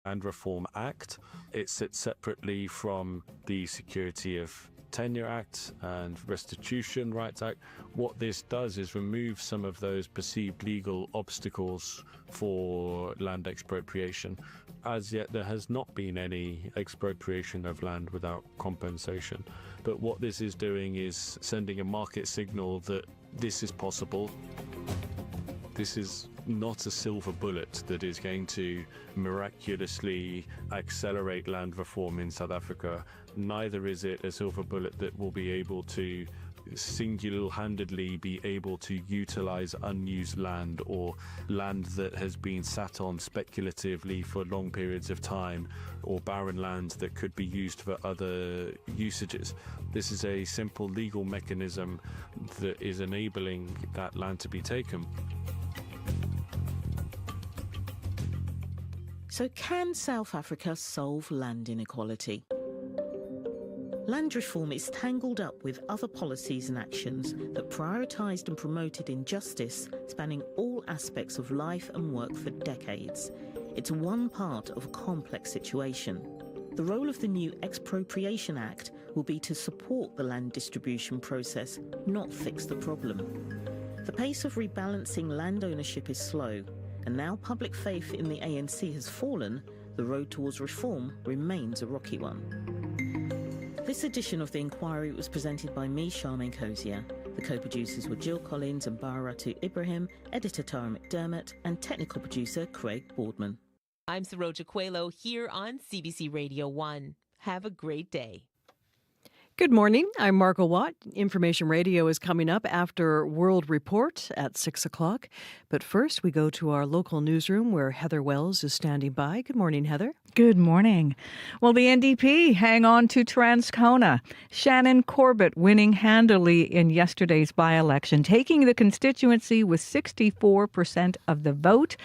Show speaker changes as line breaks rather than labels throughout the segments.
Land Reform Act. It sits separately from the Security of Tenure Act and Restitution Rights Act. What this does is remove some of those perceived legal obstacles for land expropriation. As yet, there has not been any expropriation of land without compensation. But what this is doing is sending a market signal that this is possible. This is not a silver bullet that is going to miraculously accelerate land reform in South Africa. Neither is it a silver bullet that will be able to single-handedly be able to utilize unused land or land that has been sat on speculatively for long periods of time, or barren lands that could be used for other usages. This is a simple legal mechanism that is enabling that land to be taken.
So can South Africa solve land inequality? Land reform is tangled up with other policies and actions that prioritised and promoted injustice spanning all aspects of life and work for decades. It's one part of a complex situation. The role of the new Expropriation Act will be to support the land distribution process, not fix the problem. The pace of rebalancing land ownership is slow, and now public faith in the ANC has fallen, the road towards reform remains a rocky one. This edition of The Inquiry was presented by me, Charmaine Cozier. The co-producers were Jill Collins and Baratu Ibrahim, editor Tara McDermott, and technical producer Craig Boardman.
I'm Saroja Coelho here on CBC Radio 1. Have a great day.
Good morning. I'm Margot Watt. Information Radio is coming up after World Report at 6 o'clock. But first, we go to our local newsroom where Heather Wells is standing by. Good morning, Heather.
Good morning. Well, the NDP hang on to Transcona. Shannon Corbett winning handily in yesterday's by-election, taking the constituency with 64% of the vote.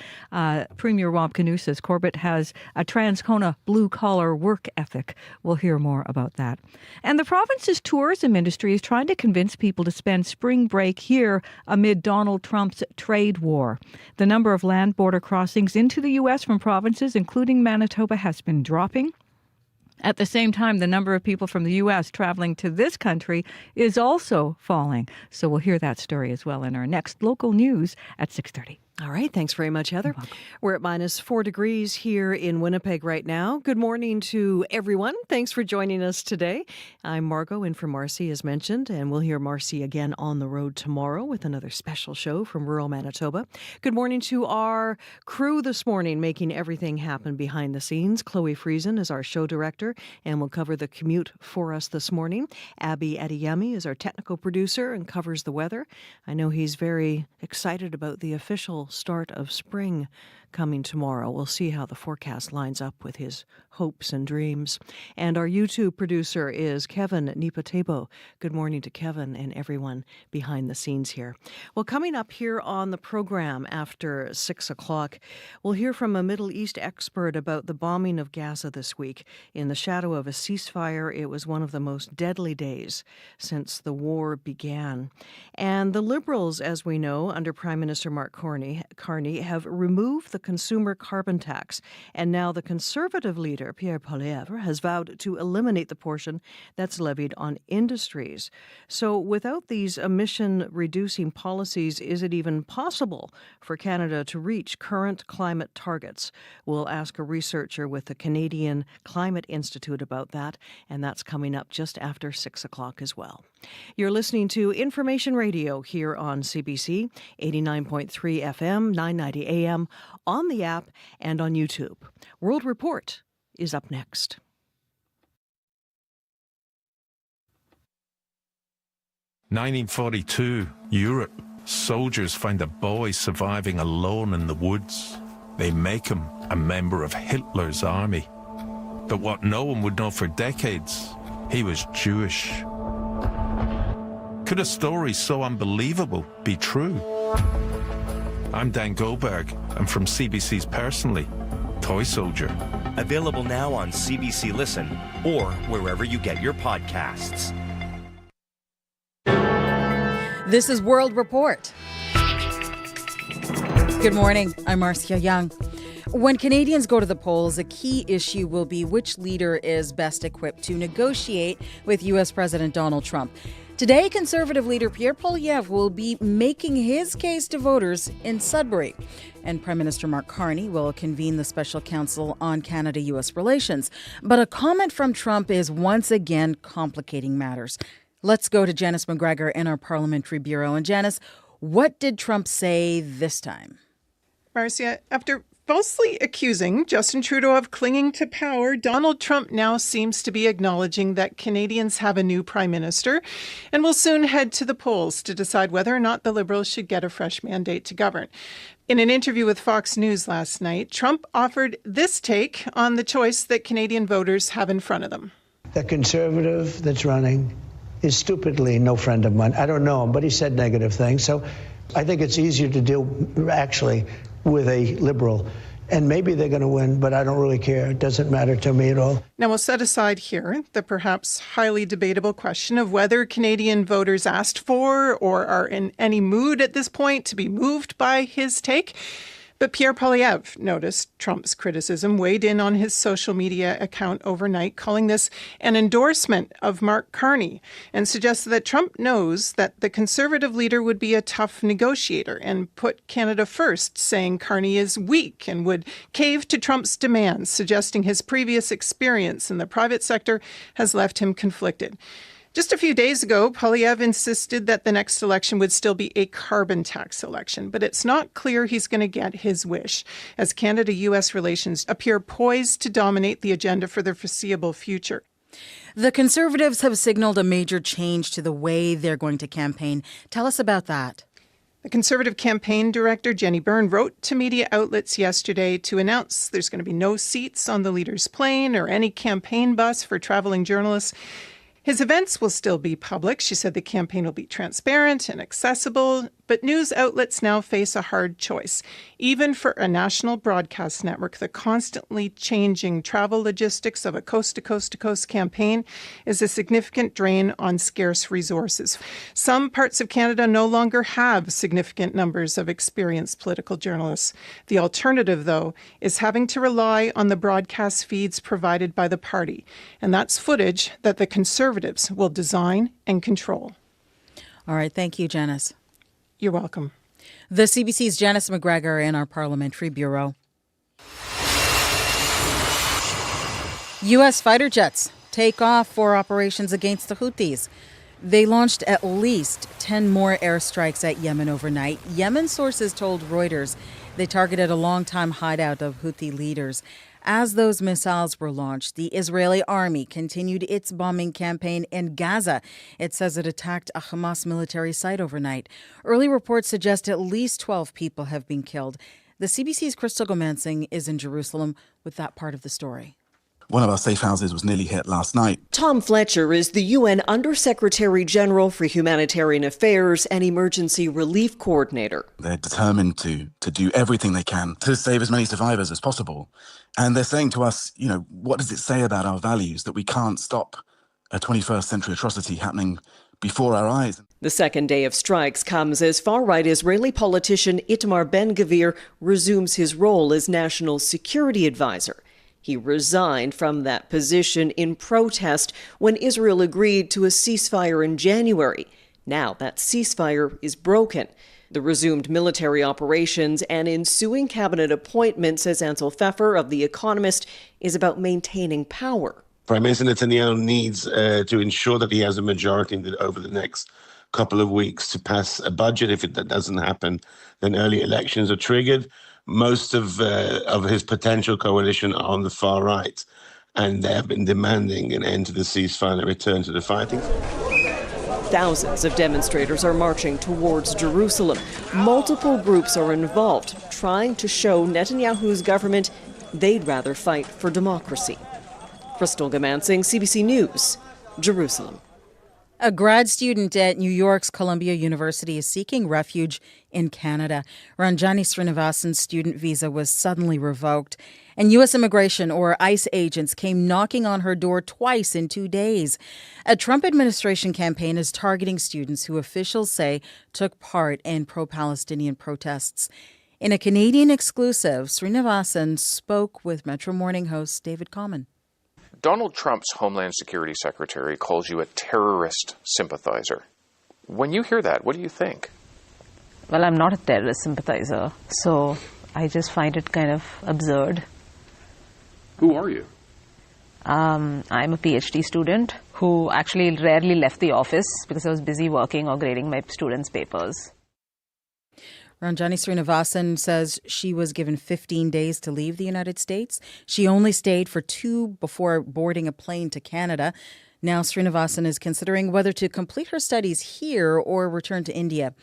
Premier Rob Canoe says Corbett has a Transcona blue-collar work ethic. We'll hear more about that. And the province's tourism industry is trying to convince people to spend spring break here amid Donald Trump's trade war. The number of land border crossings into the U.S. from provinces, including Manitoba, has been dropping. At the same time, the number of people from the U.S. traveling to this country is also falling. So we'll hear that story as well in our next local news at 6:30.
All right. Thanks very much, Heather. We're at -4 degrees here in Winnipeg right now. Good morning to everyone. Thanks for joining us today. I'm Margot in for Marcy, as mentioned, and we'll hear Marcy again on the road tomorrow with another special show from rural Manitoba. Good morning to our crew this morning, making everything happen behind the scenes. Chloe Friesen is our show director and will cover the commute for us this morning. Abby Adiyemi is our technical producer and covers the weather. I know he's very excited about the official start of spring coming tomorrow. We'll see how the forecast lines up with his hopes and dreams. And our YouTube producer is Kevin Nipatebo. Good morning to Kevin and everyone behind the scenes here. Well, coming up here on the program after 6 o'clock, we'll hear from a Middle East expert about the bombing of Gaza this week. In the shadow of a ceasefire, it was one of the most deadly days since the war began. And the Liberals, as we know, under Prime Minister Mark Carney, have removed the consumer carbon tax. And now the Conservative leader, Pierre Poilievre, has vowed to eliminate the portion that's levied on industries. So without these emission-reducing policies, is it even possible for Canada to reach current climate targets? We'll ask a researcher with the Canadian Climate Institute about that, and that's coming up just after 6 o'clock as well. You're listening to Information Radio here on CBC, 89.3 FM, 990 AM, on the app and on YouTube. World Report is up next.
"1942, Europe. Soldiers find a boy surviving alone in the woods. They make him a member of Hitler's army. But what no one would know for decades, he was Jewish. Could a story so unbelievable be true? I'm Dan Goldberg, and from CBC's Personally, Toy Soldier.
Available now on CBC Listen or wherever you get your podcasts.
This is World Report. Good morning. I'm Marcia Young. When Canadians go to the polls, a key issue will be which leader is best equipped to negotiate with U.S. President Donald Trump. Today, Conservative leader Pierre Poilievre will be making his case to voters in Sudbury. And Prime Minister Mark Carney will convene the Special Council on Canada-U.S. relations. But a comment from Trump is once again complicating matters. Let's go to Janice McGregor in our Parliamentary Bureau. And Janice, what did Trump say this time?
Marcia, after falsely accusing Justin Trudeau of clinging to power, Donald Trump now seems to be acknowledging that Canadians have a new prime minister and will soon head to the polls to decide whether or not the Liberals should get a fresh mandate to govern. In an interview with Fox News last night, Trump offered this take on the choice that Canadian voters have in front of them.
The Conservative that's running is stupidly no friend of mine. I don't know him, but he said negative things. So I think it's easier to deal, actually, with a Liberal. And maybe they're going to win, but I don't really care. It doesn't matter to me at all.
Now, we'll set aside here the perhaps highly debatable question of whether Canadian voters asked for or are in any mood at this point to be moved by his take. But Pierre Poilievre noticed Trump's criticism, weighed in on his social media account overnight, calling this an endorsement of Mark Carney, and suggested that Trump knows that the Conservative leader would be a tough negotiator and put Canada first, saying Carney is weak and would cave to Trump's demands, suggesting his previous experience in the private sector has left him conflicted. Just a few days ago, Poilievre insisted that the next election would still be a carbon tax election, but it's not clear he's going to get his wish, as Canada-U.S. relations appear poised to dominate the agenda for the foreseeable future.
The Conservatives have signaled a major change to the way they're going to campaign. Tell us about that.
The Conservative campaign director, Jenny Byrne, wrote to media outlets yesterday to announce there's going to be no seats on the leader's plane or any campaign bus for traveling journalists. His events will still be public. She said the campaign will be transparent and accessible, but news outlets now face a hard choice. Even for a national broadcast network, the constantly changing travel logistics of a coast-to-coast-to-coast campaign is a significant drain on scarce resources. Some parts of Canada no longer have significant numbers of experienced political journalists. The alternative, though, is having to rely on the broadcast feeds provided by the party, and that's footage that the Conservatives will design and control.
All right. Thank you, Janice.
You're welcome.
The CBC's Janice McGregor in our Parliamentary Bureau. U.S. fighter jets take off for operations against the Houthis. They launched at least 10 more airstrikes at Yemen overnight. Yemen sources told Reuters they targeted a long-time hideout of Houthi leaders. As those missiles were launched, the Israeli army continued its bombing campaign in Gaza. It says it attacked a Hamas military site overnight. Early reports suggest at least 12 people have been killed. The CBC's Crystal Gomansing is in Jerusalem with that part of the story.
One of our safe houses was nearly hit last night.
Tom Fletcher is the UN Undersecretary General for Humanitarian Affairs and Emergency Relief Coordinator.
They're determined to do everything they can to save as many survivors as possible. And they're saying to us, what does it say about our values that we can't stop a 21st century atrocity happening before our eyes?
The second day of strikes comes as far-right Israeli politician Itamar Ben-Gvir resumes his role as national security advisor. He resigned from that position in protest when Israel agreed to a ceasefire in January. Now that ceasefire is broken. The resumed military operations and ensuing cabinet appointment, says Ansel Pfeffer of The Economist, is about maintaining power.
Prime Minister Netanyahu needs to ensure that he has a majority over the next couple of weeks to pass a budget. If that doesn't happen, then early elections are triggered. Most of his potential coalition are on the far right, and they have been demanding an end to the ceasefire and a return to the fighting.
Thousands of demonstrators are marching towards Jerusalem. Multiple groups are involved, trying to show Netanyahu's government they'd rather fight for democracy. Crystal Gomansing, CBC News, Jerusalem.
A grad student at New York's Columbia University is seeking refuge in Canada. Ranjani Srinivasan's student visa was suddenly revoked, and U.S. immigration or ICE agents came knocking on her door twice in 2 days. A Trump administration campaign is targeting students who officials say took part in pro-Palestinian protests. In a Canadian exclusive, Srinivasan spoke with Metro Morning host David Common.
Donald Trump's Homeland Security Secretary calls you a terrorist sympathizer. When you hear that, what do you think?
Well, I'm not a terrorist sympathizer, so I just find it kind of absurd.
Who are you?
I'm a PhD student who actually rarely left the office because I was busy working or grading my students' papers.
Ranjani Srinivasan says she was given 15 days to leave the United States. She only stayed for 2 before boarding a plane to Canada. Now Srinivasan is considering whether to complete her studies here or return to India.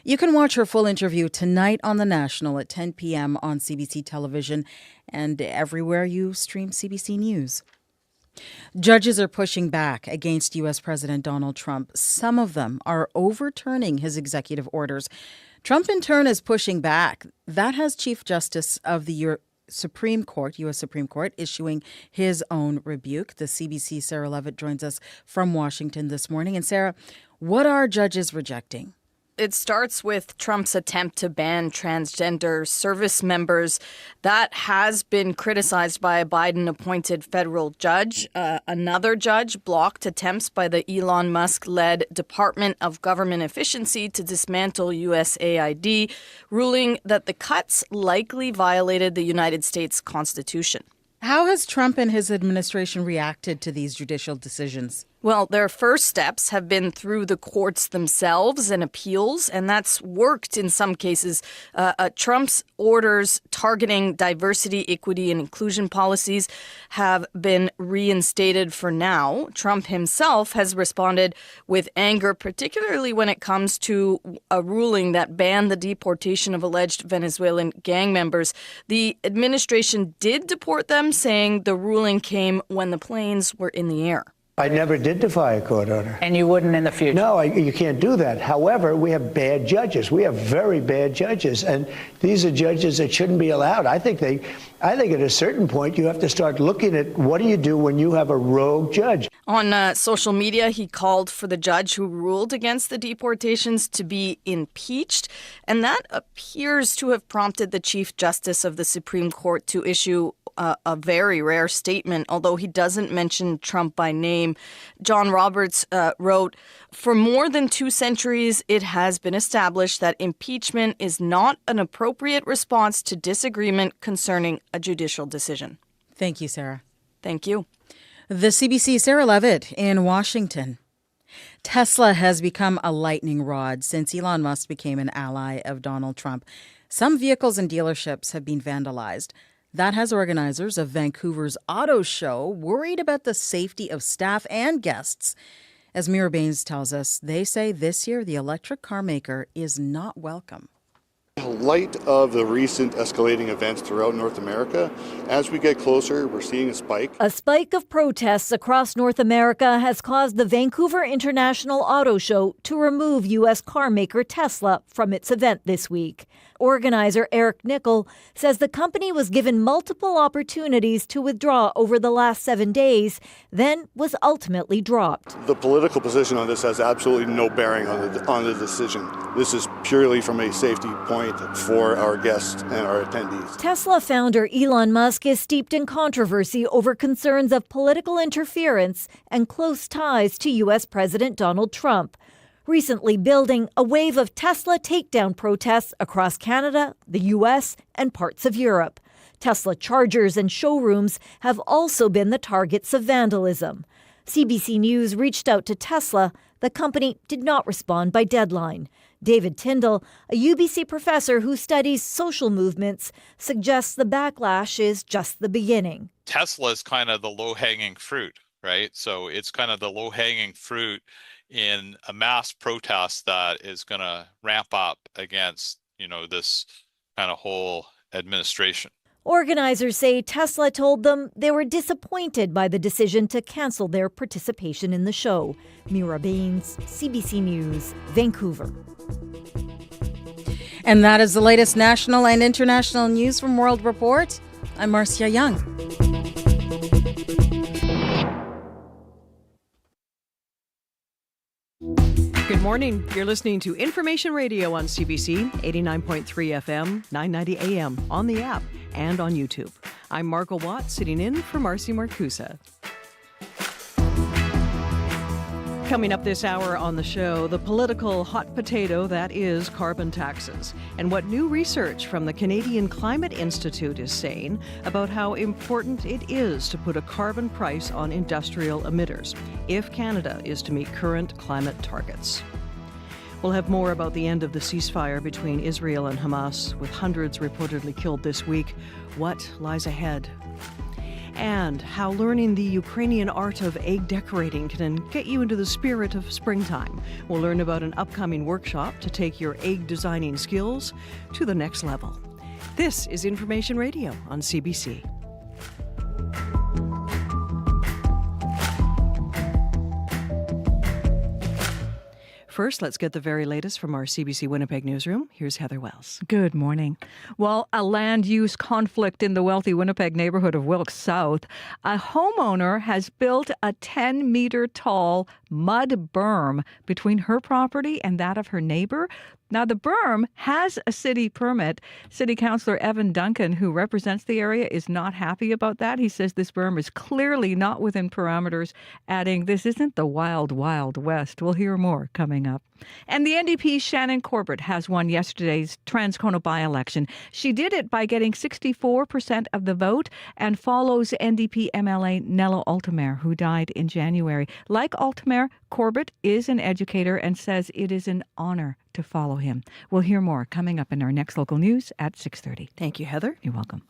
You can watch her full interview tonight on The National at 10 p.m. on CBC Television and everywhere you stream CBC News. Judges are pushing back against U.S. President Donald Trump. Some of them are overturning his executive orders. Trump, in turn, is pushing back. That has Chief Justice of the U.S. Supreme Court, issuing his own rebuke. The CBC Sarah Levitt joins us from Washington this morning. And Sarah, what are judges rejecting?
It starts with Trump's attempt to ban transgender service members. That has been criticized by a Biden-appointed federal judge. Another judge blocked attempts by the Elon Musk-led Department of Government Efficiency to dismantle USAID, ruling that the cuts likely violated the United States Constitution.
How has Trump and his administration reacted to these judicial decisions?
Well, their first steps have been through the courts themselves and appeals, and that's worked in some cases. Trump's orders targeting diversity, equity, and inclusion policies have been reinstated for now. Trump himself has responded with anger, particularly when it comes to a ruling that banned the deportation of alleged Venezuelan gang members. The administration did deport them, saying the ruling came when the planes were in the air.
I never did defy a court order.
And you wouldn't in the future?
No, you can't do that. However, we have bad judges. We have very bad judges. And these are judges that shouldn't be allowed. I think at a certain point you have to start looking at what do you do when you have a rogue judge.
On social media, he called for the judge who ruled against the deportations to be impeached. And that appears to have prompted the Chief Justice of the Supreme Court to issue a very rare statement, although he doesn't mention Trump by name. John Roberts wrote, "For more than 2 centuries, it has been established that impeachment is not an appropriate response to disagreement concerning a judicial decision."
Thank you, Sarah.
Thank you.
The CBC Sarah Levitt in Washington. Tesla has become a lightning rod since Elon Musk became an ally of Donald Trump. Some vehicles and dealerships have been vandalized. That has organizers of Vancouver's auto show worried about the safety of staff and guests. As Mira Baines tells us, they say this year the electric car maker is not welcome.
In light of the recent escalating events throughout North America, as we get closer, we're seeing a spike.
A spike of protests across North America has caused the Vancouver International Auto Show to remove U.S. car maker Tesla from its event this week. Organizer Eric Nickel says the company was given multiple opportunities to withdraw over the last 7 days, then was ultimately dropped.
The political position on this has absolutely no bearing on the decision. This is purely from a safety point for our guests and our attendees.
Tesla founder Elon Musk is steeped in controversy over concerns of political interference and close ties to U.S. President Donald Trump, recently building a wave of Tesla takedown protests across Canada, the U.S., and parts of Europe. Tesla chargers and showrooms have also been the targets of vandalism. CBC News reached out to Tesla. The company did not respond by deadline. David Tyndall, a UBC professor who studies social movements, suggests the backlash is just the beginning.
Tesla is kind of the low-hanging fruit, right? So it's kind of the low-hanging fruit in a mass protest that is going to ramp up against, this kind of whole administration.
Organizers say Tesla told them they were disappointed by the decision to cancel their participation in the show. Mira Baines, CBC News, Vancouver.
And that is the latest national and international news from World Report. I'm Marcia Young.
Good morning.
morning. You're listening to Information Radio on CBC, 89.3 FM, 990 AM, on the app and on YouTube. I'm Margot Watt, sitting in for Marcy Marcusa. Coming up this hour on the show, the political hot potato that is carbon taxes, and what new research from the Canadian Climate Institute is saying about how important it is to put a carbon price on industrial emitters if Canada is to meet current climate targets. We'll have more about the end of the ceasefire between Israel and Hamas, with hundreds reportedly killed this week. What lies ahead? And how learning the Ukrainian art of egg decorating can get you into the spirit of springtime. We'll learn about an upcoming workshop to take your egg designing skills to the next level. This is Information Radio on CBC. First, let's get the very latest from our CBC Winnipeg newsroom. Here's Heather Wells.
Good morning. Well, a land use conflict in the wealthy Winnipeg neighborhood of Wilk South. A homeowner has built a 10-meter tall mud berm between her property and that of her neighbor. Now, the berm has a city permit. City Councillor Evan Duncan, who represents the area, is not happy about that. He says this berm is clearly not within parameters, adding, "This isn't the wild, wild west." We'll hear more coming up. And the NDP's Shannon Corbett has won yesterday's Transcona by-election. She did it by getting 64% of the vote and follows NDP MLA Nello Altamare, who died in January. Like Altamare, Corbett is an educator and says it is an honor to follow him. We'll hear more coming up in our next local news at 6:30.
Thank you, Heather.
You're welcome.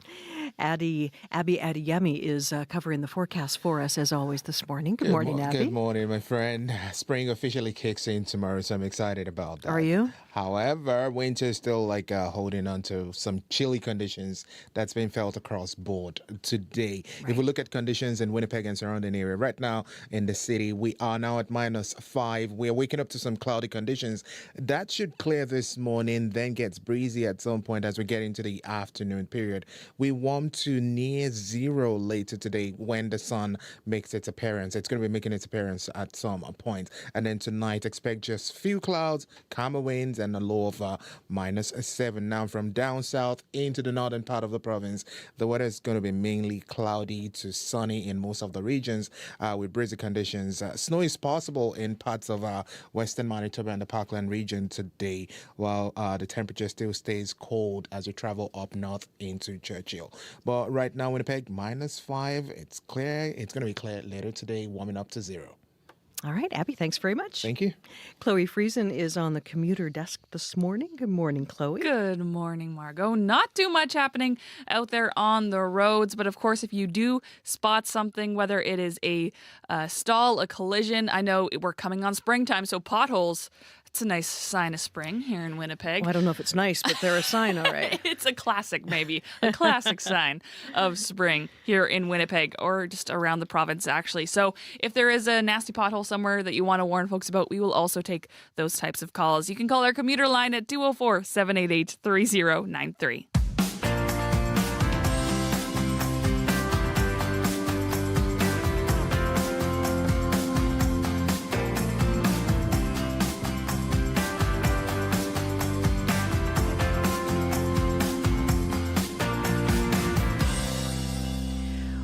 Abby Adiyemi is covering the forecast for us as always this morning. Good morning, Abby.
Good morning, my friend. Spring officially kicks in tomorrow, so I'm excited about that.
Are you?
However, winter is still holding on to some chilly conditions that's been felt across board today. Right. If we look at conditions in Winnipeg and surrounding area right now in the city, we are now at -5. We're waking up to some cloudy conditions. That should clear this morning, then gets breezy at some point as we get into the afternoon period. We warm to near zero later today when the sun makes its appearance. It's going to be making its appearance at some point. And then tonight, expect just few clouds, calmer winds, and a low of -7. Now, from down south into the northern part of the province, the weather is going to be mainly cloudy to sunny in most of the regions with breezy conditions. Snow is possible in parts of western Manitoba and the Parkland region today, while the temperature still stays cold as we travel up north into Churchill. But right now, Winnipeg, -5. It's clear. It's going to be clear later today, warming up to 0.
All right, Abby, thanks very much.
Thank you.
Chloe Friesen is on the commuter desk this morning. Good morning, Chloe.
Good morning, Margot. Not too much happening out there on the roads, but of course, if you do spot something, whether it is a stall, a collision, I know we're coming on springtime, so potholes, it's a nice sign of spring here in Winnipeg.
Well, I don't know if it's nice, but they're a sign, all right.
It's a classic, maybe. A classic sign of spring here in Winnipeg or just around the province, actually. So if there is a nasty pothole somewhere that you want to warn folks about, we will also take those types of calls. You can call our commuter line at 204-788-3093.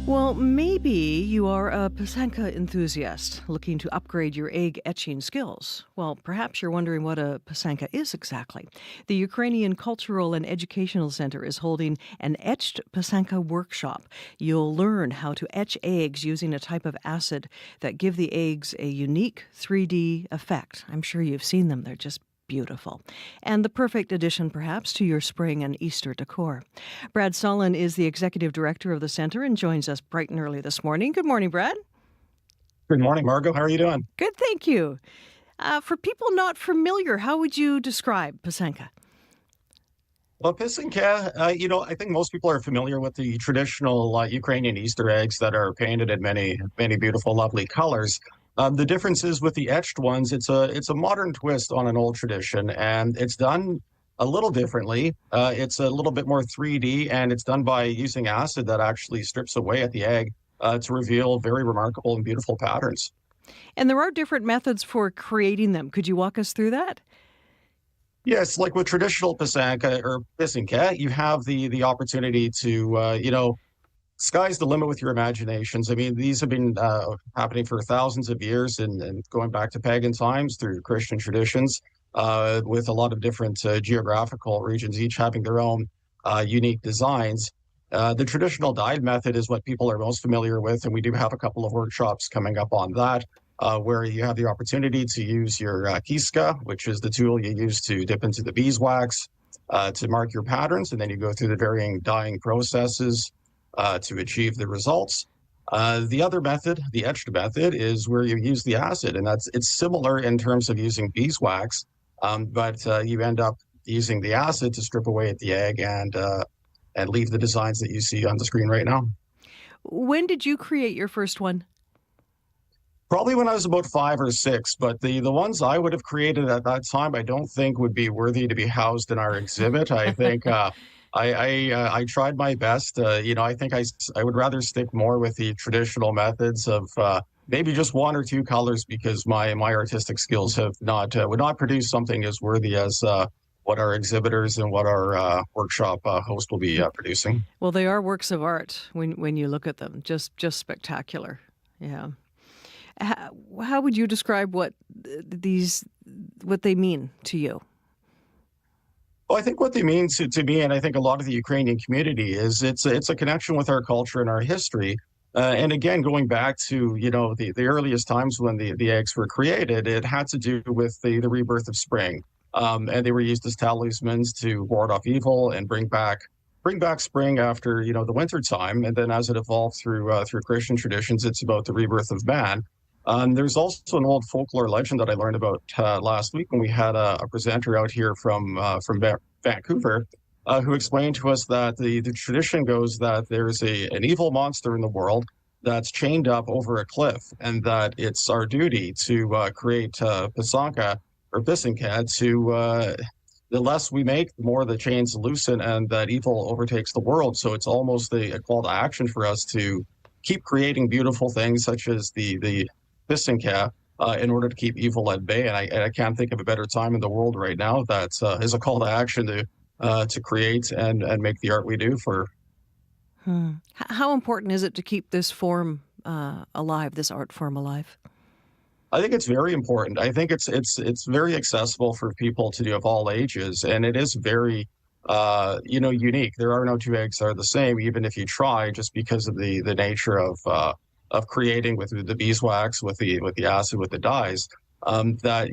Well, maybe you are a Pysanka enthusiast looking to upgrade your egg etching skills. Well, perhaps you're wondering what a Pysanka is exactly. The Ukrainian Cultural and Educational Center is holding an etched Pysanka workshop. You'll learn how to etch eggs using a type of acid that give the eggs a unique 3D effect. I'm sure you've seen them. They're just beautiful. And the perfect addition, perhaps, to your spring and Easter decor. Brad Sullen is the executive director of the center and joins us bright and early this morning. Good morning, Brad.
Good morning, Margot. How are you doing?
Good, thank you. For people not familiar, how would you describe Pysanka?
Well, Pysanka, I think most people are familiar with the traditional Ukrainian Easter eggs that are painted in many, many beautiful, lovely colors. The difference is with the etched ones, it's a modern twist on an old tradition, and it's done a little differently. It's a little bit more 3D, and it's done by using acid that actually strips away at the egg to reveal very remarkable and beautiful patterns.
And there are different methods for creating them. Could you walk us through that?
Yes, like with traditional pisanka or pisanka, you have the opportunity to, sky's the limit with your imaginations. I mean, these have been happening for thousands of years and going back to pagan times through Christian traditions, with a lot of different geographical regions, each having their own unique designs. The traditional dyed method is what people are most familiar with, and we do have a couple of workshops coming up on that, where you have the opportunity to use your kiska, which is the tool you use to dip into the beeswax to mark your patterns, and then you go through the varying dyeing processes to achieve the results. The other method, the etched method, is where you use the acid, and it's similar in terms of using beeswax, but you end up using the acid to strip away at the egg and leave the designs that you see on the screen right now.
When did you create your first one?
Probably when I was about 5 or 6, but the ones I would have created at that time, I don't think would be worthy to be housed in our exhibit. I think I tried my best. I think I would rather stick more with the traditional methods of maybe just 1 or 2 colors, because my artistic skills have would not produce something as worthy as what our exhibitors and what our workshop host will be producing.
Well, they are works of art when you look at them. Just spectacular. Yeah. How would you describe what they mean to you?
Well, I think what they mean to me, and I think a lot of the Ukrainian community, is it's a connection with our culture and our history. And again, going back to the earliest times when the eggs were created, it had to do with the rebirth of spring, and they were used as talismans to ward off evil and bring back spring after the winter time. And then as it evolved through Christian traditions, it's about the rebirth of man. There's also an old folklore legend that I learned about last week when we had a presenter out here from Vancouver, who explained to us that the tradition goes that there's an evil monster in the world that's chained up over a cliff, and that it's our duty to create pisanka or pisanka to the less we make, the more the chains loosen and that evil overtakes the world. So it's almost a call to action for us to keep creating beautiful things such as the pisanka in order to keep evil at bay. And I can't think of a better time in the world right now that is a call to action to create and make the art we do for.
How important is it to keep this form alive, this art form alive?
I think it's very important. I think it's very accessible for people to do of all ages, and it is very unique. There are no 2 eggs that are the same, even if you try, just because of the nature of creating with the beeswax, with the acid, with the dyes. That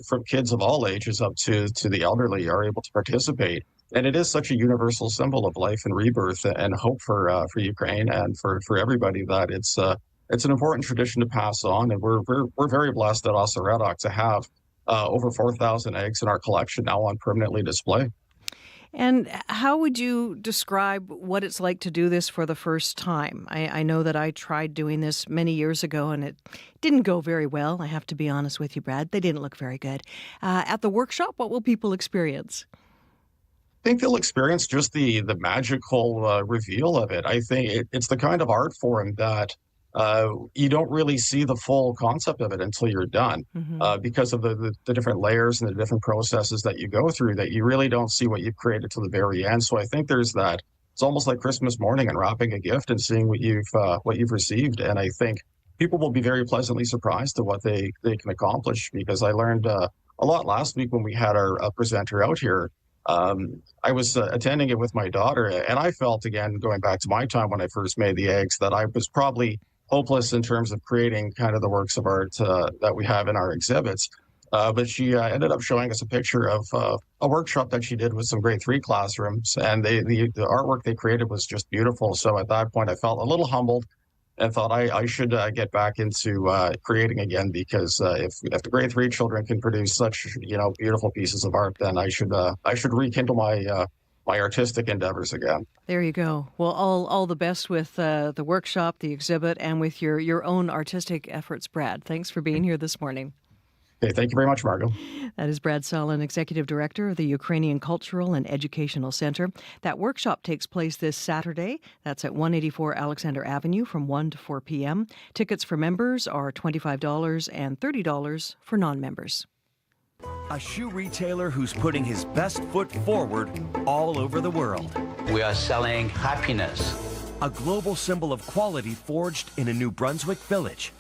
from kids of all ages up to the elderly are able to participate, and it is such a universal symbol of life and rebirth and hope for Ukraine and for everybody, that it's an important tradition to pass on. And we're very blessed at Osseredok to have over 4,000 eggs in our collection now on permanently display.
And how would you describe what it's like to do this for the first time? I know that I tried doing this many years ago, and it didn't go very well. I have to be honest with you, Brad. They didn't look very good. At the workshop, what will people experience?
I think they'll experience just the magical reveal of it. I think it's the kind of art form that you don't really see the full concept of it until you're done, because of the different layers and the different processes that you go through, that you really don't see what you've created to the very end. So I think there's that. It's almost like Christmas morning and wrapping a gift and seeing what you've received. And I think people will be very pleasantly surprised to what they can accomplish, because I learned a lot last week when we had our presenter out here. I was attending it with my daughter, and I felt, again, going back to my time when I first made the eggs, that I was probably hopeless in terms of creating kind of the works of art that we have in our exhibits. But she ended up showing us a picture of a workshop that she did with some grade 3 classrooms, and the artwork they created was just beautiful. So at that point, I felt a little humbled and thought I should get back into creating again, because if the grade 3 children can produce such beautiful pieces of art, then I should rekindle my artistic endeavors again.
There you go. Well, all the best with the workshop, the exhibit, and with your own artistic efforts, Brad. Thanks for being here this morning.
Okay, thank you very much, Margot.
That is Brad Salin, Executive Director of the Ukrainian Cultural and Educational Center. That workshop takes place this Saturday. That's at 184 Alexander Avenue from 1 to 4 p.m. Tickets for members are $25 and $30 for non-members.
A shoe retailer who's putting his best foot forward all over the world.
We are selling happiness.
A global symbol of quality forged in a New Brunswick village.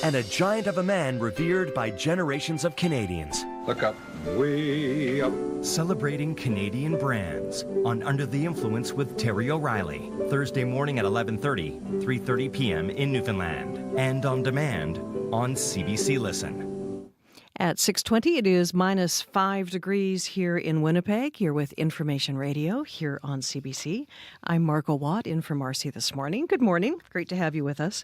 And a giant of a man revered by generations of Canadians.
Look up, way up.
Celebrating Canadian brands on Under the Influence with Terry O'Reilly. Thursday morning at 11:30, 3:30 p.m. in Newfoundland. And on demand on CBC Listen.
At 6:20, it is minus 5 degrees here in Winnipeg. You're with Information Radio here on CBC. I'm Margot Watt, in for Marcy this morning. Good morning. Great to have you with us.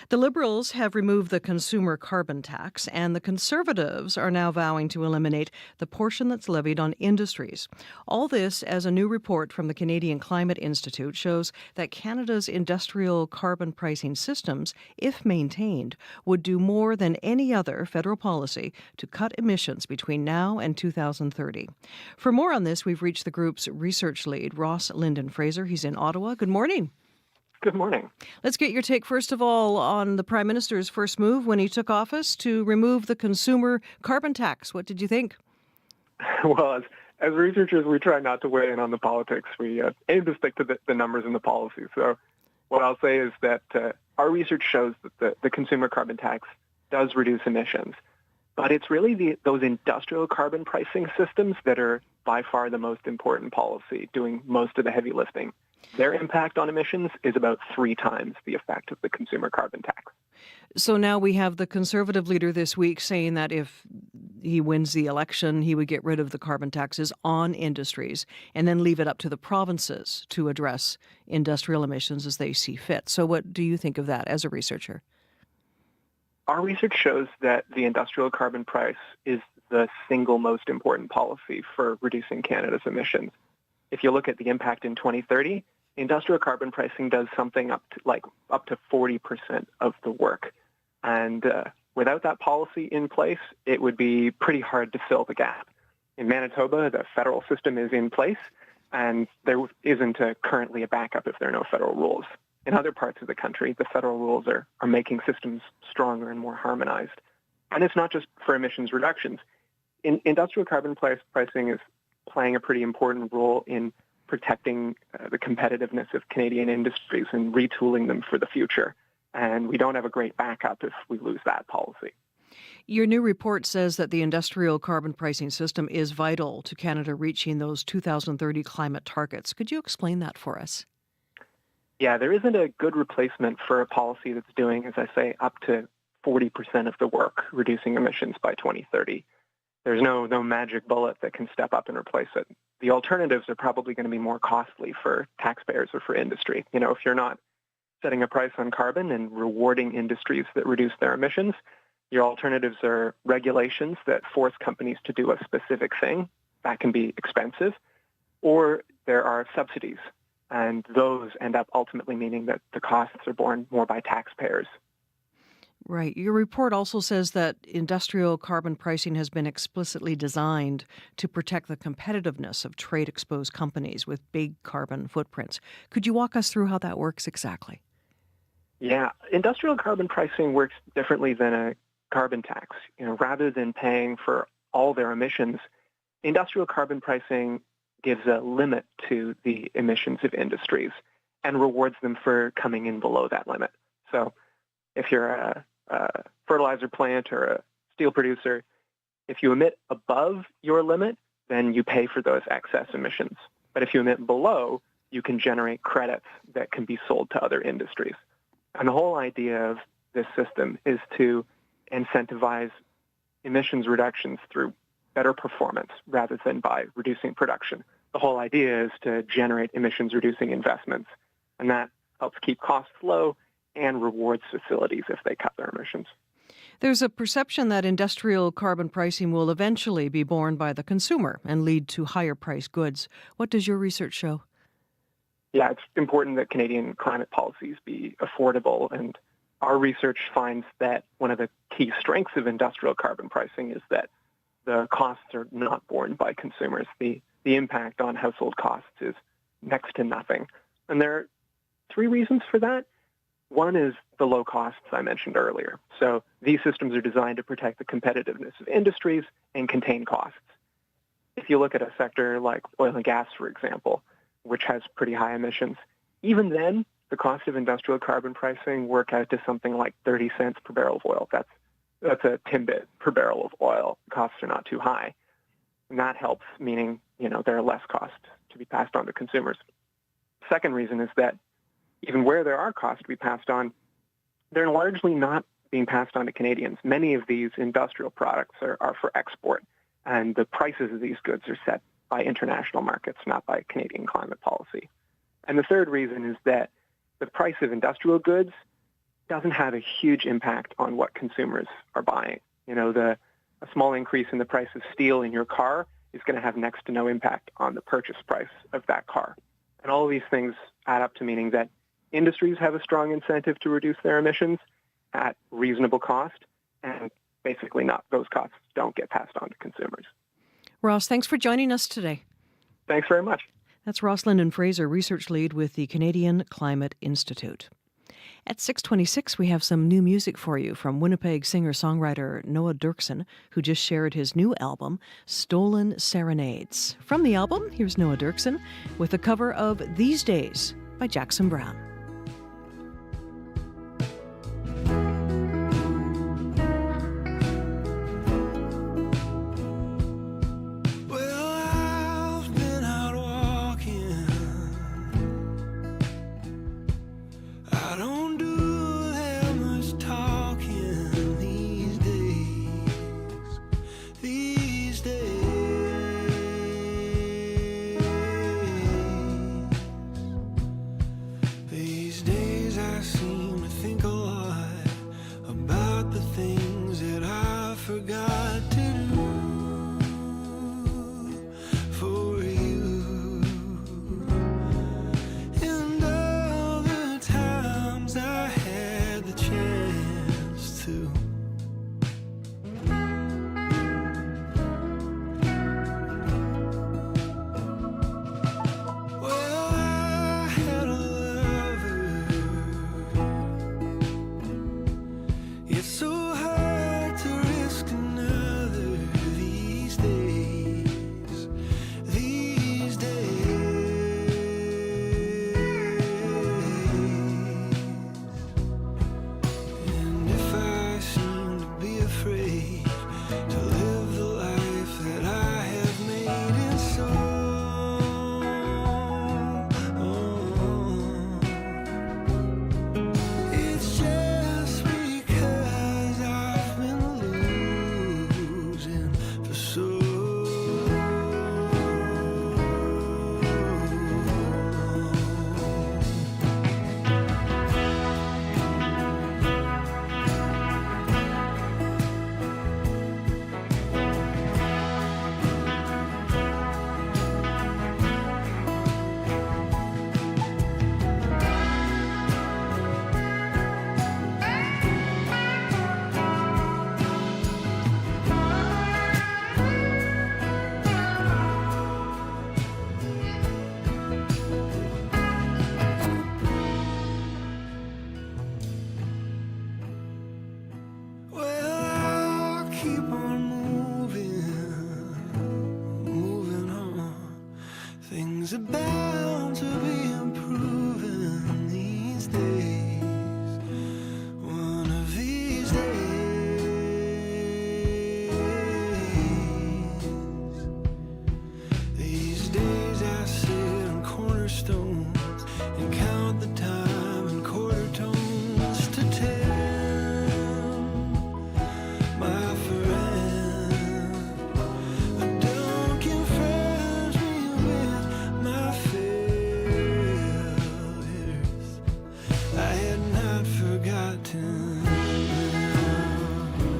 The Liberals have removed the consumer carbon tax, and the Conservatives are now vowing to eliminate the portion that's levied on industries. All this as a new report from the Canadian Climate Institute shows that Canada's industrial carbon pricing systems, if maintained, would do more than any other federal policy to cut emissions between now and 2030. For more on this, we've reached the group's research lead, Ross Lyndon Fraser. He's in Ottawa. Good morning.
Good morning.
Let's get your take, first of all, on the Prime Minister's first move when he took office to remove the consumer carbon tax. What did you think?
Well, as researchers, we try not to weigh in on the politics. We aim to stick to the numbers and the policy. So what I'll say is that our research shows that the consumer carbon tax does reduce emissions. But it's really those industrial carbon pricing systems that are by far the most important policy, doing most of the heavy lifting. Their impact on emissions is about 3 times the effect of the consumer carbon tax.
So now we have the Conservative leader this week saying that if he wins the election, he would get rid of the carbon taxes on industries and then leave it up to the provinces to address industrial emissions as they see fit. So what do you think of that as a researcher?
Our research shows that the industrial carbon price is the single most important policy for reducing Canada's emissions. If you look at the impact in 2030, industrial carbon pricing does something up to 40% of the work. And without that policy in place, it would be pretty hard to fill the gap. In Manitoba, the federal system is in place, and there isn't currently a backup if there are no federal rules. In other parts of the country, the federal rules are making systems stronger and more harmonized. And it's not just for emissions reductions. Industrial carbon pricing is playing a pretty important role in protecting the competitiveness of Canadian industries and retooling them for the future. And we don't have a great backup if we lose that policy.
Your new report says that the industrial carbon pricing system is vital to Canada reaching those 2030 climate targets. Could you explain that for us?
Yeah, there isn't a good replacement for a policy that's doing, as I say, up to 40% of the work, reducing emissions by 2030. There's no magic bullet that can step up and replace it. The alternatives are probably going to be more costly for taxpayers or for industry. You know, if you're not setting a price on carbon and rewarding industries that reduce their emissions, your alternatives are regulations that force companies to do a specific thing. That can be expensive. Or there are subsidies. And those end up ultimately meaning that the costs are borne more by taxpayers.
Right. Your report also says that industrial carbon pricing has been explicitly designed to protect the competitiveness of trade-exposed companies with big carbon footprints. Could you walk us through how that works exactly?
Yeah. Industrial carbon pricing works differently than a carbon tax. You know, rather than paying for all their emissions, industrial carbon pricing gives a limit to the emissions of industries and rewards them for coming in below that limit. So if you're a fertilizer plant or a steel producer, if you emit above your limit, then you pay for those excess emissions. But if you emit below, you can generate credits that can be sold to other industries. And the whole idea of this system is to incentivize emissions reductions through better performance rather than by reducing production. The whole idea is to generate emissions-reducing investments, and that helps keep costs low and rewards facilities if they cut their emissions.
There's a perception that industrial carbon pricing will eventually be borne by the consumer and lead to higher-priced goods. What does your research show?
Yeah, it's important that Canadian climate policies be affordable and our research finds that one of the key strengths of industrial carbon pricing is that the costs are not borne by consumers. The impact on household costs is next to nothing. And there are three reasons for that. One is the low costs I mentioned earlier. So these systems are designed to protect the competitiveness of industries and contain costs. If you look at a sector like oil and gas, for example, which has pretty high emissions, even then, the cost of industrial carbon pricing work out to something like 30 cents per barrel of oil. That's a timbit per barrel of oil. The costs are not too high. And that helps, meaning, there are less costs to be passed on to consumers. Second reason is that even where there are costs to be passed on, they're largely not being passed on to Canadians. Many of these industrial products are for export, and the prices of these goods are set by international markets, not by Canadian climate policy. And the third reason is that the price of industrial goods doesn't have a huge impact on what consumers are buying. A small increase in the price of steel in your car is going to have next to no impact on the purchase price of that car. And all of these things add up to meaning that industries have a strong incentive to reduce their emissions at reasonable cost, and basically those costs don't get passed on to consumers.
Ross, thanks for joining us today.
Thanks very much.
That's Ross Lyndon Fraser, research lead with the Canadian Climate Institute. At 6:26, we have some new music for you from Winnipeg singer-songwriter Noah Dirksen, who just shared his new album, Stolen Serenades. From the album, here's Noah Dirksen with a cover of These Days by Jackson Browne.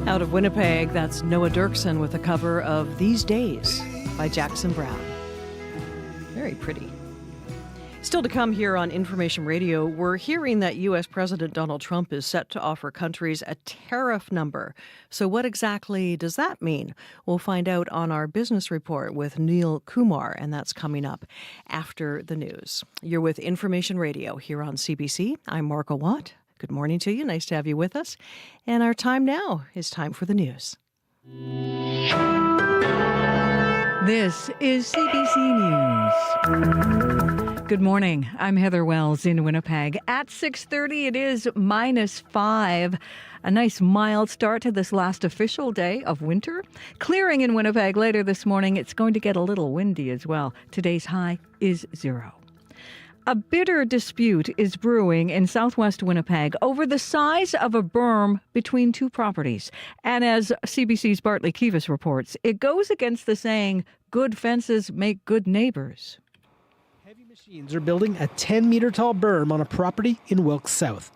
Out of Winnipeg, that's Noah Dirksen with a cover of These Days by Jackson Browne. Very pretty. Still to come here on Information Radio, we're hearing that U.S. President Donald Trump is set to offer countries a tariff number. So what exactly does that mean? We'll find out on our business report with Neil Kumar, and that's coming up after the news. You're with Information Radio here on CBC. I'm Margo Watt. Good morning to you. Nice to have you with us. And our time now is time for the news.
This is CBC News. Good morning. I'm Heather Wells in Winnipeg. At 6:30, it is -5. A nice mild start to this last official day of winter. Clearing in Winnipeg later this morning. It's going to get a little windy as well. Today's high is 0. A bitter dispute is brewing in southwest Winnipeg over the size of a berm between two properties. And as CBC's Bartley Kivas reports, it goes against the saying, good fences make good neighbors.
Heavy machines are building a 10-meter-tall berm on a property in Wilk South.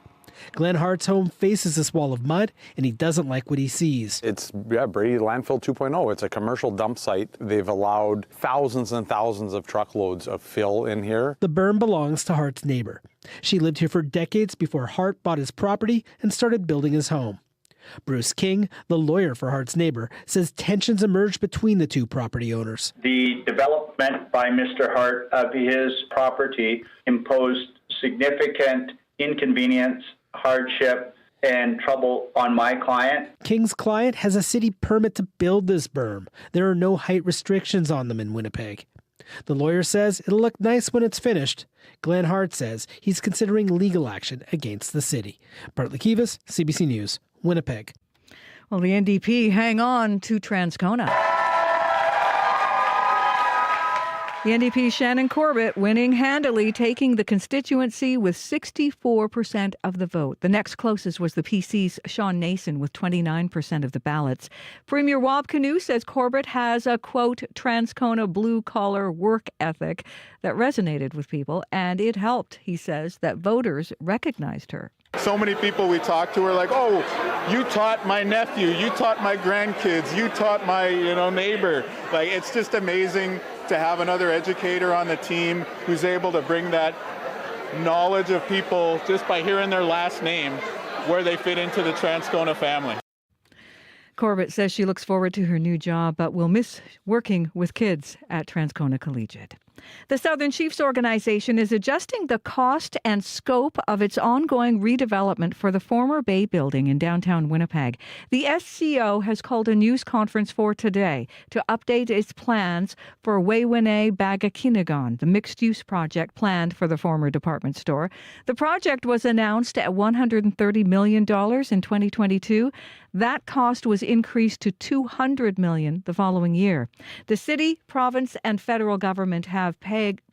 Glenn Hart's home faces this wall of mud, and he doesn't like what he sees.
It's Brady Landfill 2.0. It's a commercial dump site. They've allowed thousands and thousands of truckloads of fill in here.
The berm belongs to Hart's neighbor. She lived here for decades before Hart bought his property and started building his home. Bruce King, the lawyer for Hart's neighbor, says tensions emerged between the two property owners.
The development by Mr. Hart of his property imposed significant inconvenience, hardship, and trouble on my client.
King's client has a city permit to build this berm. There are no height restrictions on them in Winnipeg. The lawyer says it'll look nice when it's finished. Glenn Hart says he's considering legal action against the city. Bartley Kivas, CBC News, Winnipeg.
Well, the NDP hang on to Transcona. The NDP's Shannon Corbett winning handily, taking the constituency with 64% of the vote. The next closest was the PC's Sean Nason with 29% of the ballots. Premier Wab Kinew says Corbett has a, quote, Transcona blue-collar work ethic that resonated with people, and it helped, he says, that voters recognized her.
So many people we talked to were like, oh, you taught my nephew, you taught my grandkids, you taught my neighbor. Like, it's just amazing to have another educator on the team who's able to bring that knowledge of people just by hearing their last name, where they fit into the Transcona family.
Corbett says she looks forward to her new job, but will miss working with kids at Transcona Collegiate. The Southern Chiefs organization is adjusting the cost and scope of its ongoing redevelopment for the former Bay Building in downtown Winnipeg. The SCO has called a news conference for today to update its plans for Waiwene Bagakinagon, the mixed-use project planned for the former department store. The project was announced at $130 million in 2022. That cost was increased to $200 million the following year. The city, province, and federal government have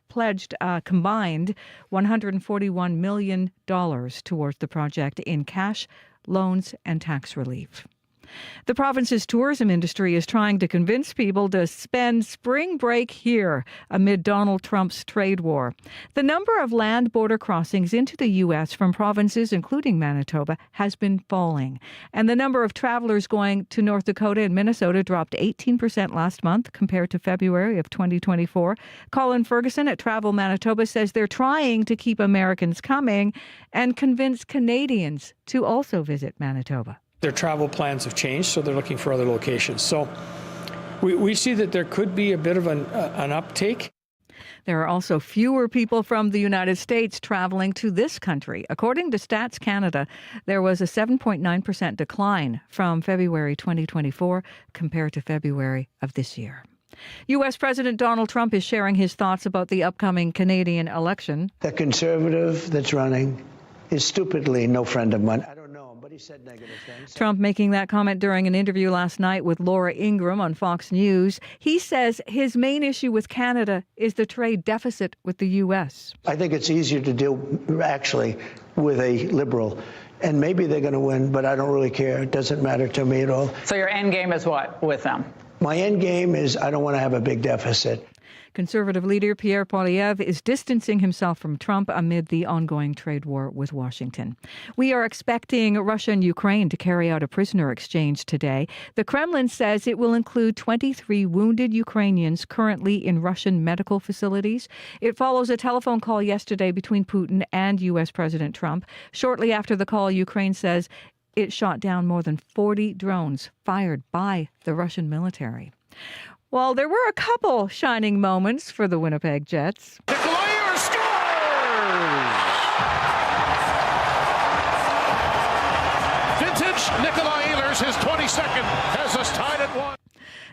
pledged a combined $141 million towards the project in cash, loans, and tax relief. The province's tourism industry is trying to convince people to spend spring break here amid Donald Trump's trade war. The number of land border crossings into the U.S. from provinces, including Manitoba, has been falling. And the number of travelers going to North Dakota and Minnesota dropped 18% last month compared to February of 2024. Colin Ferguson at Travel Manitoba says they're trying to keep Americans coming and convince Canadians to also visit Manitoba.
Their travel plans have changed, so they're looking for other locations. So we see that there could be a bit of an uptake.
There are also fewer people from the United States traveling to this country. According to Stats Canada, there was a 7.9% decline from February 2024 compared to February of this year. U.S. President Donald Trump is sharing his thoughts about the upcoming Canadian election.
The conservative that's running is stupidly no friend of mine. I don't know him, but he said negative things.
Trump making that comment during an interview last night with Laura Ingraham on Fox News. He says his main issue with Canada is the trade deficit with the U.S.
I think it's easier to deal, actually, with a liberal. And maybe they're going to win, but I don't really care. It doesn't matter to me at all.
So your end game is what with them?
My end game is I don't want to have a big deficit.
Conservative leader Pierre Poilievre is distancing himself from Trump amid the ongoing trade war with Washington. We are expecting Russia and Ukraine to carry out a prisoner exchange today. The Kremlin says it will include 23 wounded Ukrainians currently in Russian medical facilities. It follows a telephone call yesterday between Putin and U.S. President Trump. Shortly after the call, Ukraine says it shot down more than 40 drones fired by the Russian military. Well, there were a couple shining moments for the Winnipeg Jets.
Nikolai scores! Vintage Nikolai Ehlers, his 22nd, has us tied at 1.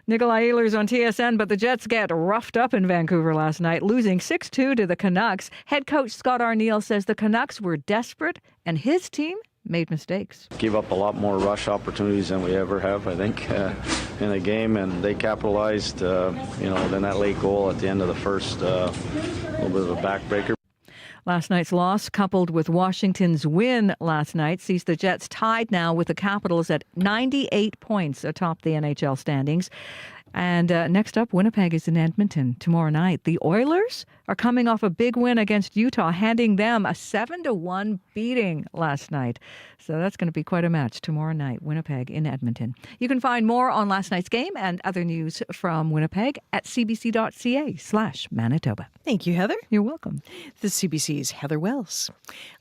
Nikolai Ehlers on TSN, but the Jets get roughed up in Vancouver last night, losing 6-2 to the Canucks. Head coach Scott Arniel says the Canucks were desperate and his team made mistakes.
Give up a lot more rush opportunities than we ever have, I think, in a game, and they capitalized, then that late goal at the end of the first, a little bit of a backbreaker.
Last night's loss, coupled with Washington's win last night, sees the Jets tied now with the Capitals at 98 points atop the NHL standings. And next up, Winnipeg is in Edmonton tomorrow night. The Oilers are coming off a big win against Utah, handing them a 7-1 beating last night. So that's going to be quite a match tomorrow night, Winnipeg in Edmonton. You can find more on last night's game and other news from Winnipeg at cbc.ca/Manitoba.
Thank you, Heather.
You're welcome.
The CBC's Heather Wells.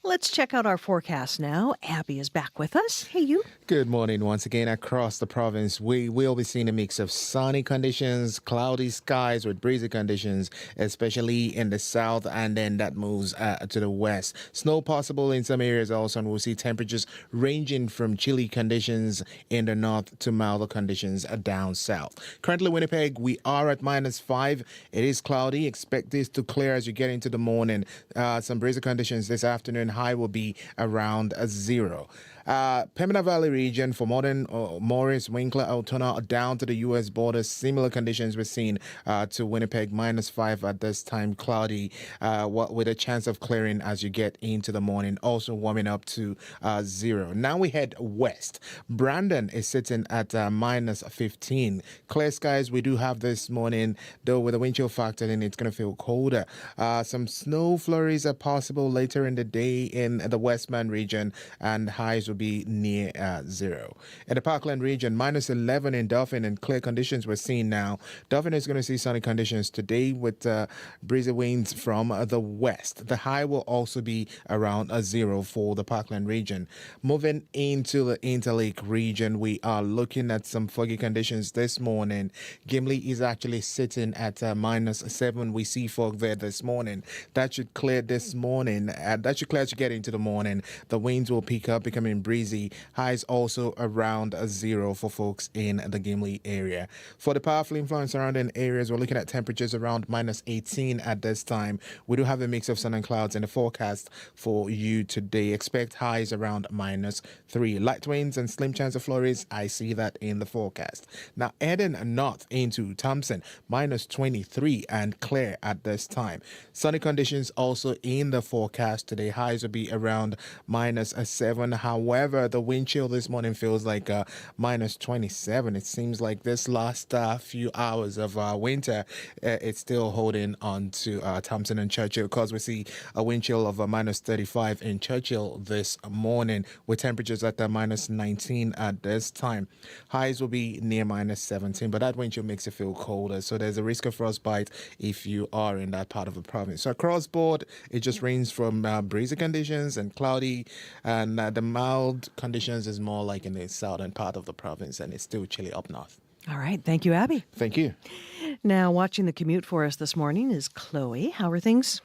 Let's check out our forecast now. Abby is back with us. Hey, you.
Good morning once again across the province. We will be seeing a mix of sunny conditions, cloudy skies with breezy conditions, especially in the south, and then that moves to the west. Snow possible in some areas also, and we'll see temperatures ranging from chilly conditions in the north to milder conditions down south. Currently, Winnipeg, we are at -5. It is cloudy. Expect this to clear as you get into the morning. Some breezy conditions this afternoon. High will be around 0. Pembina Valley region for Morris, Winkler, Altona down to the U.S. border. Similar conditions we're seeing to Winnipeg, -5 at this time, cloudy with a chance of clearing as you get into the morning. Also warming up to 0. Now we head west. Brandon is sitting at -15. Clear skies we do have this morning, though with a wind chill factor in, it's going to feel colder. Some snow flurries are possible later in the day in the Westman region, and highs will be near 0. In the Parkland region, -11 in Dauphin, and clear conditions we're seeing now. Dauphin is going to see sunny conditions today with breezy winds from the west. The high will also be around 0 for the Parkland region. Moving into the Interlake region, we are looking at some foggy conditions this morning. Gimli is actually sitting at -7. We see fog there this morning. That should clear this morning. That should clear as you get into the morning. The winds will pick up, becoming breezy. Highs also around 0 for folks in the Gimli area. For the powerful influence surrounding areas, we're looking at temperatures around -18 at this time. We do have a mix of sun and clouds in the forecast for you today. Expect highs around -3. Light winds and slim chance of flurries. I see that in the forecast. Now, heading north into Thompson, -23 and clear at this time. Sunny conditions also in the forecast today. Highs will be around -7. However, the wind chill this morning feels like -27. It seems like this last few hours of winter, it's still holding on to Thompson and Churchill, because we see a wind chill of -35 in Churchill this morning, with temperatures at -19 at this time. Highs will be near -17, but that wind chill makes it feel colder, so there's a risk of frostbite if you are in that part of the province. So across board, it just ranges from breezy conditions and cloudy, and the mild conditions is more like in the southern part of the province, and it's still chilly up north.
All right. Thank you, Abby.
Thank you.
Now, watching the commute for us this morning is Chloe. How are things?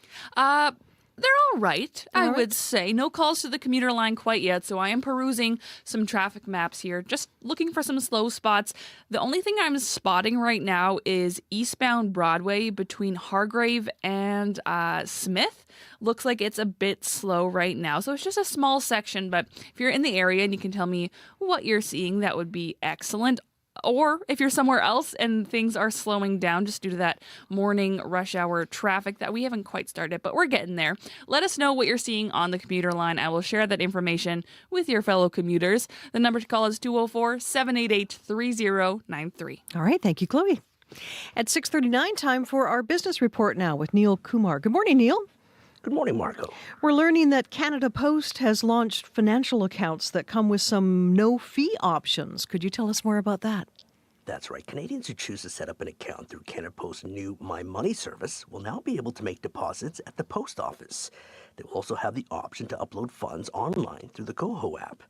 They're all right, I would say. No calls to the commuter line quite yet, so I am perusing some traffic maps here, just looking for some slow spots. The only thing I'm spotting right now is eastbound Broadway between Hargrave and Smith. Looks like it's a bit slow right now, so it's just a small section, but if you're in the area and you can tell me what you're seeing, that would be excellent. Or if you're somewhere else and things are slowing down just due to that morning rush hour traffic that we haven't quite started, but we're getting there. Let us know what you're seeing on the commuter line. I will share that information with your fellow commuters. The number to call is 204-788-3093.
All right. Thank you, Chloe. At 6:39, time for our business report now with Neil Kumar. Good morning, Neil.
Good morning, Marco.
We're learning that Canada Post has launched financial accounts that come with some no-fee options. Could you tell us more about that?
That's right. Canadians who choose to set up an account through Canada Post's new My Money service will now be able to make deposits at the post office. They will also have the option to upload funds online through the Koho app.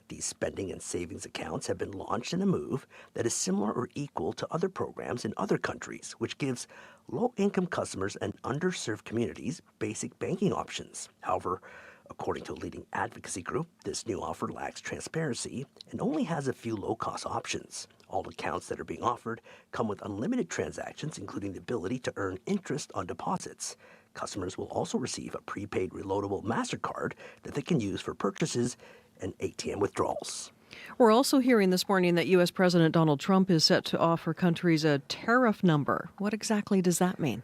These spending and savings accounts have been launched in a move that is similar or equal to other programs in other countries, which gives low-income customers and underserved communities basic banking options. However, according to a leading advocacy group, this new offer lacks transparency and only has a few low-cost options. All accounts that are being offered come with unlimited transactions, including the ability to earn interest on deposits. Customers will also receive a prepaid reloadable MasterCard that they can use for purchases and ATM withdrawals.
We're also hearing this morning that U.S. President Donald Trump is set to offer countries a tariff number. What exactly does that mean?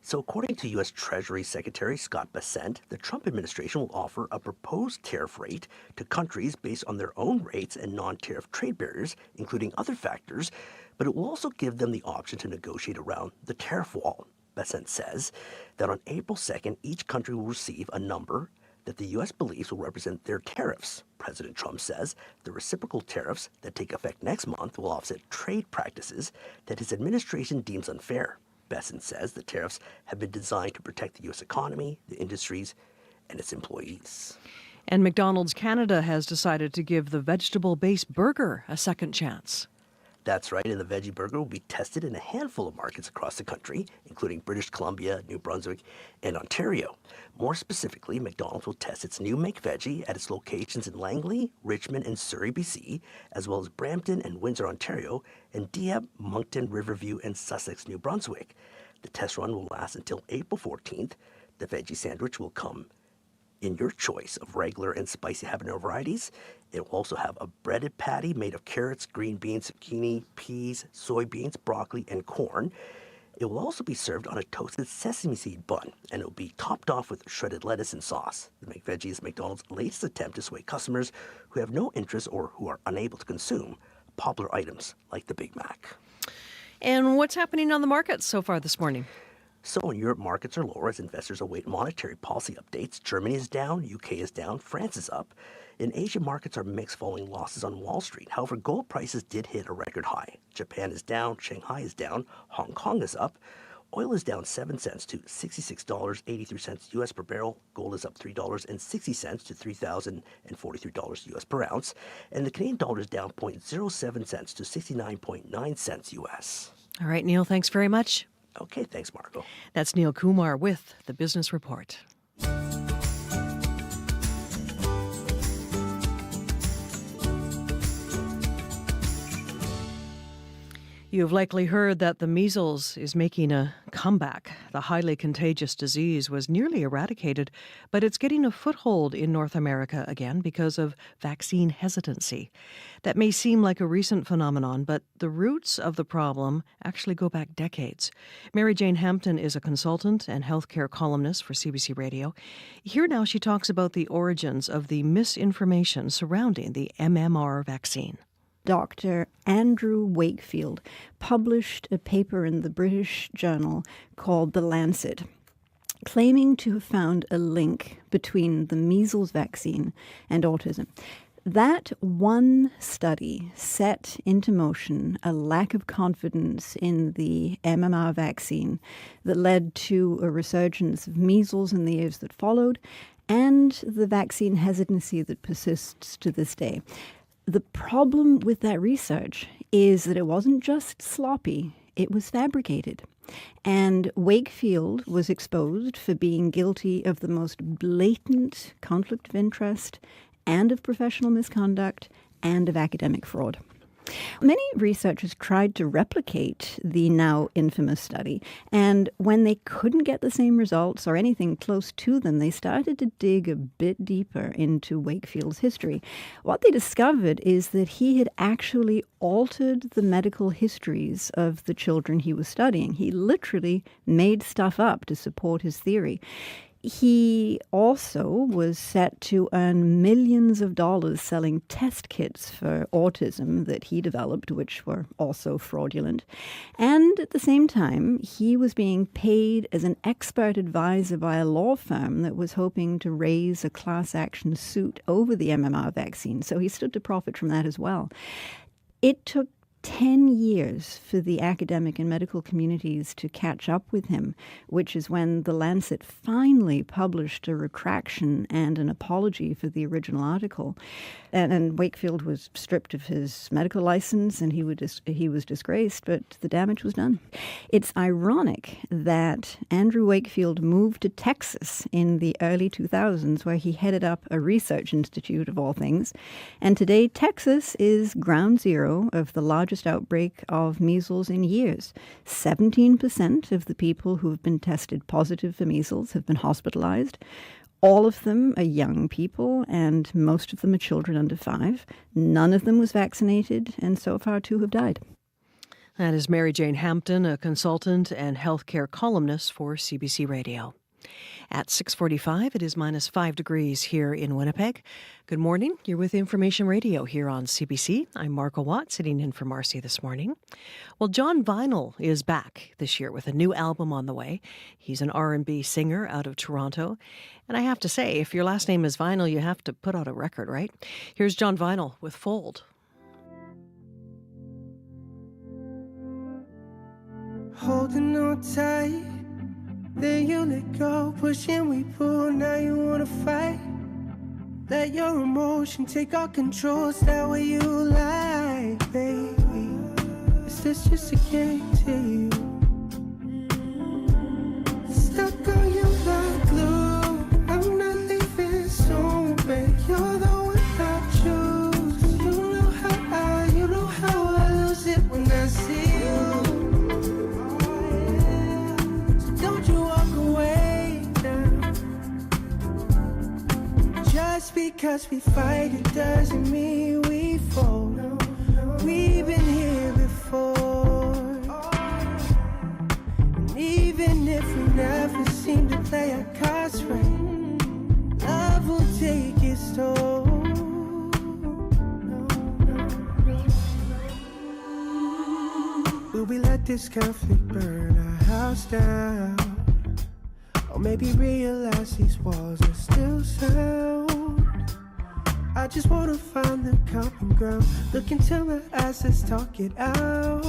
So according to U.S. Treasury Secretary Scott Bessent, the Trump administration will offer a proposed tariff rate to countries based on their own rates and non-tariff trade barriers, including other factors, but it will also give them the option to negotiate around the tariff wall. Bessent says that on April 2nd, each country will receive a number that the U.S. believes will represent their tariffs. President Trump says the reciprocal tariffs that take effect next month will offset trade practices that his administration deems unfair. Bessent says the tariffs have been designed to protect the U.S. economy, the industries, and its employees.
And McDonald's Canada has decided to give the vegetable-based burger a second chance.
That's right, and the veggie burger will be tested in a handful of markets across the country, including British Columbia, New Brunswick, and Ontario. More specifically, McDonald's will test its new McVeggie at its locations in Langley, Richmond, and Surrey, BC, as well as Brampton and Windsor, Ontario, and Dieppe, Moncton, Riverview, and Sussex, New Brunswick. The test run will last until April 14th. The veggie sandwich will come in your choice of regular and spicy habanero varieties. It will also have a breaded patty made of carrots, green beans, zucchini, peas, soybeans, broccoli, and corn. It will also be served on a toasted sesame seed bun, and it will be topped off with shredded lettuce and sauce. The McVeggie is McDonald's latest attempt to sway customers who have no interest or who are unable to consume popular items like the Big Mac.
And what's happening on the markets so far this morning?
So in Europe, markets are lower as investors await monetary policy updates. Germany is down, UK is down, France is up. In Asia, markets are mixed following losses on Wall Street. However, gold prices did hit a record high. Japan is down, Shanghai is down, Hong Kong is up. Oil is down 7 cents to $66.83 US per barrel. Gold is up $3.60 to $3,043 US per ounce. And the Canadian dollar is down 0.07 cents to 69.9 cents US.
All right, Neil, thanks very much.
Okay, thanks, Marco.
That's Neil Kumar with the Business Report. You've likely heard that the measles is making a comeback. The highly contagious disease was nearly eradicated, but it's getting a foothold in North America again because of vaccine hesitancy. That may seem like a recent phenomenon, but the roots of the problem actually go back decades. Mary Jane Hampton is a consultant and healthcare columnist for CBC Radio. Here now she talks about the origins of the misinformation surrounding the MMR vaccine.
Dr. Andrew Wakefield published a paper in the British journal called The Lancet, claiming to have found a link between the measles vaccine and autism. That one study set into motion a lack of confidence in the MMR vaccine that led to a resurgence of measles in the years that followed, and the vaccine hesitancy that persists to this day. The problem with that research is that it wasn't just sloppy, it was fabricated. And Wakefield was exposed for being guilty of the most blatant conflict of interest and of professional misconduct and of academic fraud. Many researchers tried to replicate the now infamous study, and when they couldn't get the same results or anything close to them, they started to dig a bit deeper into Wakefield's history. What they discovered is that he had actually altered the medical histories of the children he was studying. He literally made stuff up to support his theory. He also was set to earn millions of dollars selling test kits for autism that he developed, which were also fraudulent. And at the same time, he was being paid as an expert advisor by a law firm that was hoping to raise a class action suit over the MMR vaccine. So he stood to profit from that as well. It took 10 years for the academic and medical communities to catch up with him, which is when The Lancet finally published a retraction and an apology for the original article. And Wakefield was stripped of his medical license and he was disgraced, but the damage was done. It's ironic that Andrew Wakefield moved to Texas in the early 2000s, where he headed up a research institute of all things. And today, Texas is ground zero of the largest outbreak of measles in years. 17% of the people who have been tested positive for measles have been hospitalized. All of them are young people, and most of them are children under 5. None of them was vaccinated, and so far 2 have died.
That is Mary Jane Hampton, a consultant and healthcare columnist for CBC Radio. At 6:45, it is minus 5 degrees here in Winnipeg. Good morning. You're with Information Radio here on CBC. I'm Margo Watt, sitting in for Marcy this morning. Well, Juvenile is back this year with a new album on the way. He's an R&B singer out of Toronto. And I have to say, if your last name is Vinyl, you have to put out a record, right? Here's Juvenile with Fold.
Holding on tight, then you let go, pushing we pull, now you wanna fight. Let your emotion take all control, is that what you like, baby? Is this just a game to you? Stuck on you like glue, I'm not leaving soon, babe. You're the one I choose. You know how I lose it when I see you. Just because we fight, it doesn't mean we fall. We've been here before. And even if we never seem to play our cards right, love will take its toll. Will we let this conflict burn our house down? Or maybe realize these walls are still sound? I just wanna find the common ground. Look into my eyes, let's talk it out.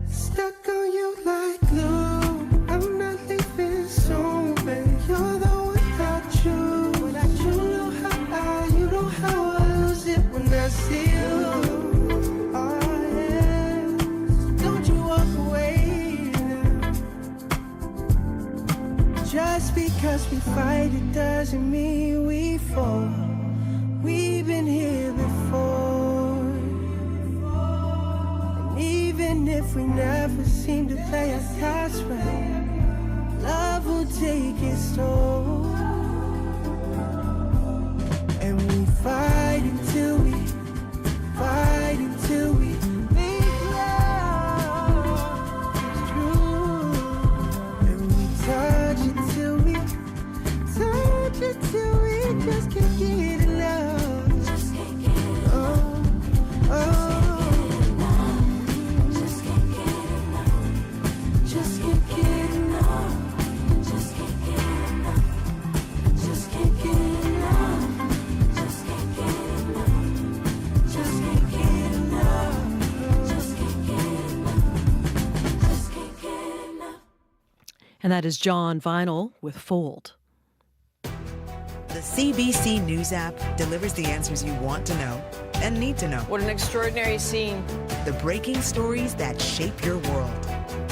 Stuck on you like glue, I'm not leaving soon, baby. You're the one I choose. You know how I lose it when I see you. Oh yeah, so don't you walk away now. Just because we fight, it doesn't mean we fall. We've been here before. And even if we never seem to play our cards right, love will take its toll. And we fight until we make love true. And we touch until we just can't get enough.
And that is Juvenile with Fold.
The CBC News app delivers the answers you want to know and need to know.
What an extraordinary scene.
The breaking stories that shape your world.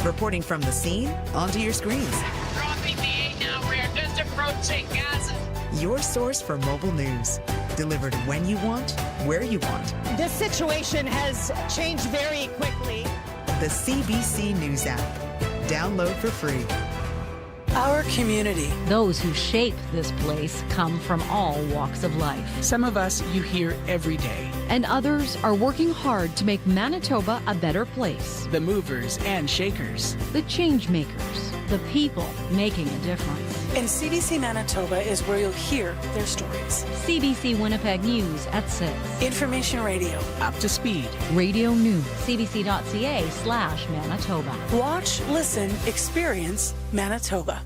Reporting from the scene onto your screens.
Dropping the 8 now. We're just approaching Gaza.
Your source for mobile news. Delivered when you want, where you want.
This situation has changed very quickly.
The CBC News app. Download for free.
Our community.
Those who shape this place come from all walks of life.
Some of us you hear every day.
And others are working hard to make Manitoba a better place.
The movers and shakers.
The change makers. The people making a difference.
And CBC Manitoba is where you'll hear their stories.
CBC Winnipeg News at 6.
Information radio, up to speed.
Radio News, cbc.ca/Manitoba.
Watch, listen, experience Manitoba.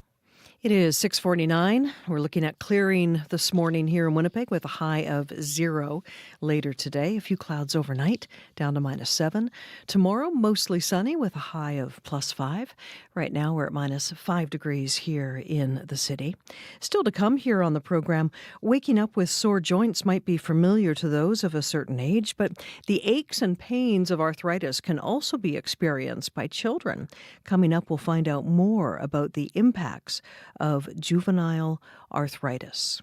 It is 6:49. We're looking at clearing this morning here in Winnipeg with a high of 0 later today. A few clouds overnight, down to -7. Tomorrow, mostly sunny with a high of +5. Right now, we're at -5 degrees here in the city. Still to come here on the program, waking up with sore joints might be familiar to those of a certain age, but the aches and pains of arthritis can also be experienced by children. Coming up, we'll find out more about the impacts of juvenile arthritis.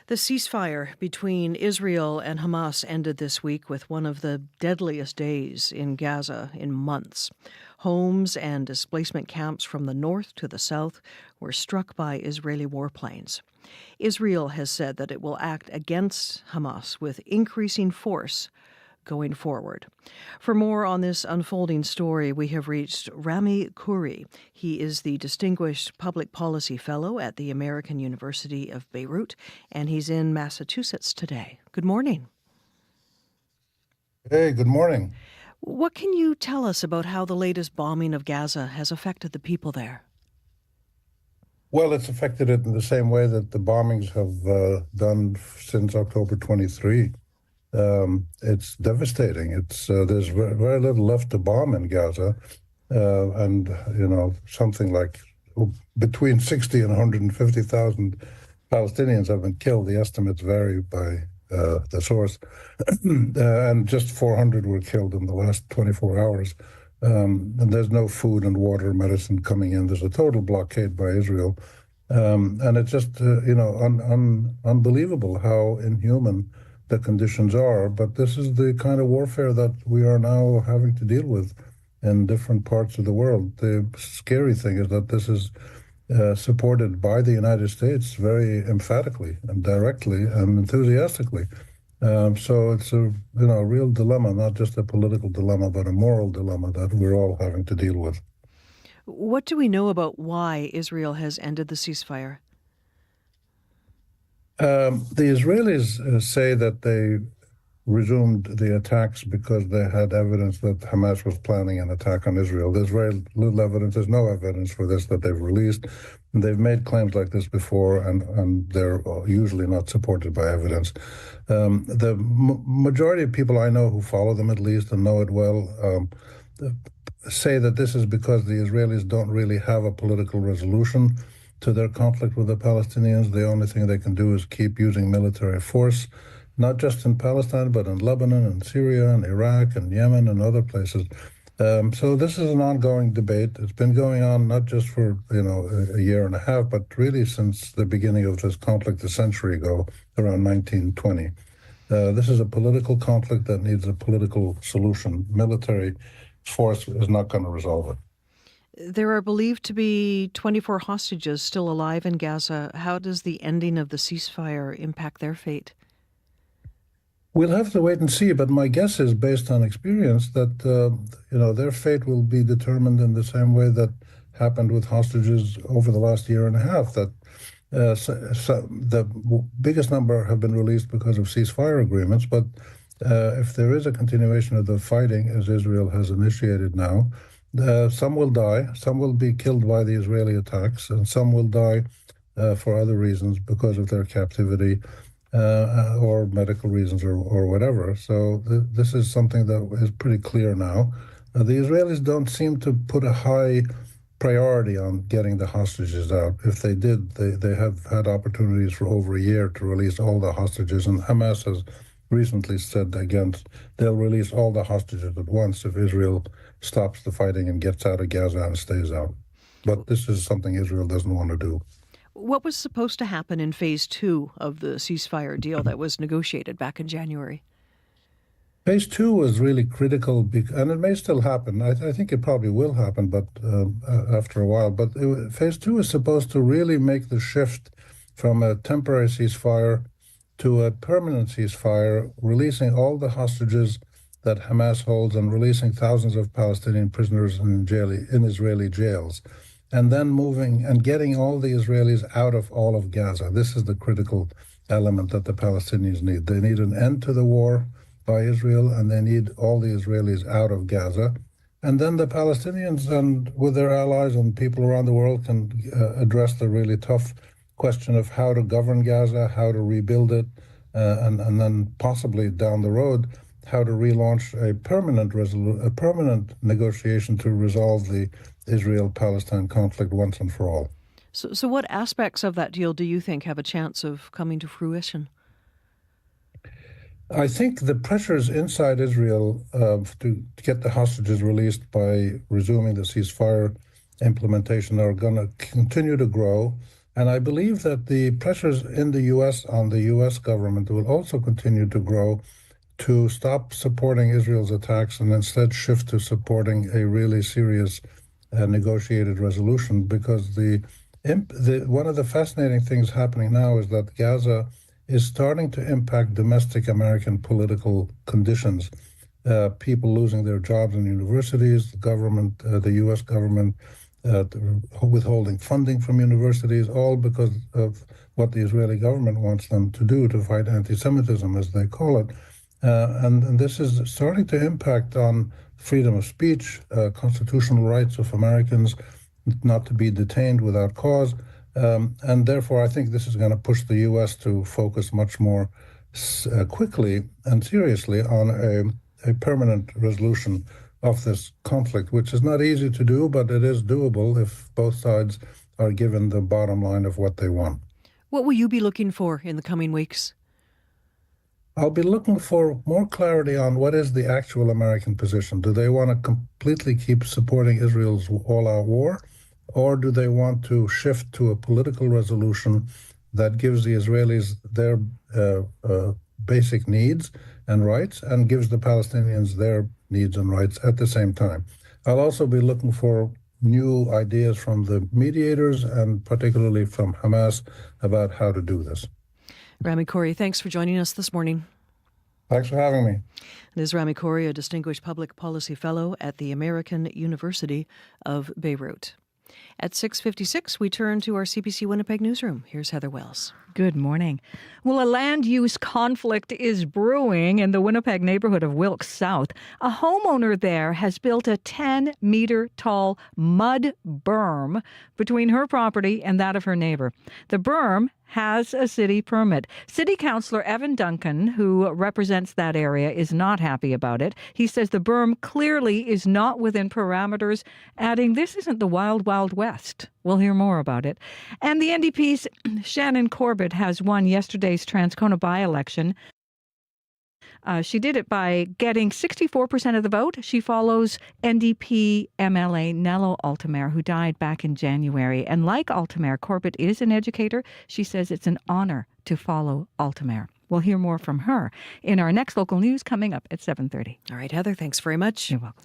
The ceasefire between Israel and Hamas ended this week with one of the deadliest days in Gaza in months. Homes and displacement camps from the north to the south were struck by Israeli warplanes. Israel has said that it will act against Hamas with increasing force going forward. For more on this unfolding story, we have reached Rami Khouri. He is the Distinguished Public Policy Fellow at the American University of Beirut, and he's in Massachusetts today. Good morning.
Hey, good morning.
What can you tell us about how the latest bombing of Gaza has affected the people there?
Well, it's affected it in the same way that the bombings have done since October 23. It's devastating. There's very little left to bomb in Gaza, and something like between 60 and 150,000 Palestinians have been killed. The estimates vary by the source, and just 400 were killed in the last 24 hours. And there's no food and water, medicine coming in. There's a total blockade by Israel, and it's just unbelievable how inhuman the conditions are. But this is the kind of warfare that we are now having to deal with in different parts of the world. The scary thing is that this is supported by the United States very emphatically and directly and enthusiastically. So it's a real dilemma, not just a political dilemma, but a moral dilemma that we're all having to deal with.
What do we know about why Israel has ended the ceasefire?
The Israelis say that they resumed the attacks because they had evidence that Hamas was planning an attack on Israel. There's very little evidence. There's no evidence for this that they've released. And they've made claims like this before, and they're usually not supported by evidence. The majority of people I know who follow the Middle East and know it well say that this is because the Israelis don't really have a political resolution to their conflict with the Palestinians. The only thing they can do is keep using military force, not just in Palestine, but in Lebanon and Syria and Iraq and Yemen and other places. So this is an ongoing debate. It's been going on not just for a year and a half, but really since the beginning of this conflict a century ago, around 1920. This is a political conflict that needs a political solution. Military force is not going to resolve it.
There are believed to be 24 hostages still alive in Gaza. How does the ending of the ceasefire impact their fate?
We'll have to wait and see, but my guess is, based on experience, that their fate will be determined in the same way that happened with hostages over the last year and a half. That the biggest number have been released because of ceasefire agreements, but if there is a continuation of the fighting, as Israel has initiated now, some will die, some will be killed by the Israeli attacks, and some will die for other reasons because of their captivity or medical reasons or whatever. So this is something that is pretty clear now. The Israelis don't seem to put a high priority on getting the hostages out. If they did, they have had opportunities for over a year to release all the hostages, and Hamas has recently said they'll release all the hostages at once if Israel stops the fighting and gets out of Gaza and stays out. But this is something Israel doesn't want to do.
What was supposed to happen in phase 2 of the ceasefire deal that was negotiated back in January?
Phase 2 was really critical, and it may still happen. I think it probably will happen, but after a while. But phase 2 is supposed to really make the shift from a temporary ceasefire to a permanent ceasefire, releasing all the hostages that Hamas holds and releasing thousands of Palestinian prisoners in Israeli jails. and then moving and getting all the Israelis out of all of Gaza. This is the critical element that the Palestinians need. They need an end to the war by Israel, and they need all the Israelis out of Gaza. And then the Palestinians, and with their allies and people around the world, can address the really tough question of how to govern Gaza, how to rebuild it, and then possibly down the road, how to relaunch a permanent negotiation to resolve the Israel-Palestine conflict once and for all.
So what aspects of that deal do you think have a chance of coming to fruition?
I think the pressures inside Israel to get the hostages released by resuming the ceasefire implementation are going to continue to grow. And I believe that the pressures in the U.S. on the U.S. government will also continue to grow to stop supporting Israel's attacks and instead shift to supporting a really serious negotiated resolution, because one of the fascinating things happening now is that Gaza is starting to impact domestic American political conditions. People losing their jobs in universities, the government, the U.S. government withholding funding from universities, all because of what the Israeli government wants them to do to fight anti-Semitism, as they call it. And this is starting to impact on freedom of speech, constitutional rights of Americans not to be detained without cause. And therefore, I think this is going to push the U.S. to focus much more quickly and seriously on a permanent resolution of this conflict, which is not easy to do, but it is doable if both sides are given the bottom line of what they want.
What will you be looking for in the coming weeks?
I'll be looking for more clarity on what is the actual American position. Do they want to completely keep supporting Israel's all-out war? Or do they want to shift to a political resolution that gives the Israelis their basic needs and rights and gives the Palestinians their needs and rights at the same time? I'll also be looking for new ideas from the mediators and particularly from Hamas about how to do this.
Rami Khoury, thanks for joining us this morning.
Thanks for having me.
It is Rami Khoury, a Distinguished Public Policy Fellow at the American University of Beirut. At 6:56, we turn to our CBC Winnipeg newsroom. Here's Heather Wells.
Good morning. Well, a land use conflict is brewing in the Winnipeg neighborhood of Wilk South. A homeowner there has built a 10-meter tall mud berm between her property and that of her neighbor. The berm has a city permit. City Councillor Evan Duncan, who represents that area, is not happy about it. He says the berm clearly is not within parameters, adding this isn't the wild, wild west. We'll hear more about it. And the NDP's Shannon Corbett has won yesterday's Transcona by-election. She did it by getting 64% of the vote. She follows NDP MLA Nello Altamare, who died back in January. And like Altamare, Corbett is an educator. She says it's an honor to follow Altamare. We'll hear more from her in our next local news coming up at 7:30.
All right, Heather, thanks very much.
You're welcome.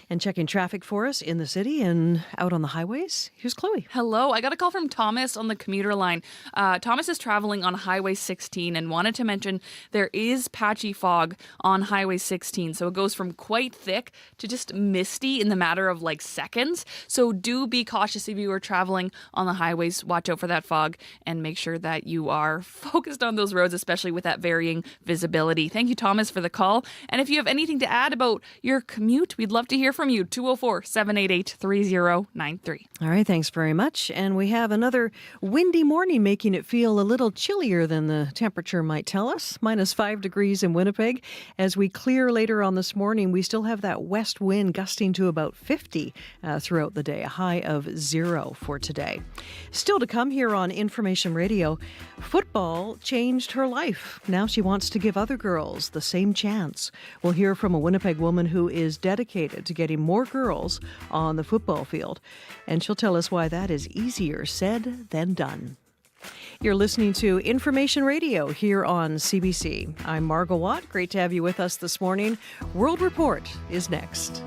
And checking traffic for us in the city and out on the highways, here's Chloe.
Hello, I got a call from Thomas on the commuter line. Thomas is traveling on Highway 16 and wanted to mention there is patchy fog on Highway 16. So it goes from quite thick to just misty in the matter of like seconds. So do be cautious if you are traveling on the highways. Watch out for that fog and make sure that you are focused on those roads, especially with that varying visibility. Thank you, Thomas, for the call. And if you have anything to add about your commute, we'd love to hear from you. 204-788-3093.
All right, thanks very much. And we have another windy morning, making it feel a little chillier than the temperature might tell us. -5 degrees in Winnipeg. As we clear later on this morning, we still have that west wind gusting to about 50 throughout the day, a high of 0 for today. Still to come here on Information Radio, football changed her life. Now she wants to give other girls the same chance. We'll hear from a Winnipeg woman who is dedicated to getting more girls on the football field. And she'll tell us why that is easier said than done. You're listening to Information Radio here on CBC. I'm Margot Watt. Great to have you with us this morning. World Report is next.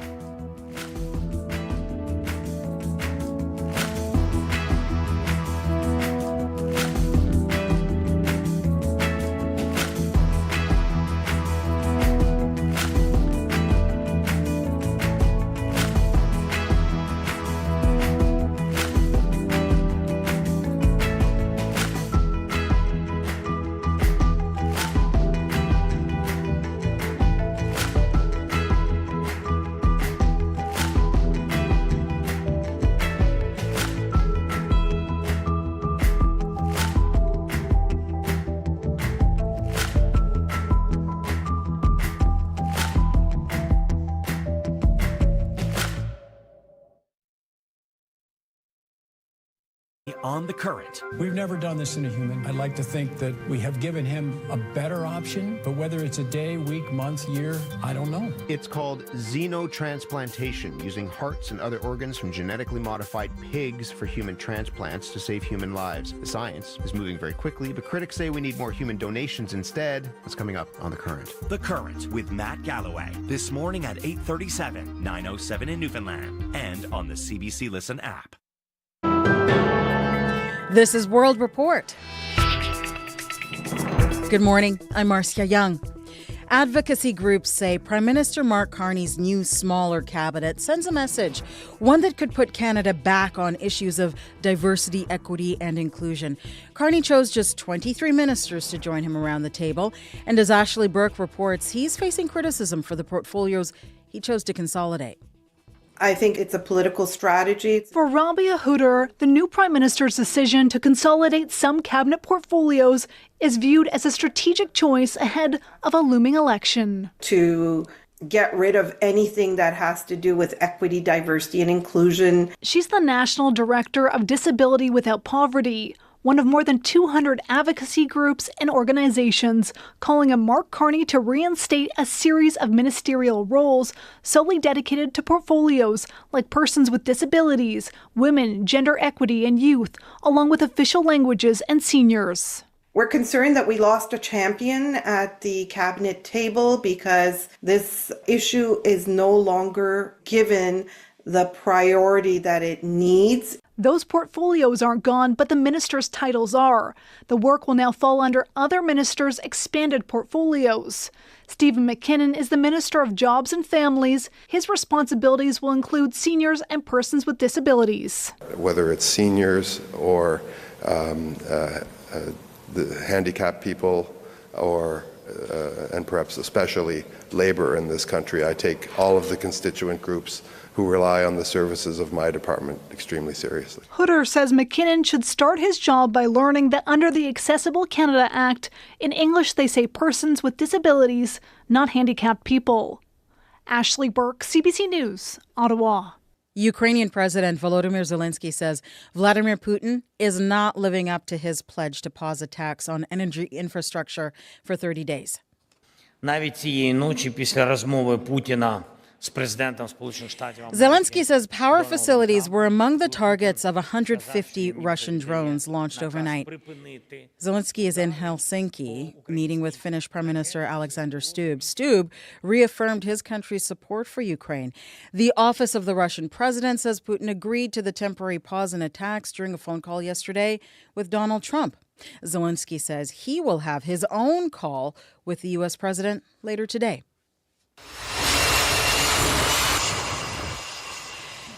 On the Current.
We've never done this in a human. I'd like to think that we have given him a better option, but whether it's a day, week, month, year, I don't know.
It's called xenotransplantation, using hearts and other organs from genetically modified pigs for human transplants to save human lives. The science is moving very quickly, but critics say we need more human donations instead. What's coming up on The Current?
The Current with Matt Galloway. This morning at 8:37, 9:07 in Newfoundland, and on the CBC Listen app.
This is World Report. Good morning, I'm Marcia Young. Advocacy groups say Prime Minister Mark Carney's new, smaller cabinet sends a message, one that could put Canada back on issues of diversity, equity, and inclusion. Carney chose just 23 ministers to join him around the table, and as Ashley Burke reports, he's facing criticism for the portfolios he chose to consolidate.
I think it's a political strategy.
For Rabia Hutter, the new Prime Minister's decision to consolidate some cabinet portfolios is viewed as a strategic choice ahead of a looming election.
To get rid of anything that has to do with equity, diversity, and inclusion.
She's the National Director of Disability Without Poverty, one of more than 200 advocacy groups and organizations calling on Mark Carney to reinstate a series of ministerial roles solely dedicated to portfolios like persons with disabilities, women, gender equity, and youth, along with official languages and seniors.
We're concerned that we lost a champion at the cabinet table because this issue is no longer given the priority that it needs.
Those portfolios aren't gone, but the ministers' titles are. The work will now fall under other ministers' expanded portfolios. Stephen McKinnon is the Minister of Jobs and Families. His responsibilities will include seniors and persons with disabilities.
Whether it's seniors or the handicapped people or and perhaps especially labor in this country, I take all of the constituent groups who rely on the services of my department extremely seriously.
Hutter says McKinnon should start his job by learning that under the Accessible Canada Act, in English they say persons with disabilities, not handicapped people. Ashley Burke, CBC News, Ottawa.
Ukrainian President Volodymyr Zelensky says Vladimir Putin is not living up to his pledge to pause attacks on energy infrastructure for 30 days.
Навіть цієї ночі після розмови Путіна
Zelensky says power facilities were among the targets of 150 Russian drones launched overnight. Zelensky is in Helsinki, meeting with Finnish Prime Minister Alexander Stubb. Stubb reaffirmed his country's support for Ukraine. The office of the Russian president says Putin agreed to the temporary pause in attacks during a phone call yesterday with Donald Trump. Zelensky says he will have his own call with the U.S. president later today.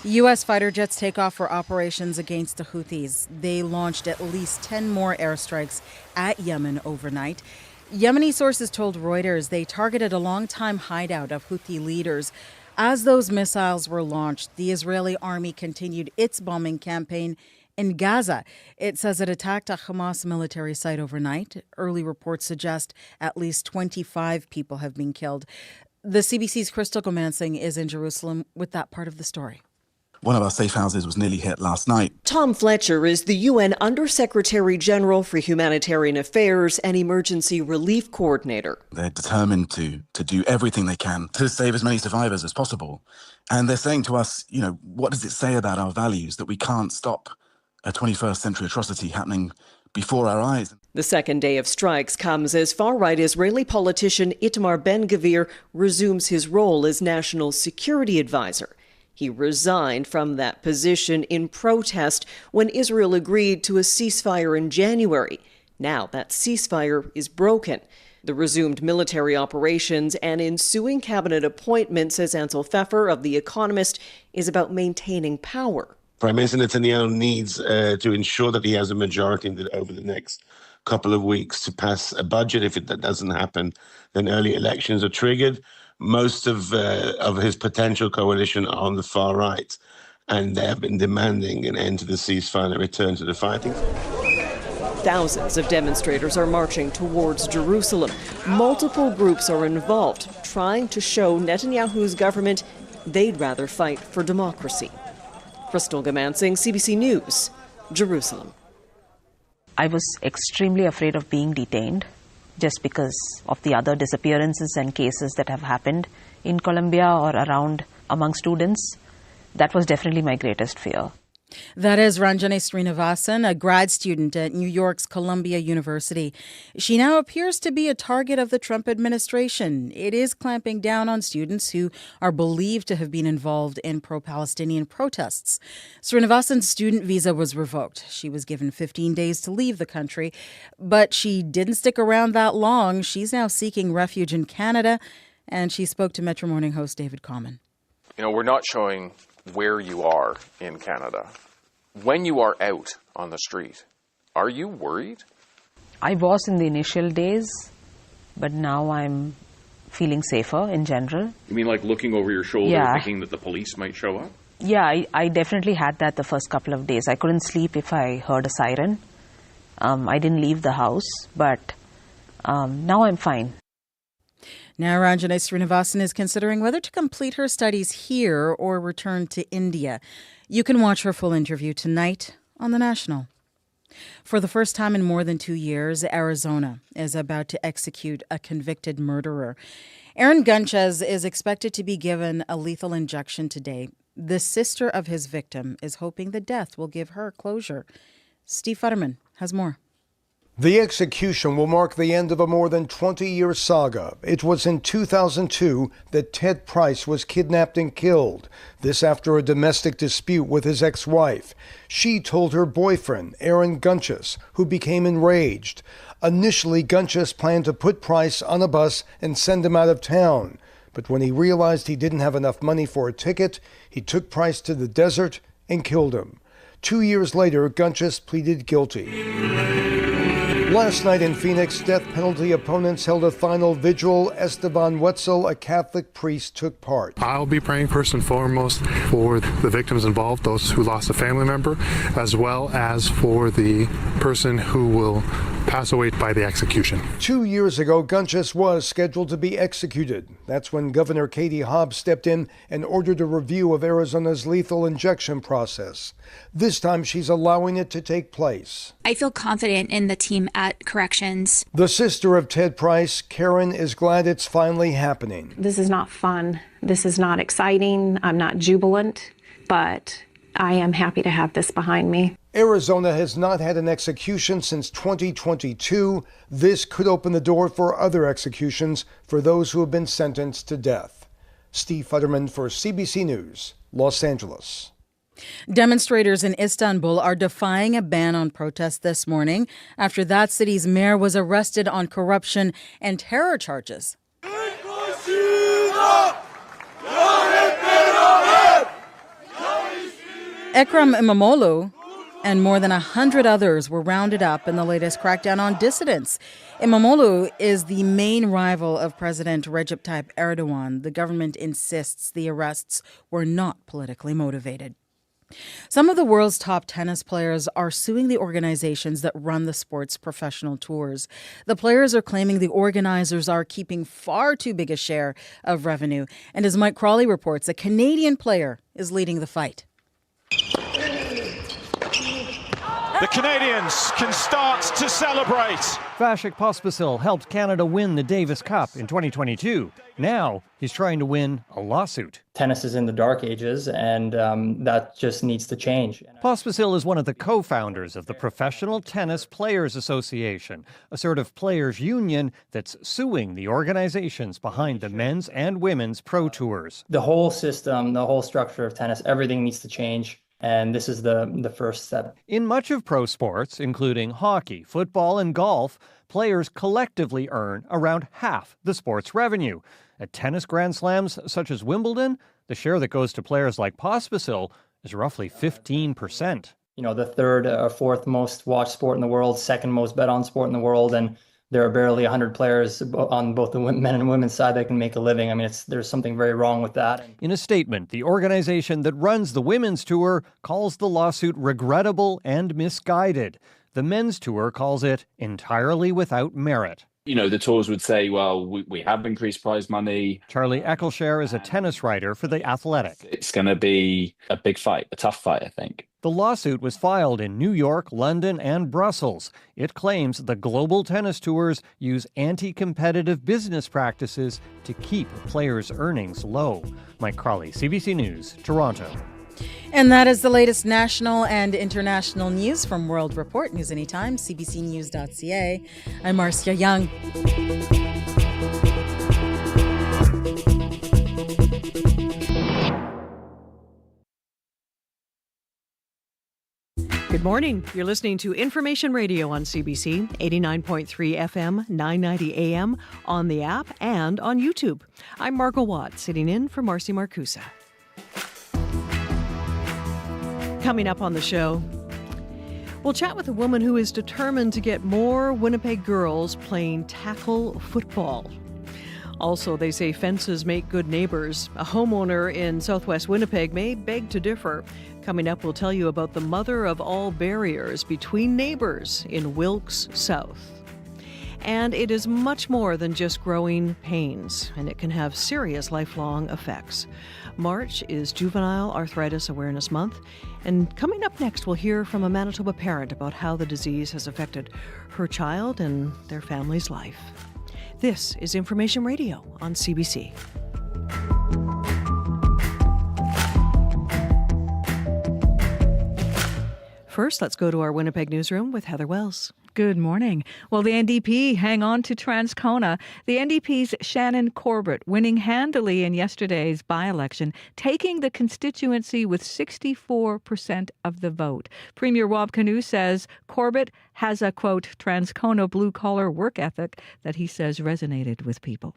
U.S. fighter jets take off for operations against the Houthis. They launched at least 10 more airstrikes at Yemen overnight. Yemeni sources told Reuters they targeted a long-time hideout of Houthi leaders. As those missiles were launched, the Israeli army continued its bombing campaign in Gaza. It says it attacked a Hamas military site overnight. Early reports suggest at least 25 people have been killed. The CBC's Crystal Gomansing is in Jerusalem with that part of the story.
One of our safe houses was nearly hit last night.
Tom Fletcher is the UN Undersecretary General for Humanitarian Affairs and Emergency Relief Coordinator.
They're determined to do everything they can to save as many survivors as possible. And they're saying to us, you know, what does it say about our values that we can't stop a 21st century atrocity happening before our eyes?
The second day of strikes comes as far-right Israeli politician Itamar Ben-Gvir resumes his role as national security advisor. He resigned from that position in protest when Israel agreed to a ceasefire in January. Now that ceasefire is broken. The resumed military operations and ensuing cabinet appointment, says Ansel Pfeffer of The Economist, is about maintaining power.
Prime Minister Netanyahu needs to ensure that he has a majority over the next couple of weeks to pass a budget. If that doesn't happen, then early elections are triggered. Most of his potential coalition are on the far right, and they have been demanding an end to the ceasefire and a return to the fighting.
Thousands of demonstrators are marching towards Jerusalem. Multiple groups are involved, trying to show Netanyahu's government they'd rather fight for democracy. Crystal Gomansing, CBC News,
Jerusalem.
I was extremely afraid of being detained just because of the other disappearances and cases that have happened in Colombia or around among students. That was definitely my greatest fear.
That is Ranjani Srinivasan, a grad student at New York's Columbia University. She now appears to be a target of the Trump administration. It is clamping down on students who are believed to have been involved in pro-Palestinian protests. Srinivasan's student visa was revoked. She was given 15 days to leave the country, but she didn't stick around that long. She's now seeking refuge in Canada, and she spoke to Metro Morning host David Common.
You know, we're not showing where you are in Canada. When you are out on the street, are you worried?
I was in the initial days, but now I'm feeling safer in general.
You mean like looking over your shoulder,
Yeah.
thinking that the police might show up?
Yeah, I definitely had that the first couple of days. I couldn't sleep if I heard a siren. I didn't leave the house, but now I'm fine.
Now, Ranjani Srinivasan is considering whether to complete her studies here or return to India. You can watch her full interview tonight on The National. For the first time in more than 2 years, Arizona is about to execute a convicted murderer. Aaron Gunches is expected to be given a lethal injection today. The sister of his victim is hoping the death will give her closure. Steve Futterman has more.
The execution will mark the end of a more than 20-year saga. It was in 2002 that Ted Price was kidnapped and killed. This after a domestic dispute with his ex-wife. She told her boyfriend, Aaron Gunches, who became enraged. Initially, Gunches planned to put Price on a bus and send him out of town. But when he realized he didn't have enough money for a ticket, he took Price to the desert and killed him. 2 years later, Gunches pleaded guilty. Last night in Phoenix, death penalty opponents held a final vigil. Esteban Wetzel, a Catholic priest, took part.
I'll be praying first and foremost for the victims involved, those who lost a family member, as well as for the person who will pass away by the execution.
2 years ago, Gunches was scheduled to be executed. That's when Governor Katie Hobbs stepped in and ordered a review of Arizona's lethal injection process. This time, she's allowing it to take place.
I feel confident in the team at Corrections.
The sister of Ted Price, Karen, is glad it's finally happening.
This is not fun. This is not exciting. I'm not jubilant, but I am happy to have this behind me.
Arizona has not had an execution since 2022. This could open the door for other executions for those who have been sentenced to death. Steve Futterman for CBC News, Los Angeles.
Demonstrators in Istanbul are defying a ban on protests this morning after that city's mayor was arrested on corruption and terror charges. Ekrem Imamoglu and more than 100 others were rounded up in the latest crackdown on dissidents. Imamoglu is the main rival of President Recep Tayyip Erdogan. The government insists the arrests were not politically motivated. Some of the world's top tennis players are suing the organizations that run the sport's professional tours. The players are claiming the organizers are keeping far too big a share of revenue. And as Mike Crawley reports, a Canadian player is leading the fight.
The Canadians can start to celebrate.
Vasek Pospisil helped Canada win the Davis Cup in 2022. Now he's trying to win a lawsuit.
Tennis is in the dark ages, and that just needs to change.
Pospisil is one of the co-founders of the Professional Tennis Players Association, a sort of players' union that's suing the organizations behind the men's and women's pro tours.
The whole system, the whole structure of tennis, everything needs to change. And this is the first step.
In much of pro sports, including hockey, football, and golf, players collectively earn around half the sport's revenue. At tennis grand slams such as Wimbledon, the share that goes to players like Pospisil is roughly 15%.
You know, the third or fourth most watched sport in the world, second most bet on sport in the world, and there are barely 100 players on both the men and women's side that can make a living. I mean, there's something very wrong with that.
In a statement, the organization that runs the women's tour calls the lawsuit regrettable and misguided. The men's tour calls it entirely without merit.
The tours would say, well, we have increased prize money.
Charlie Eccleshare is a tennis writer for The Athletic.
It's going to be a big fight, a tough fight, I think.
The lawsuit was filed in New York, London, and Brussels. It claims the global tennis tours use anti-competitive business practices to keep players' earnings low. Mike Crawley, CBC News, Toronto.
And that is the latest national and international news from World Report. News anytime, cbcnews.ca. I'm Marcia Young.
Good morning. You're listening to Information Radio on CBC, 89.3 FM, 990 AM, on the app and on YouTube. I'm Margot Watt, sitting in for Marcy Marcusa. Coming up on the show, we'll chat with a woman who is determined to get more Winnipeg girls playing tackle football. Also, they say fences make good neighbors. A homeowner in southwest Winnipeg may beg to differ. Coming up, we'll tell you about the mother of all barriers between neighbors in Wilk South. And it is much more than just growing pains, and it can have serious lifelong effects. March is Juvenile Arthritis Awareness Month, and coming up next, we'll hear from a Manitoba parent about how the disease has affected her child and their family's life. This is Information Radio on CBC. First, let's go to our Winnipeg newsroom with Heather Wells.
Good morning. Well, the NDP hang on to Transcona. The NDP's Shannon Corbett winning handily in yesterday's by-election, taking the constituency with 64% of the vote. Premier Rob Canoe says Corbett has a, quote, Transcona blue-collar work ethic that he says resonated with people.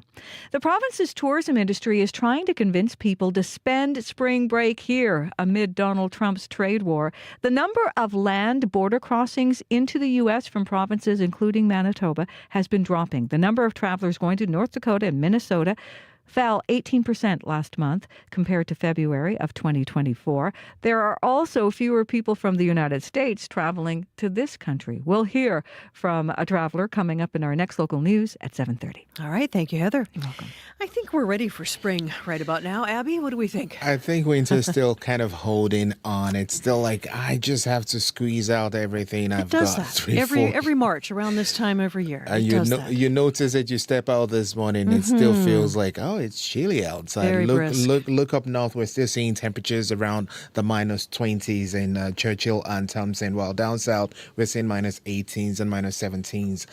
The province's tourism industry is trying to convince people to spend spring break here amid Donald Trump's trade war. The number of land border crossings into the U.S. from provinces, including Manitoba, has been dropping. The number of travelers going to North Dakota and Minnesota fell 18% last month compared to February of 2024. There are also fewer people from the United States traveling to this country. We'll hear from a traveler coming up in our next local news at 7:30.
All right. Thank you, Heather.
You're welcome.
I think we're ready for spring right about now. Abby, what do we think?
I think winter's still kind of holding on. It's still like, I just have to squeeze out everything I've got.
It does that. Every March, around this time every year.
You notice that you step out this morning, it still feels like, oh, it's chilly outside.
Very brisk.
Look up north. We're still seeing temperatures around the minus 20s in Churchill and Thompson, while down south we're seeing minus 18s and minus 17s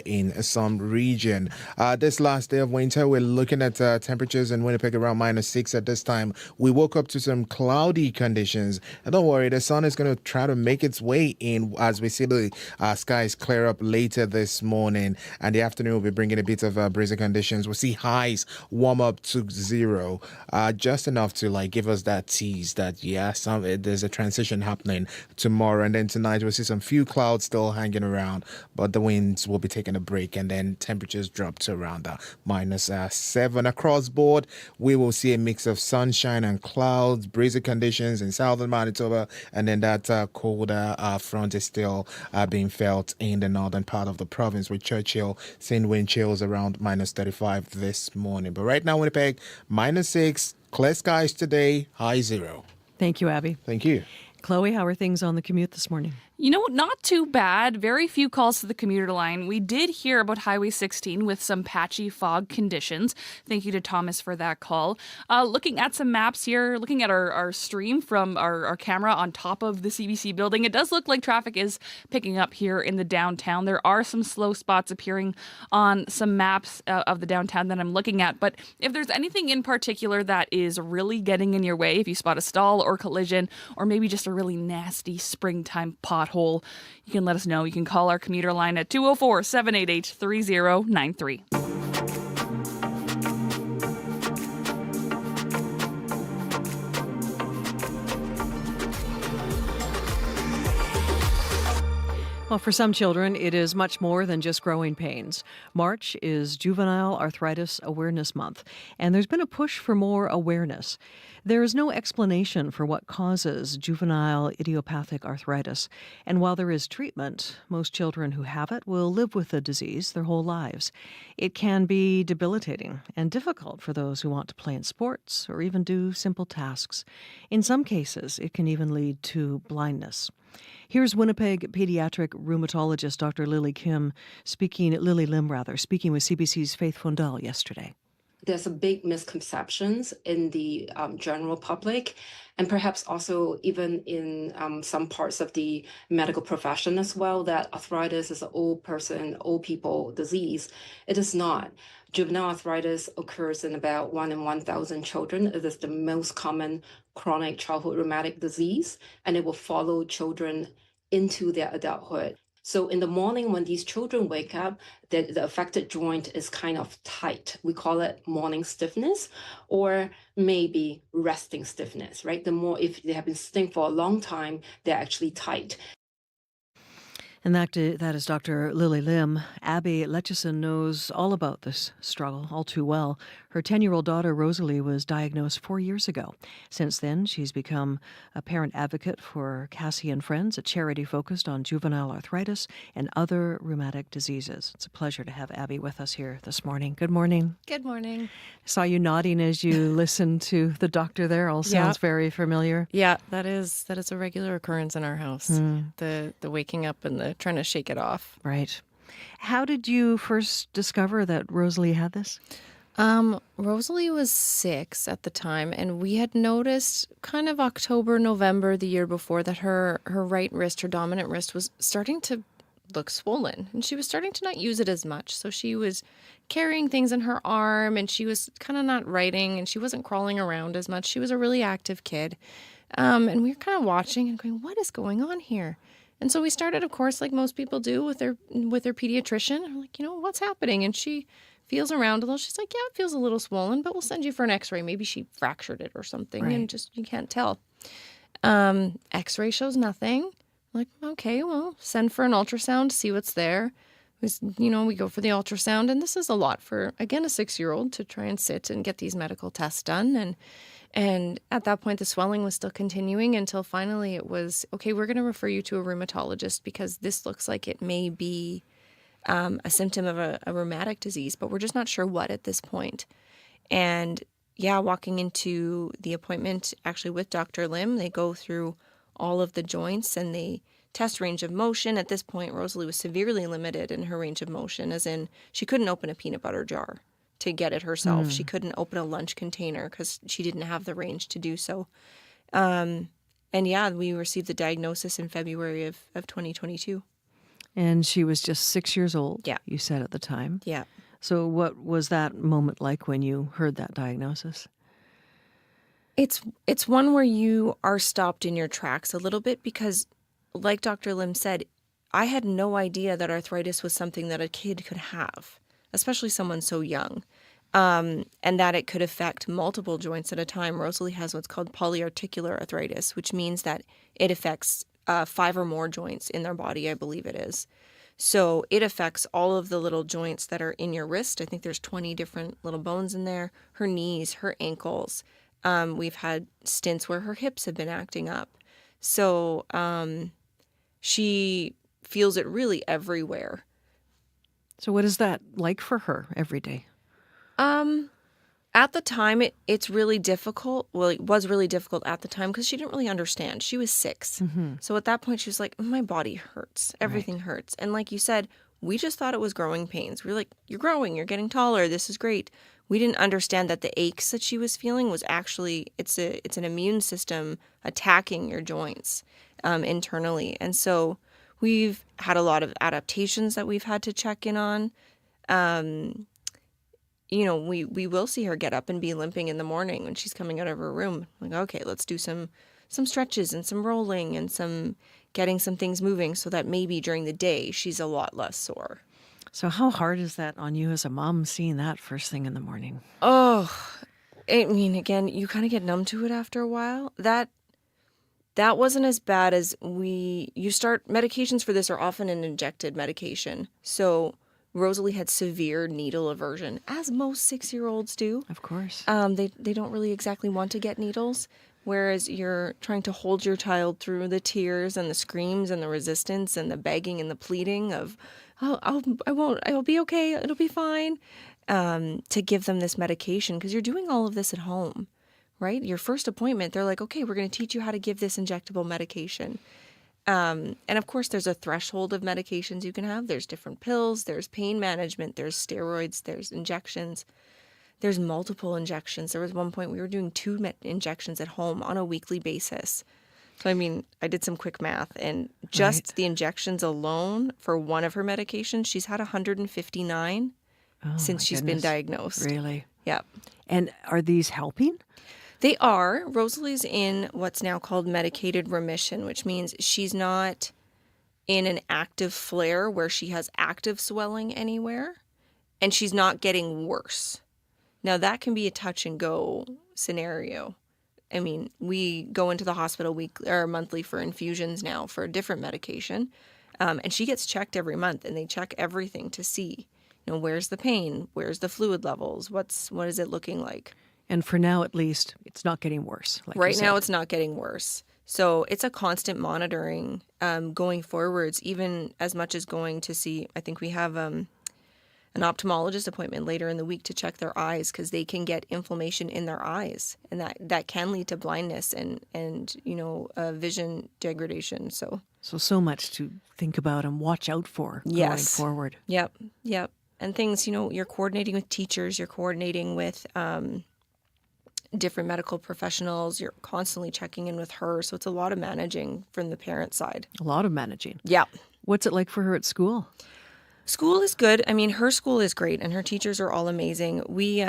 in some region. This last day of winter, we're looking at temperatures in Winnipeg around minus 6 at this time. We woke up to some cloudy conditions. And don't worry, the sun is going to try to make its way in as we see the skies clear up later this morning. And the afternoon will be bringing a bit of breezy conditions. We'll see highs warm up to 0, just enough to give us that tease that there's a transition happening tomorrow. And then tonight we'll see some few clouds still hanging around, but the winds will be taking a break, and then temperatures drop to around minus 7 across board. We will see a mix of sunshine and clouds, breezy conditions in southern Manitoba, and then that colder front is still being felt in the northern part of the province, with Churchill seeing wind chills around minus 35 this morning. But right now, Winnipeg, minus 6, clear skies today, high 0.
Thank you, Abby.
Thank you.
Chloe, how are things on the commute this morning?
Not too bad. Very few calls to the commuter line. We did hear about Highway 16 with some patchy fog conditions. Thank you to Thomas for that call. Looking at some maps here, looking at our stream from our camera on top of the CBC building, it does look like traffic is picking up here in the downtown. There are some slow spots appearing on some maps of the downtown that I'm looking at. But if there's anything in particular that is really getting in your way, if you spot a stall or collision, or maybe just a really nasty springtime pothole, you can let us know. You can call our commuter line at 204-788-3093.
Well, for some children, it is much more than just growing pains. March is Juvenile Arthritis Awareness Month, and there's been a push for more awareness. There is no explanation for what causes juvenile idiopathic arthritis, and while there is treatment, most children who have it will live with the disease their whole lives. It can be debilitating and difficult for those who want to play in sports or even do simple tasks. In some cases, it can even lead to blindness. Here's Winnipeg pediatric rheumatologist Dr. Lily Lim, speaking with CBC's Faith Fundal yesterday.
There's a big misconceptions in the general public, and perhaps also even in some parts of the medical profession as well, that arthritis is an old people disease. It is not. Juvenile arthritis occurs in about 1 in 1,000 children. It is the most common chronic childhood rheumatic disease, and it will follow children into their adulthood. So in the morning when these children wake up, the affected joint is kind of tight. We call it morning stiffness, or maybe resting stiffness, right? The more, if they have been sitting for a long time, they're actually tight.
And that is Dr. Lily Lim. Abby Letchison knows all about this struggle all too well. Her 10-year-old daughter, Rosalie, was diagnosed 4 years ago. Since then, she's become a parent advocate for Cassie and Friends, a charity focused on juvenile arthritis and other rheumatic diseases. It's a pleasure to have Abby with us here this morning. Good morning.
Good morning.
Saw you nodding as you listened to the doctor there. All sounds very familiar.
Yeah, that is a regular occurrence in our house. The waking up and the trying to shake it off.
Right. How did you first discover that Rosalie had this?
Rosalie was 6 at the time, and we had noticed kind of October, November the year before that her right wrist, her dominant wrist, was starting to look swollen, and she was starting to not use it as much. So she was carrying things in her arm, and she was kind of not writing, and she wasn't crawling around as much. She was a really active kid. And we were kind of watching and going, what is going on here? And so we started, of course, like most people do with their pediatrician. I'm like, what's happening? And she feels around a little. She's like, yeah, it feels a little swollen, but we'll send you for an x-ray. Maybe she fractured it or something,
right.
And just, you can't tell. X-ray shows nothing. I'm like, okay, well, send for an ultrasound, see what's there. We go for the ultrasound, and this is a lot for, again, a 6-year-old to try and sit and get these medical tests done. And at that point, the swelling was still continuing until finally it was, okay, we're going to refer you to a rheumatologist because this looks like it may be a symptom of a rheumatic disease, but we're just not sure what at this point. And yeah, walking into the appointment actually with Dr. Lim, they go through all of the joints and they test range of motion. At this point, Rosalie was severely limited in her range of motion, as in she couldn't open a peanut butter jar to get it herself. She couldn't open a lunch container because she didn't have the range to do so. And yeah, we received the diagnosis in February of 2022.
And she was just 6 years old,
yeah.
You said at the time.
Yeah.
So what was that moment like when you heard that diagnosis?
It's one where you are stopped in your tracks a little bit because, like Dr. Lim said, I had no idea that arthritis was something that a kid could have, especially someone so young, and that it could affect multiple joints at a time. Rosalie has what's called polyarticular arthritis, which means that it affects 5 or more joints in their body, I believe it is. So it affects all of the little joints that are in your wrist. I think there's 20 different little bones in there, her knees, her ankles. We've had stints where her hips have been acting up. So she feels it really everywhere.
So what is that like for her every day?
At the time, it's really difficult. Well, it was really difficult at the time because she didn't really understand. She was 6. So at that point, she was like, my body hurts. Everything hurts. And like you said, we just thought it was growing pains. We were like, you're growing. You're getting taller. This is great. We didn't understand that the aches that she was feeling was actually, it's an immune system attacking your joints internally. And so we've had a lot of adaptations that we've had to check in on. We will see her get up and be limping in the morning when she's coming out of her room. Like, okay, let's do some stretches and some rolling and some getting some things moving so that maybe during the day she's a lot less sore.
So how hard is that on you as a mom, seeing that first thing in the morning?
Oh, I mean, again, you kind of get numb to it after a while. That That wasn't as bad as medications for this are often an injected medication. So Rosalie had severe needle aversion, as most 6-year-olds do.
Of course.
They don't really exactly want to get needles, whereas you're trying to hold your child through the tears and the screams and the resistance and the begging and the pleading of, I'll be okay, it'll be fine, to give them this medication because you're doing all of this at home. Right? Your first appointment, they're like, okay, we're going to teach you how to give this injectable medication. And of course, there's a threshold of medications you can have. There's different pills, there's pain management, there's steroids, there's injections, there's multiple injections. There was one point we were doing 2 injections at home on a weekly basis. So, I mean, I did some quick math, and just the injections alone for one of her medications, she's had 159 since she's been diagnosed.
Really?
Yeah.
And are these helping?
They are. Rosalie's in what's now called medicated remission, which means she's not in an active flare where she has active swelling anywhere, and she's not getting worse. Now, that can be a touch and go scenario. I mean, we go into the hospital weekly or monthly for infusions now for a different medication, and she gets checked every month, and they check everything to see, where's the pain, where's the fluid levels, what is it looking like.
And for now, at least, it's not getting worse. Like
right now, it's not getting worse. So it's a constant monitoring going forwards, even as much as going to see, I think we have an ophthalmologist appointment later in the week to check their eyes because they can get inflammation in their eyes. And that can lead to blindness and vision degradation. So
much to think about and watch out for going forward.
Yep. And things, you're coordinating with teachers, you're coordinating with different medical professionals. You're constantly checking in with her. So it's a lot of managing from the parent side.
A lot of managing.
Yeah.
What's it like for her at school?
School is good. I mean, her school is great and her teachers are all amazing. We,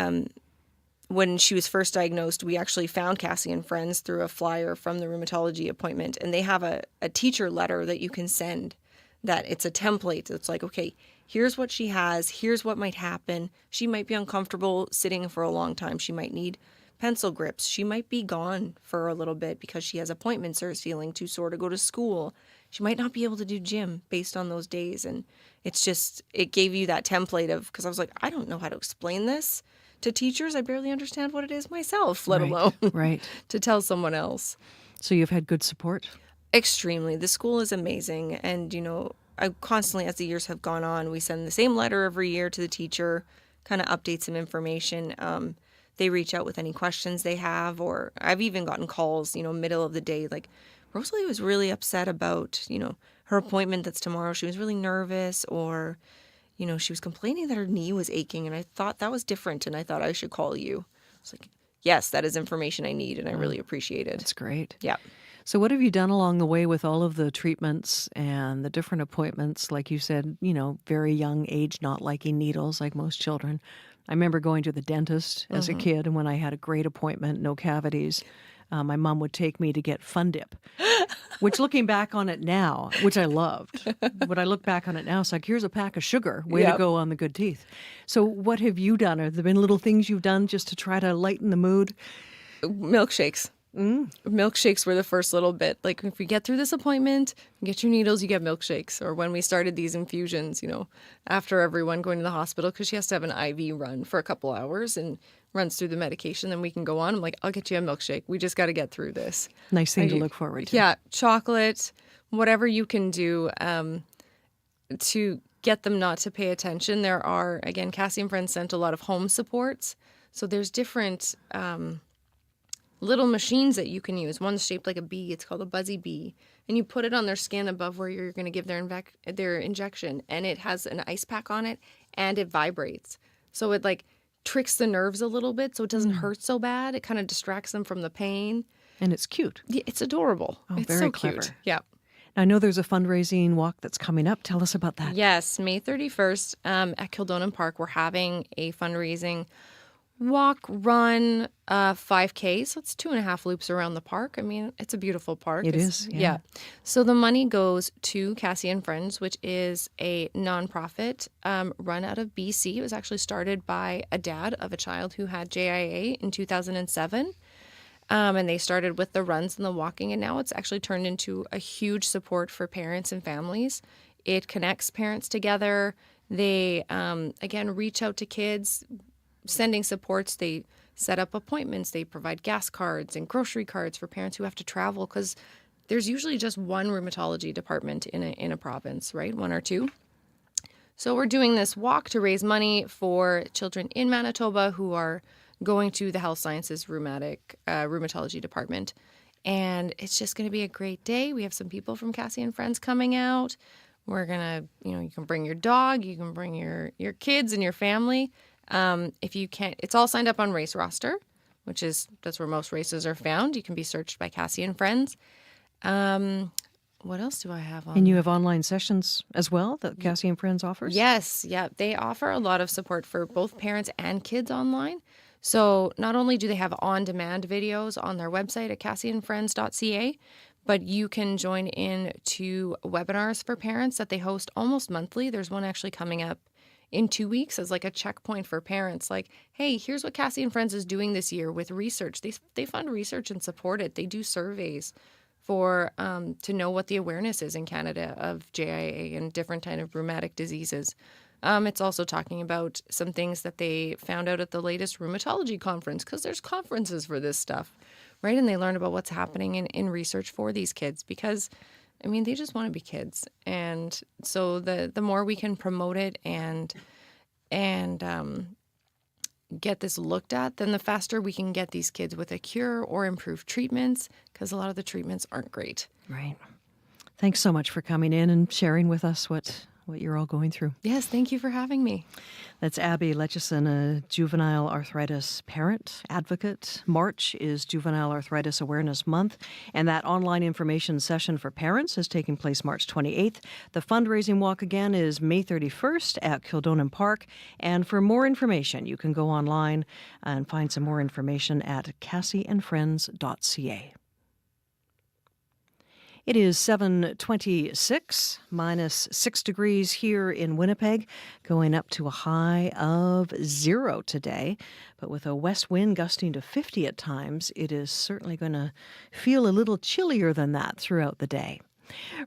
when she was first diagnosed, we actually found Cassie and friends through a flyer from the rheumatology appointment. And they have a teacher letter that you can send that it's a template. It's like, okay, here's what she has. Here's what might happen. She might be uncomfortable sitting for a long time. She might need pencil grips. She might be gone for a little bit because she has appointments or is feeling too sore to go to school. She might not be able to do gym based on those days. And it gave you that template of, because I was like, I don't know how to explain this to teachers. I barely understand what it is myself, let alone to tell someone else.
So you've had good support?
Extremely. The school is amazing. And, I constantly, as the years have gone on, we send the same letter every year to the teacher, kind of update some information. They reach out with any questions they have, or I've even gotten calls, middle of the day, like, Rosalie was really upset about, her appointment that's tomorrow. She was really nervous, or, she was complaining that her knee was aching, and I thought that was different, and I thought I should call you. It's like, yes, that is information I need, and I really appreciate it.
That's great.
Yeah.
So what have you done along the way with all of the treatments and the different appointments? Like you said, very young age, not liking needles like most children. I remember going to the dentist as a kid, and when I had a great appointment, no cavities, my mom would take me to get Fun Dip, which looking back on it now, which I loved. When I look back on it now, it's like, here's a pack of sugar. Way to go on the good teeth. So what have you done? Have there been little things you've done just to try to lighten the mood?
Milkshakes. Milkshakes were the first little bit. Like, if we get through this appointment, get your needles, you get milkshakes. Or when we started these infusions, after everyone going to the hospital, because she has to have an IV run for a couple hours and runs through the medication, then we can go on. I'm like, I'll get you a milkshake. We just got to get through this.
Nice thing to look forward to.
Yeah, chocolate, whatever you can do to get them not to pay attention. There are, again, Cassie and friends sent a lot of home supports. So there's different little machines that you can use. One's shaped like a bee. It's called a buzzy bee. And you put it on their skin above where you're going to give their injection. And it has an ice pack on it, and it vibrates. So it tricks the nerves a little bit so it doesn't hurt so bad. It kind of distracts them from the pain.
And it's cute.
Yeah, it's adorable.
Oh,
it's
very
so
clever.
Cute. Yeah.
I know there's a fundraising walk that's coming up. Tell us about that.
Yes, May 31st at Kildonan Park, we're having a fundraising walk, run, 5K. So it's 2.5 loops around the park. I mean, it's a beautiful park.
It is. Yeah.
So the money goes to Cassie and Friends, which is a nonprofit run out of BC. It was actually started by a dad of a child who had JIA in 2007. And they started with the runs and the walking, and now it's actually turned into a huge support for parents and families. It connects parents together. They, again, reach out to kids, sending supports. They set up appointments. They provide gas cards and grocery cards for parents who have to travel, because there's usually just one rheumatology department in a province, right? One or two. So we're doing this walk to raise money for children in Manitoba who are going to the Health Sciences Rheumatology Department. And it's just going to be a great day. We have some people from Cassie and Friends coming out. We're going to, you can bring your dog, you can bring your kids and your family. If you can't, it's all signed up on Race Roster, that's where most races are found. You can be searched by Cassie and Friends. What else do I have on?
And you have online sessions as well that Cassie and Friends offers?
Yes. Yeah. They offer a lot of support for both parents and kids online. So not only do they have on-demand videos on their website at cassieandfriends.ca, but you can join in to webinars for parents that they host almost monthly. There's one actually coming up in 2 weeks as like a checkpoint for parents. Like, hey, here's what Cassie and Friends is doing this year with research. They fund research and support it. They do surveys for to know what the awareness is in Canada of JIA and different kind of rheumatic diseases. It's also talking about some things that they found out at the latest rheumatology conference, because there's conferences for this stuff, right? And they learn about what's happening in research for these kids, because, they just want to be kids. And so the more we can promote it and get this looked at, then the faster we can get these kids with a cure or improved treatments, because a lot of the treatments aren't great.
Right. Thanks so much for coming in and sharing with us what you're all going through.
Yes, thank you for having me.
That's Abby Lecheson, a juvenile arthritis parent advocate. March is Juvenile Arthritis Awareness Month, and that online information session for parents is taking place March 28th. The fundraising walk again is May 31st at Kildonan Park. And for more information, you can go online and find some more information at cassieandfriends.ca. It is 7:26, minus 6 degrees here in Winnipeg, going up to a high of 0 today. But with a west wind gusting to 50 at times, it is certainly going to feel a little chillier than that throughout the day.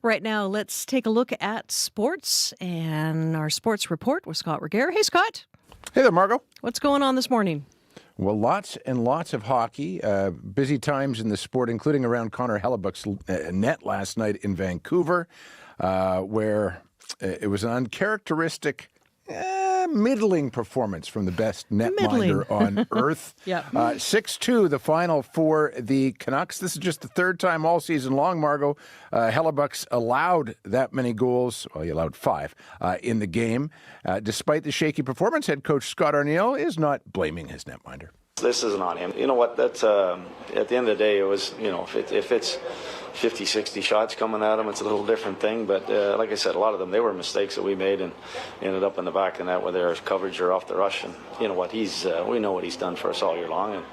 Right now, let's take a look at sports and our sports report with Scott Regehr. Hey, Scott.
Hey there, Margot.
What's going on this morning?
Well, lots and lots of hockey. Busy times in the sport, including around Connor Hellebuck's net last night in Vancouver, where it was an uncharacteristic, middling performance from the best netminder on earth. 6-2, the final for the Canucks. This is just the third time all season long, Margot, Hellebuck's allowed that many goals. Well, he allowed 5 in the game. Despite the shaky performance, head coach Scott Arniel is not blaming his netminder.
This isn't on him. You know what? That's at the end of the day, it was, if it's 50, 60 shots coming at him, it's a little different thing. But like I said, a lot of them, they were mistakes that we made and ended up in the back of the net, whether there's coverage or off the rush. And you know what? We know what he's done for us all year long. And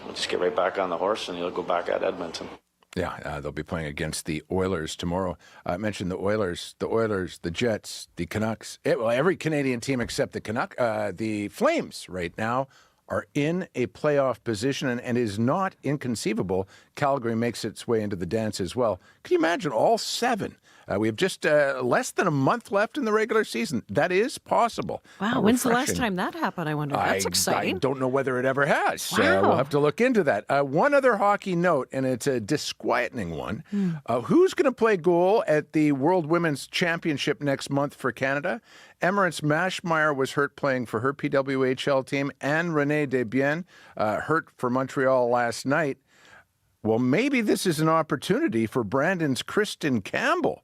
we'll just get right back on the horse and he'll go back at Edmonton.
Yeah, they'll be playing against the Oilers tomorrow. I mentioned the Oilers, the Jets, the Canucks. Every Canadian team except the Flames right now are in a playoff position, and it is not inconceivable Calgary makes its way into the dance as well. Can you imagine all 7? We have just less than a month left in the regular season. That is possible.
Wow, when's the last time that happened, I wonder? That's exciting.
I don't know whether it ever has.
Wow.
We'll have to look into that. One other hockey note, and it's a disquieting one. Who's going to play goal at the World Women's Championship next month for Canada? Emirates Mashmeyer was hurt playing for her PWHL team, and Renee Desbiens hurt for Montreal last night. Well, maybe this is an opportunity for Brandon's Kristen Campbell.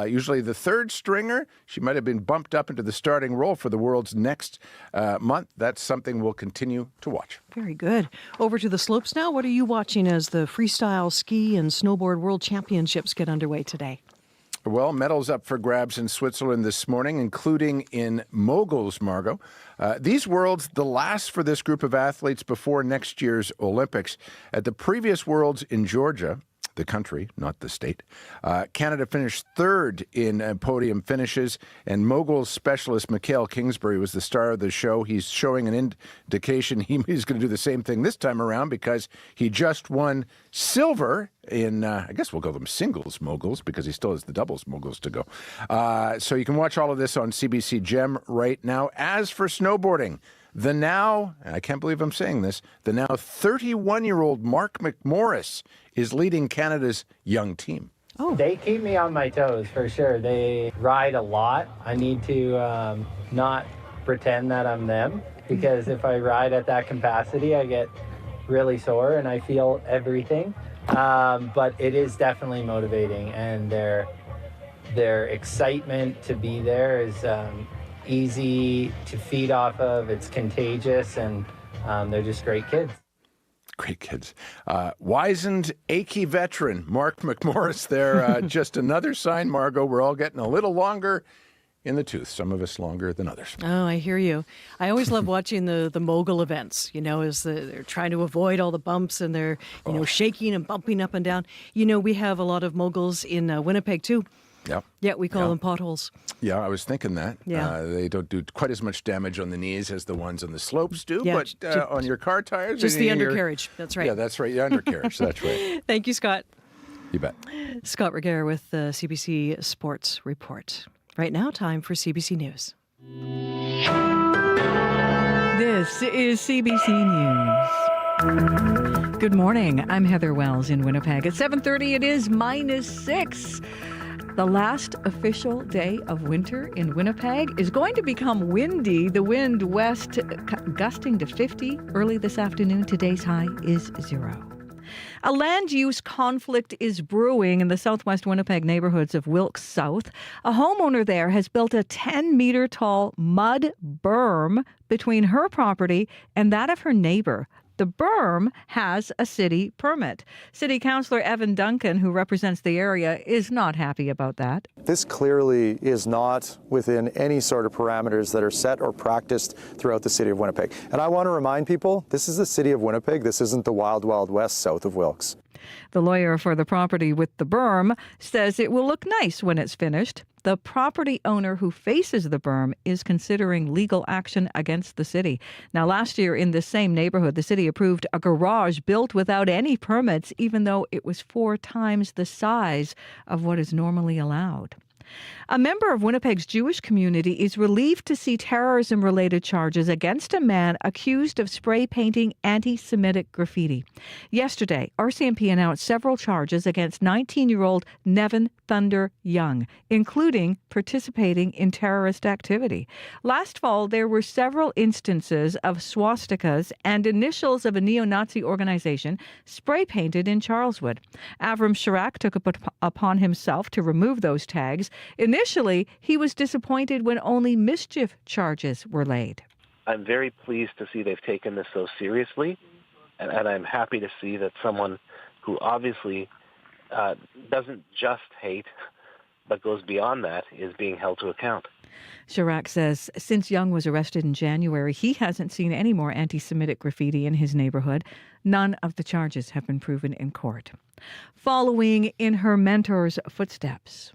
Usually the third stringer. She might have been bumped up into the starting role for the World's next month. That's something we'll continue to watch.
Very good. Over to the slopes now. What are you watching as the freestyle ski and snowboard world championships get underway today?
Well, medals up for grabs in Switzerland this morning, including in moguls, Margot. These Worlds, the last for this group of athletes before next year's Olympics. At the previous Worlds in Georgia, the country, not the state. Canada finished third in podium finishes, and mogul specialist Mikhail Kingsbury was the star of the show. He's showing an indication he's going to do the same thing this time around because he just won silver in, I guess we'll call them singles moguls because he still has the doubles moguls to go. So you can watch all of this on CBC Gem right now. As for snowboarding, the now, I can't believe I'm saying this, the now 31-year-old Mark McMorris is leading Canada's young team.
Oh. They keep me on my toes for sure. They ride a lot. I need to not pretend that I'm them because if I ride at that capacity, I get really sore and I feel everything. But it is definitely motivating, and their excitement to be there is easy to feed off of. It's contagious, and they're just great kids.
Great kids. Wizened, achy veteran Mark McMorris there. Just another sign, Margot, we're all getting a little longer in the tooth, some of us longer than others.
Oh, I hear you. I always love watching the mogul events, as they're trying to avoid all the bumps and they're, shaking and bumping up and down. We have a lot of moguls in Winnipeg too.
Yeah.
Yeah, we call them potholes.
Yeah, I was thinking that.
Yeah.
They don't do quite as much damage on the knees as the ones on the slopes do,
Yeah,
but on your car tires.
Just the undercarriage. That's right.
Yeah, that's right. The undercarriage. That's right.
Thank you, Scott.
You bet.
Scott Regehr with the CBC Sports Report. Right now, time for CBC News.
This is CBC News. Good morning. I'm Heather Wells in Winnipeg. At 7:30, it is -6. The last official day of winter in Winnipeg is going to become windy. The wind west gusting to 50 early this afternoon. Today's high is 0. A land use conflict is brewing in the southwest Winnipeg neighborhoods of Wilk South. A homeowner there has built a 10-meter tall mud burm between her property and that of her neighbor. The berm has a city permit. City Councillor Evan Duncan, who represents the area, is not happy about that.
This clearly is not within any sort of parameters that are set or practiced throughout the city of Winnipeg. And I want to remind people, this is the city of Winnipeg. This isn't the wild, wild west south of Wilkes.
The lawyer for the property with the berm says it will look nice when it's finished. The property owner who faces the berm is considering legal action against the city. Now, last year in this same neighborhood, the city approved a garage built without any permits, even though it was 4 times the size of what is normally allowed. A member of Winnipeg's Jewish community is relieved to see terrorism-related charges against a man accused of spray painting anti-Semitic graffiti. Yesterday, RCMP announced several charges against 19-year-old Nevin Thunder Young, including participating in terrorist activity. Last fall, there were several instances of swastikas and initials of a neo-Nazi organization spray painted in Charleswood. Avram Shirak took it upon himself to remove those tags. Initially, he was disappointed when only mischief charges were laid.
I'm very pleased to see they've taken this so seriously, and I'm happy to see that someone who obviously doesn't just hate, but goes beyond that, is being held to account.
Shirak says since Young was arrested in January, he hasn't seen any more anti-Semitic graffiti in his neighborhood. None of the charges have been proven in court. Following in her mentor's footsteps.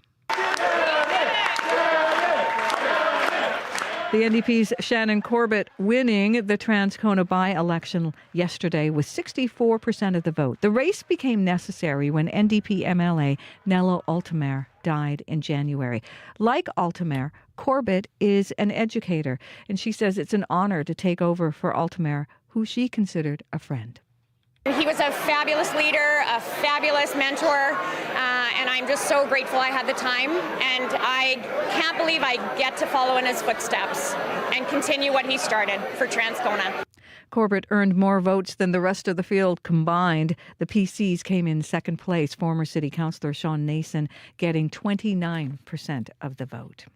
The NDP's Shannon Corbett winning the Transcona by-election yesterday with 64% of the vote. The race became necessary when NDP MLA Nello Altamare died in January. Like Altamare, Corbett is an educator, and she says it's an honor to take over for Altamare, who she considered a friend.
He was a fabulous leader, a fabulous mentor, and I'm just so grateful I had the time. And I can't believe I get to follow in his footsteps and continue what he started for Transcona.
Corbett earned more votes than the rest of the field combined. The PCs came in second place, former City Councillor Sean Nason getting 29% of the vote.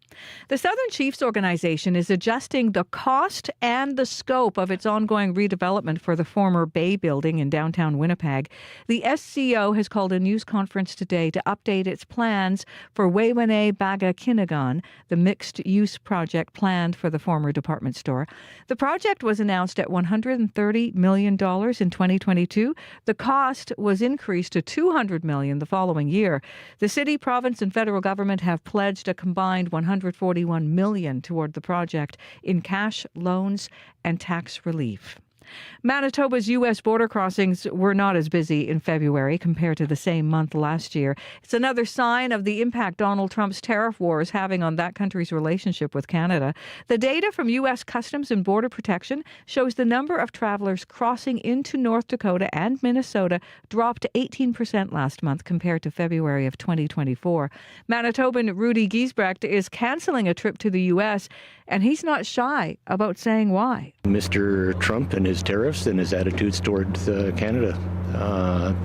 The Southern Chiefs Organization is adjusting the cost and the scope of its ongoing redevelopment for the former Bay Building in downtown Winnipeg. The SCO has called a news conference today to update its plans for Waiwane Baga Kinagan, the mixed-use project planned for the former department store. The project was announced at one $130 million in 2022. The cost was increased to $200 million the following year. The city, province, and federal government have pledged a combined $141 million toward the project in cash, loans, and tax relief. Manitoba's U.S. border crossings were not as busy in February compared to the same month last year. It's another sign of the impact Donald Trump's tariff war is having on that country's relationship with Canada. The data from U.S. Customs and Border Protection shows the number of travelers crossing into North Dakota and Minnesota dropped 18% last month compared to February of 2024. Manitoban Rudy Giesbrecht is canceling a trip to the U.S., and he's not shy about saying why.
Mr. Trump and his tariffs and his attitudes towards Canada.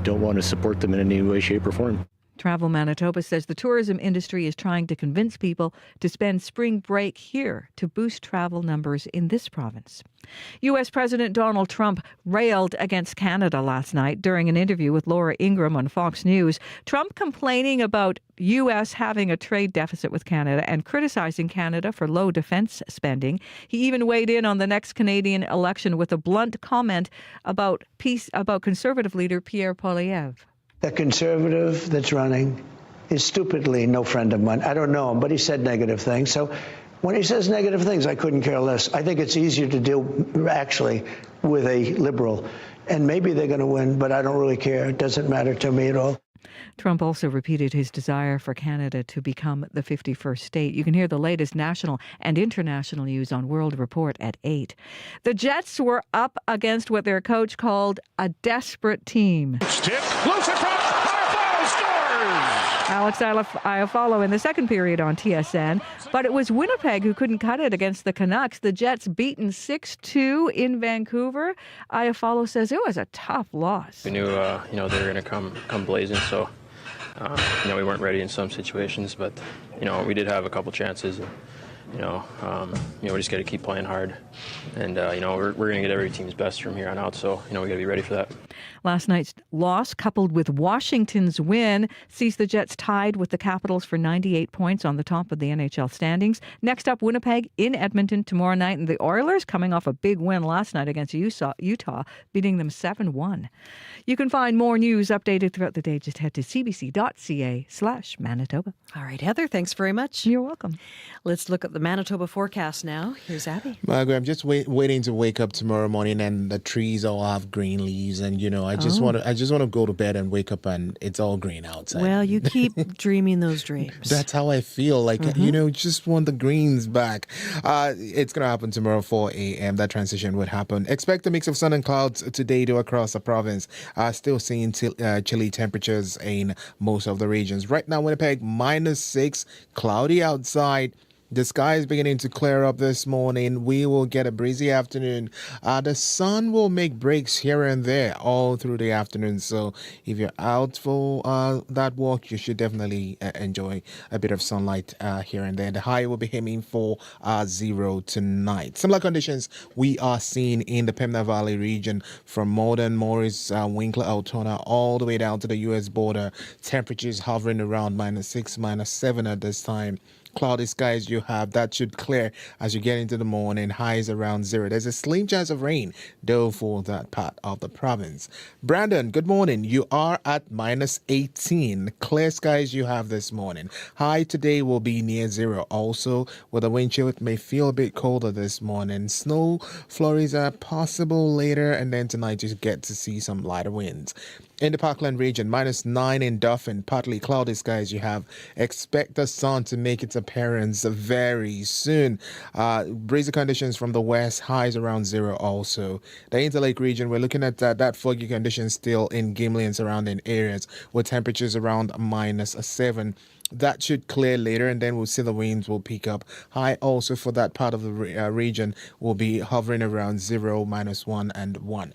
Don't want to support them in any way, shape, or form.
Travel Manitoba says the tourism industry is trying to convince people to spend spring break here to boost travel numbers in this province. U.S. President Donald Trump railed against Canada last night during an interview with Laura Ingraham on Fox News. Trump complaining about U.S. having a trade deficit with Canada and criticizing Canada for low defense spending. He even weighed in on the next Canadian election with a blunt comment about Conservative leader Pierre Poilievre.
The Conservative that's running is stupidly no friend of mine. I don't know him, but he said negative things. So when he says negative things, I couldn't care less. I think it's easier to deal actually with a liberal. And maybe they're going to win, but I don't really care. It doesn't matter to me at all.
Trump also repeated his desire for Canada to become the 51st state. You can hear the latest national and international news on World Report at 8. The Jets were up against what their coach called a desperate team.
Tip, loose across, Iafallo scores!
Alex Iafallo in the second period on TSN. But it was Winnipeg who couldn't cut it against the Canucks. The Jets beaten 6-2 in Vancouver. Iafallo says it was a tough loss.
We knew, they were going to come blazing, so we weren't ready in some situations, but we did have a couple chances. We just got to keep playing hard, and we're going to get every team's best from here on out. So we got to be ready for that.
Last night's loss, coupled with Washington's win, sees the Jets tied with the Capitals for 98 points on the top of the NHL standings. Next up, Winnipeg in Edmonton tomorrow night, and the Oilers coming off a big win last night against Utah, beating them 7-1. You can find more news updated throughout the day. Just head to cbc.ca/Manitoba.
All right, Heather, thanks very much.
You're welcome.
Let's look at the Manitoba forecast now. Here's Abby.
Margaret, I'm just waiting to wake up tomorrow morning and the trees all have green leaves, and I just want to go to bed and wake up and it's all green outside.
Well, you keep dreaming those dreams.
That's how I feel. Just want the greens back. It's going to happen tomorrow 4 a.m. That transition would happen. Expect a mix of sun and clouds today across the province. Still seeing chilly temperatures in most of the regions. Right now, Winnipeg, -6, cloudy outside. The sky is beginning to clear up this morning. We will get a breezy afternoon. The sun will make breaks here and there all through the afternoon. So if you're out for that walk, you should definitely enjoy a bit of sunlight here and there. The high will be aiming for 0 tonight. Similar conditions we are seeing in the Pembina Valley region from Malden, Morris, Winkler, Altona, all the way down to the U.S. border. Temperatures hovering around -6, -7 at this time. Cloudy skies you have, that should clear as you get into the morning. Highs around 0. There's a slim chance of rain, though, for that part of the province. Brandon, good morning. You are at -18. Clear skies you have this morning. High today will be near 0. Also, with a wind chill, it may feel a bit colder this morning. Snow flurries are possible later, and then tonight you get to see some lighter winds. In the Parkland region, -9 in Dauphin, partly cloudy skies you have. Expect the sun to make its appearance very soon. Breezy conditions from the west, highs around 0 also. The Interlake region, we're looking at that foggy condition still in Gimli and surrounding areas with temperatures around -7. That should clear later, and then we'll see the winds will pick up. High also for that part of the region will be hovering around 0, -1, and 1.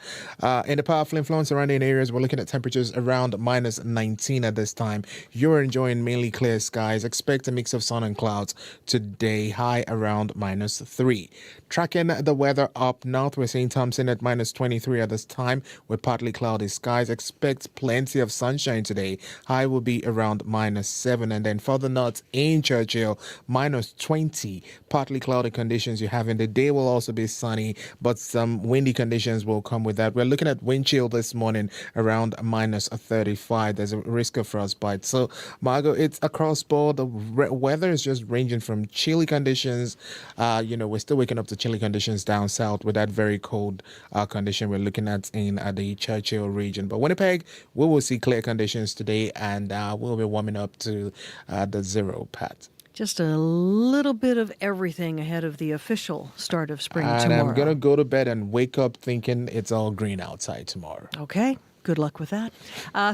In the powerful influence surrounding areas, we're looking at temperatures around -19 at this time. You're enjoying mainly clear skies. Expect a mix of sun and clouds today. High around -3. Tracking the weather up north, we're seeing Thompson at -23 at this time with partly cloudy skies. Expect plenty of sunshine today. High will be around -7, and and then further north in Churchill, -20, partly cloudy conditions you have in the day will also be sunny, but some windy conditions will come with that. We're looking at wind chill this morning around -35. There's a risk of frostbite. So, Margot, it's across board. The weather is just ranging from chilly conditions. We're still waking up to chilly conditions down south with that very cold condition we're looking at in the Churchill region. But Winnipeg, we will see clear conditions today, and we'll be warming up to the 0, Pat.
Just a little bit of everything ahead of the official start of spring
and
tomorrow.
I'm going to go to bed and wake up thinking it's all green outside tomorrow.
Okay. Good luck with that.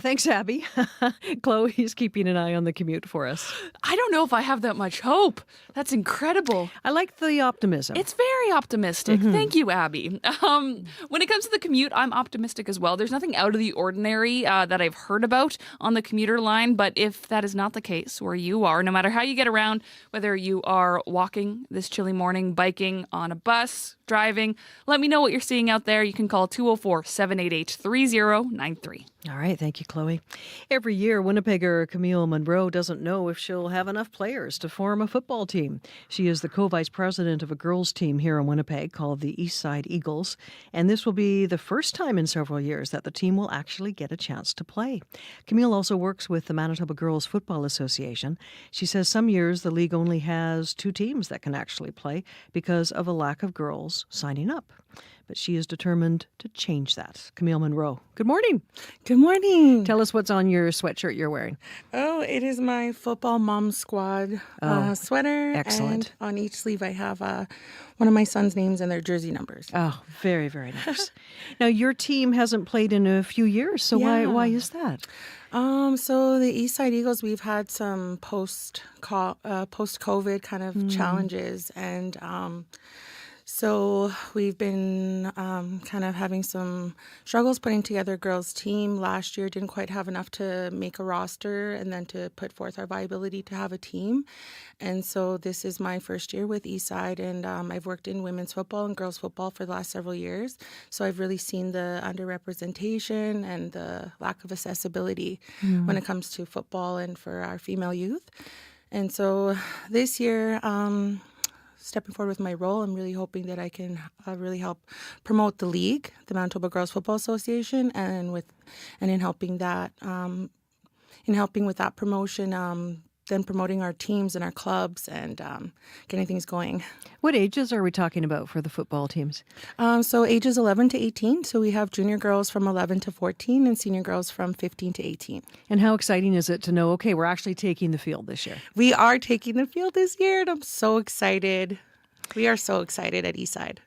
Thanks, Abby. Chloe's keeping an eye on the commute for us.
I don't know if I have that much hope. That's incredible.
I like the optimism.
It's very optimistic. Thank you, Abby. When it comes to the commute, I'm optimistic as well. There's nothing out of the ordinary that I've heard about on the commuter line, but if that is not the case where you are, no matter how you get around, whether you are walking this chilly morning, biking, on a bus, driving, let me know what you're seeing out there. You can call 204-788-3093.
All right. Thank you, Chloe. Every year, Winnipegger Camille Monroe doesn't know if she'll have enough players to form a football team. She is the co-vice president of a girls' team here in Winnipeg called the Eastside Eagles, and this will be the first time in several years that the team will actually get a chance to play. Camille also works with the Manitoba Girls Football Association. She says some years the league only has 2 teams that can actually play because of a lack of girls signing up. But she is determined to change that. Camille Monroe, good morning.
Good morning.
Tell us what's on your sweatshirt you're wearing.
Oh, it is my football mom squad sweater.
Excellent.
And on each sleeve I have one of my son's names and their jersey numbers.
Oh, very, very nice. Now, your team hasn't played in a few years, so why is that?
So the Eastside Eagles, we've had some post-COVID kind of challenges, and so we've been kind of having some struggles putting together a girls' team. Last year didn't quite have enough to make a roster and then to put forth our viability to have a team. And so this is my first year with Eastside, and I've worked in women's football and girls' football for the last several years. So I've really seen the underrepresentation and the lack of accessibility when it comes to football and for our female youth. And so this year, stepping forward with my role, I'm really hoping that I can really help promote the league, the Manitoba Girls Football Association, and in helping that, with that promotion, then promoting our teams and our clubs and getting things going.
What ages are we talking about for the football teams?
So ages 11 to 18. So we have junior girls from 11 to 14 and senior girls from 15 to 18.
And how exciting is it to know, okay, we're actually taking the field this year?
We are taking the field this year, and I'm so excited. We are so excited at Eastside.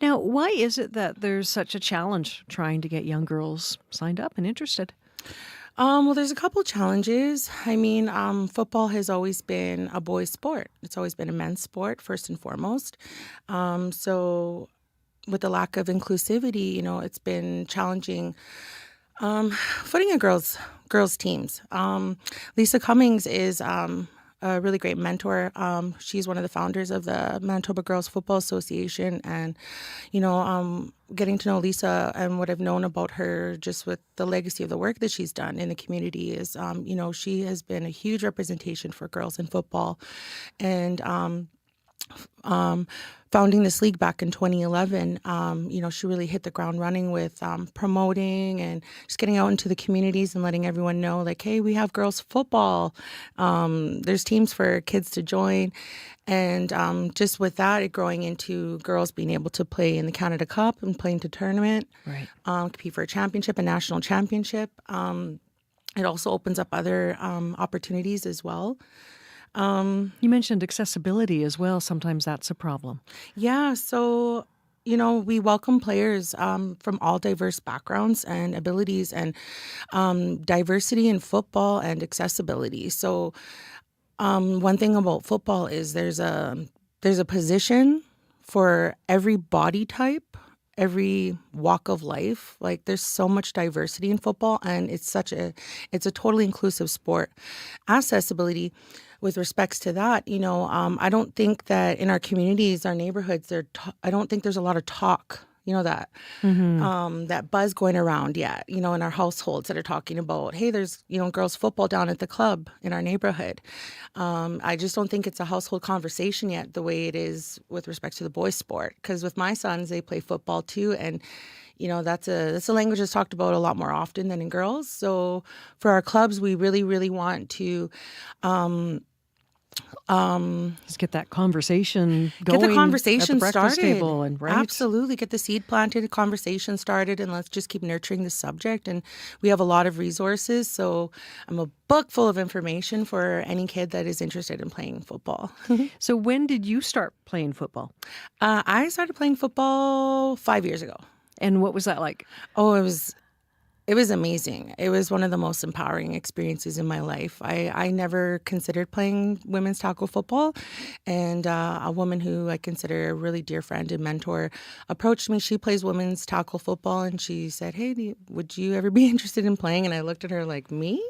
Now, why is it that there's such a challenge trying to get young girls signed up and interested?
Well, there's a couple challenges. I mean, football has always been a boys' sport. It's always been a men's sport, first and foremost. So with the lack of inclusivity, it's been challenging footing a girls' teams. Lisa Cummings is a really great mentor. She's one of the founders of the Manitoba Girls Football Association, and getting to know Lisa and what I've known about her just with the legacy of the work that she's done in the community is, she has been a huge representation for girls in football, and founding this league back in 2011, she really hit the ground running with promoting and just getting out into the communities and letting everyone know, like, hey, we have girls football. There's teams for kids to join. And just with that, it growing into girls being able to play in the Canada Cup and play into tournament,
right.
Compete for a championship, a national championship. It also opens up other opportunities as well.
You mentioned accessibility as well. Sometimes that's a problem.
Yeah. So, we welcome players from all diverse backgrounds and abilities, and diversity in football and accessibility. So one thing about football is there's a position for every body type, every walk of life. Like, there's so much diversity in football, and it's a totally inclusive sport. Accessibility, with respects to that, I don't think that in our communities, our neighborhoods, I don't think there's a lot of talk, that that buzz going around yet, in our households that are talking about, hey, there's, girls football down at the club in our neighborhood. I just don't think it's a household conversation yet the way it is with respect to the boys' sport. Because with my sons, they play football too. And that's a language that's talked about a lot more often than in girls. So for our clubs, we really, really want to
let's get that conversation going.
Get the conversation
at the breakfast
started.
Table and right?
Absolutely. Get the seed planted, conversation started, and let's just keep nurturing the subject. And we have a lot of resources. So I'm a book full of information for any kid that is interested in playing football.
So when did you start playing football?
I started playing football 5 years ago.
And what was that like?
Oh, it was amazing. It was one of the most empowering experiences in my life. I never considered playing women's tackle football. And a woman who I consider a really dear friend and mentor approached me. She plays women's tackle football. And she said, hey, would you ever be interested in playing? And I looked at her like, me?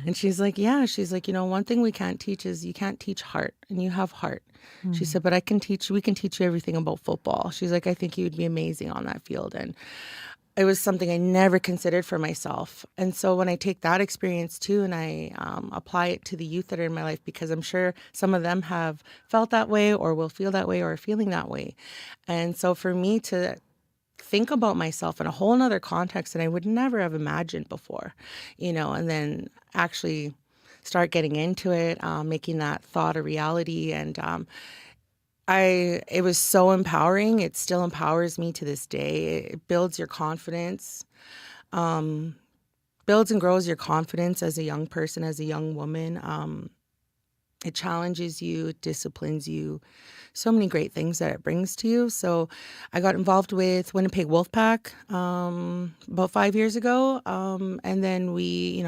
And she's like, yeah. She's like, one thing we can't teach is you can't teach heart. And you have heart. She said, but we can teach you everything about football. She's like, I think you would be amazing on that field. And it was something I never considered for myself. And so when I take that experience too and I apply it to the youth that are in my life, because I'm sure some of them have felt that way or will feel that way or are feeling that way. And so for me to think about myself in a whole nother context that I would never have imagined before, and then actually start getting into it, making that thought a reality. And it was so empowering. It still empowers me to this day. It builds your confidence, builds and grows your confidence as a young person, as a young woman. It challenges you, it disciplines you, so many great things that it brings to you. So I got involved with Winnipeg Wolfpack about 5 years ago. And then we,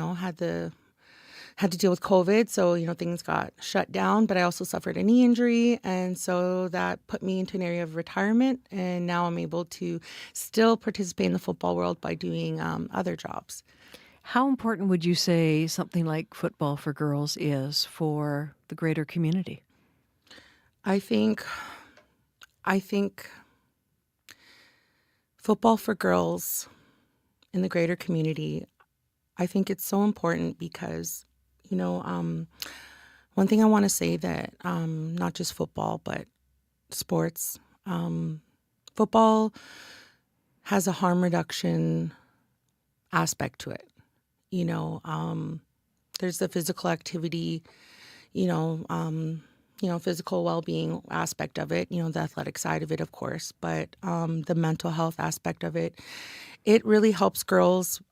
had to deal with COVID. So, things got shut down, but I also suffered a knee injury. And so that put me into an area of retirement. And now I'm able to still participate in the football world by doing other jobs.
How important would you say something like football for girls is for the greater community?
I think football for girls in the greater community, I think it's so important because, one thing I want to say that not just football, but sports, football has a harm reduction aspect to it. There's the physical activity, physical well-being aspect of it, the athletic side of it, of course, but the mental health aspect of it, it really helps girls.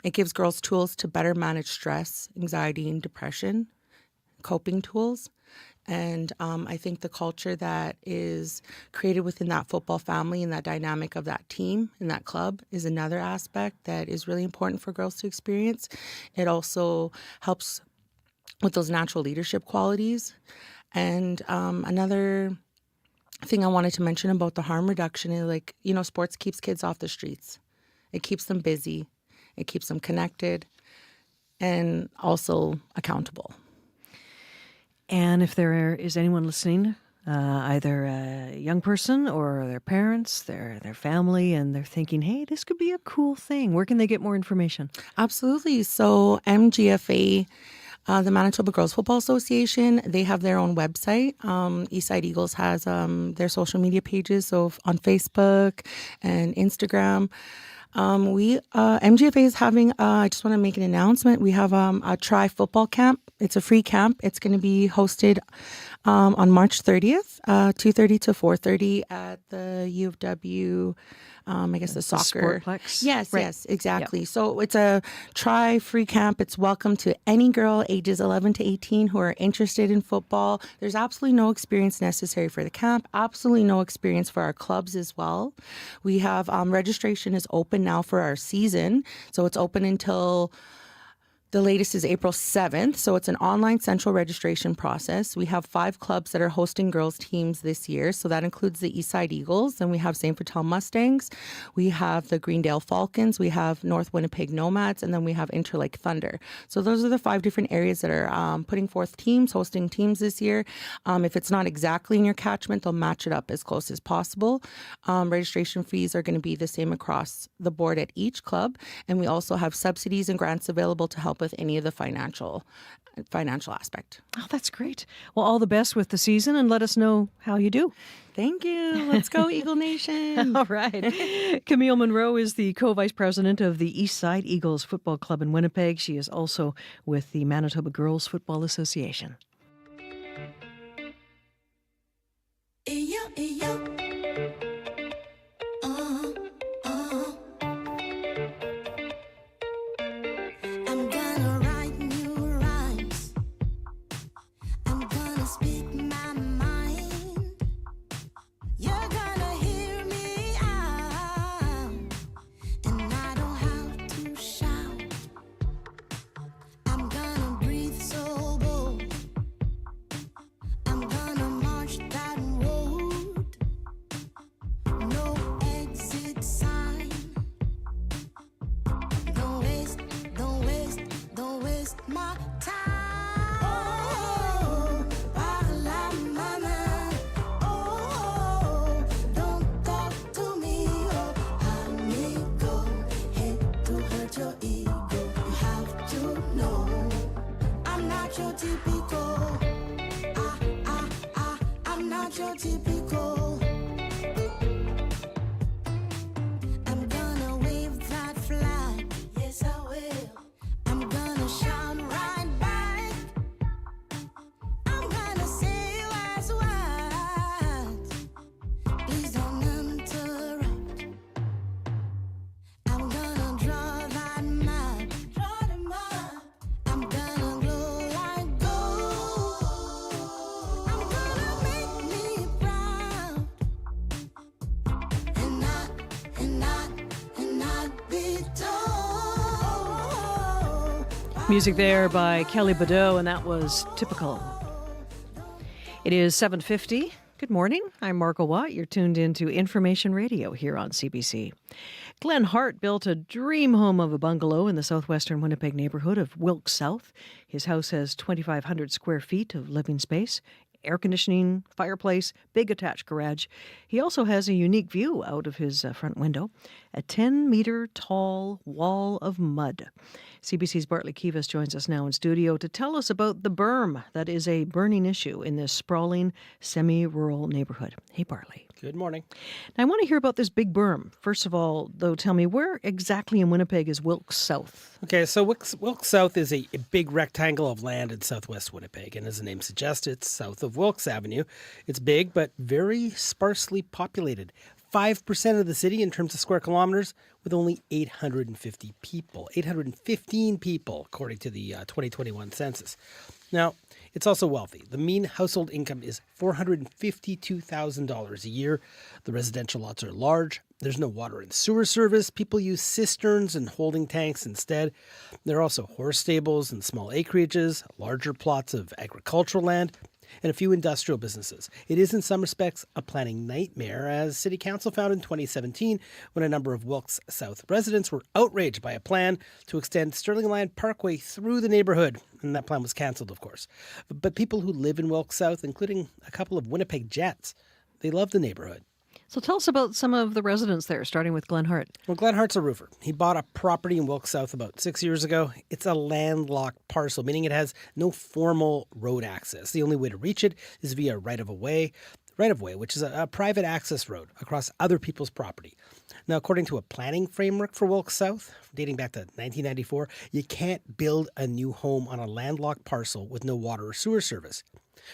It gives girls tools to better manage stress, anxiety, and depression, coping tools. And I think the culture that is created within that football family and that dynamic of that team and that club is another aspect that is really important for girls to experience. It also helps with those natural leadership qualities. And another thing I wanted to mention about the harm reduction is sports keeps kids off the streets. It keeps them busy. It keeps them connected and also accountable.
And if there is anyone listening, either a young person or their parents, their family, and they're thinking, hey, this could be a cool thing, where can they get more information?
Absolutely. So MGFA, the Manitoba Girls Football Association, they have their own website. Eastside Eagles has their social media pages, so on Facebook and Instagram. MGFA is having, I just want to make an announcement. We have a Try Football Camp. It's a free camp. It's going to be hosted on March 30th, 2:30 to 4:30 at the U of W, I guess the soccer.
Sportplex.
Yes,
Right.
yes, exactly.
Yep.
So it's a Try free camp. It's welcome to any girl ages 11 to 18 who are interested in football. There's absolutely no experience necessary for the camp, absolutely no experience for our clubs as well. We have registration is open now for our season. So it's open until The latest is April 7th, so it's an online central registration process. We have 5 clubs that are hosting girls' teams this year, so that includes the Eastside Eagles, and we have St. Vital Mustangs, we have the Greendale Falcons, we have North Winnipeg Nomads, and then we have Interlake Thunder. So those are the 5 different areas that are putting forth teams, hosting teams this year. If it's not exactly in your catchment, they'll match it up as close as possible. Registration fees are going to be the same across the board at each club, and we also have subsidies and grants available to help with any of the financial aspect.
Oh, that's great. Well, all the best with the season, and let us know how you do.
Thank you. Let's go, Eagle Nation.
All right. Camille Monroe is the co-vice president of the Eastside Eagles Football Club in Winnipeg. She is also with the Manitoba Girls Football Association. Music there by Kelly Badeau, and that was Typical. It is 7:50. Good morning. I'm Margo Watt. You're tuned into Information Radio here on CBC. Glenn Hart built a dream home of a bungalow in the southwestern Winnipeg neighborhood of Wilk South. His house has 2,500 square feet of living space, air conditioning, fireplace, big attached garage. He also has a unique view out of his front window, a 10-meter tall wall of mud. CBC's Bartley Kivas joins us now in studio to tell us about the burm that is a burning issue in this sprawling, semi-rural neighborhood. Hey, Bartley.
Good morning.
Now, I want to hear about this big burm. First of all, though, tell me, where exactly in Winnipeg is Wilk South?
Okay, so Wilk South is a big rectangle of land in southwest Winnipeg, and as the name suggests, it's south of Wilkes Avenue. It's big, but very sparsely populated. 5% of the city in terms of square kilometers, with only 850 people. 815 people, according to the 2021 census. Now, it's also wealthy. The mean household income is $452,000 a year. The residential lots are large. There's no water and sewer service. People use cisterns and holding tanks instead. There are also horse stables and small acreages, larger plots of agricultural land, and a few industrial businesses. It is in some respects a planning nightmare, as City Council found in 2017 when a number of Wilkes South residents were outraged by a plan to extend Sterling Line Parkway through the neighborhood. And that plan was cancelled, of course. But people who live in Wilkes South, including a couple of Winnipeg Jets, they love the neighborhood.
So tell us about some of the residents there, starting with Glenn Hart.
Well, Glenn Hart's a roofer. He bought a property in Wilk South about 6 years ago. It's a landlocked parcel, meaning it has no formal road access. The only way to reach it is via right-of-way, which is a private access road across other people's property. Now, according to a planning framework for Wilk South, dating back to 1994, you can't build a new home on a landlocked parcel with no water or sewer service.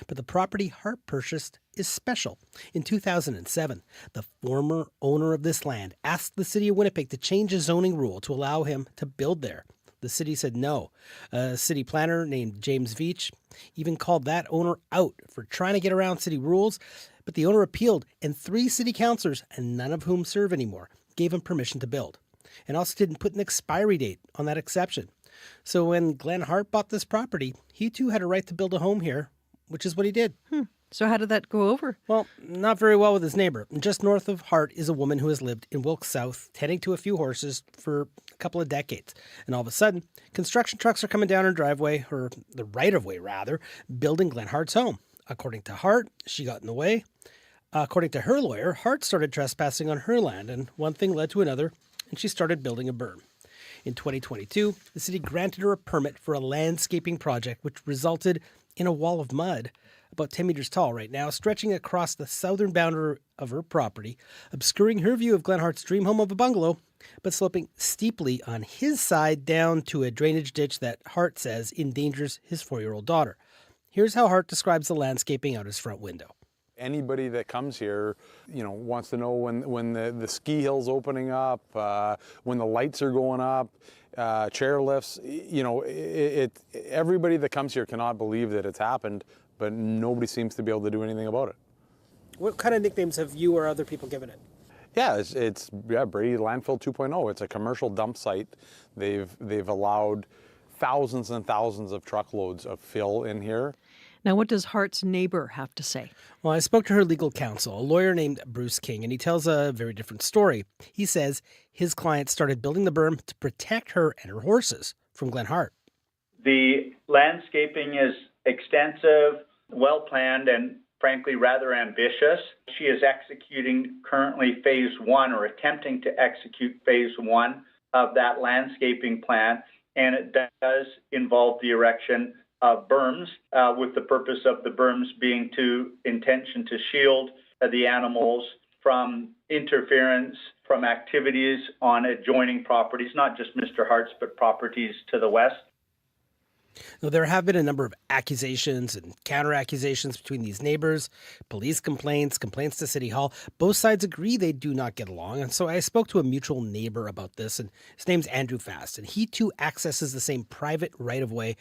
But the property Hart purchased is special. In 2007, the former owner of this land asked the city of Winnipeg to change a zoning rule to allow him to build there. The city said no. A city planner named James Veach even called that owner out for trying to get around city rules, but the owner appealed, and 3 city councillors, and none of whom serve anymore, gave him permission to build, and also didn't put an expiry date on that exception. So when Glenn Hart bought this property, he too had a right to build a home here, which is what he did.
So how did that go over?
Well, not very well with his neighbor. Just north of Hart is a woman who has lived in Wilk South, tending to a few horses for a couple of decades. And all of a sudden, construction trucks are coming down her driveway, or the right-of-way rather, building Glenn Hart's home. According to Hart, she got in the way. According to her lawyer, Hart started trespassing on her land, and one thing led to another, and she started building a berm. In 2022, the city granted her a permit for a landscaping project, which resulted in a wall of mud, about 10 meters tall right now, stretching across the southern boundary of her property, obscuring her view of Glenn Hart's dream home of a bungalow, but sloping steeply on his side down to a drainage ditch that Hart says endangers his 4-year-old daughter. Here's how Hart describes the landscaping out his front window.
Anybody that comes here, wants to know when the ski hill's opening up, when the lights are going up, chairlifts. Everybody that comes here cannot believe that it's happened, but nobody seems to be able to do anything about it.
What kind of nicknames have you or other people given it?
Yeah, it's Brady Landfill 2.0. It's a commercial dump site. They've allowed thousands and thousands of truckloads of fill in here.
Now, what does Hart's neighbor have to say?
Well, I spoke to her legal counsel, a lawyer named Bruce King, and he tells a very different story. He says his client started building the berm to protect her and her horses from Glenn Hart.
The landscaping is extensive, well-planned, and frankly rather ambitious. She is executing currently phase 1 or attempting to execute phase 1 of that landscaping plan, and it does involve the erection of berms, with the purpose of the berms being intention to shield the animals from interference from activities on adjoining properties, not just Mr. Hart's, but properties to the west.
Now, there have been a number of accusations and counter-accusations between these neighbors, police complaints to City Hall. Both sides agree they do not get along, and so I spoke to a mutual neighbor about this, and his name's Andrew Fast, and he too accesses the same private right-of-way.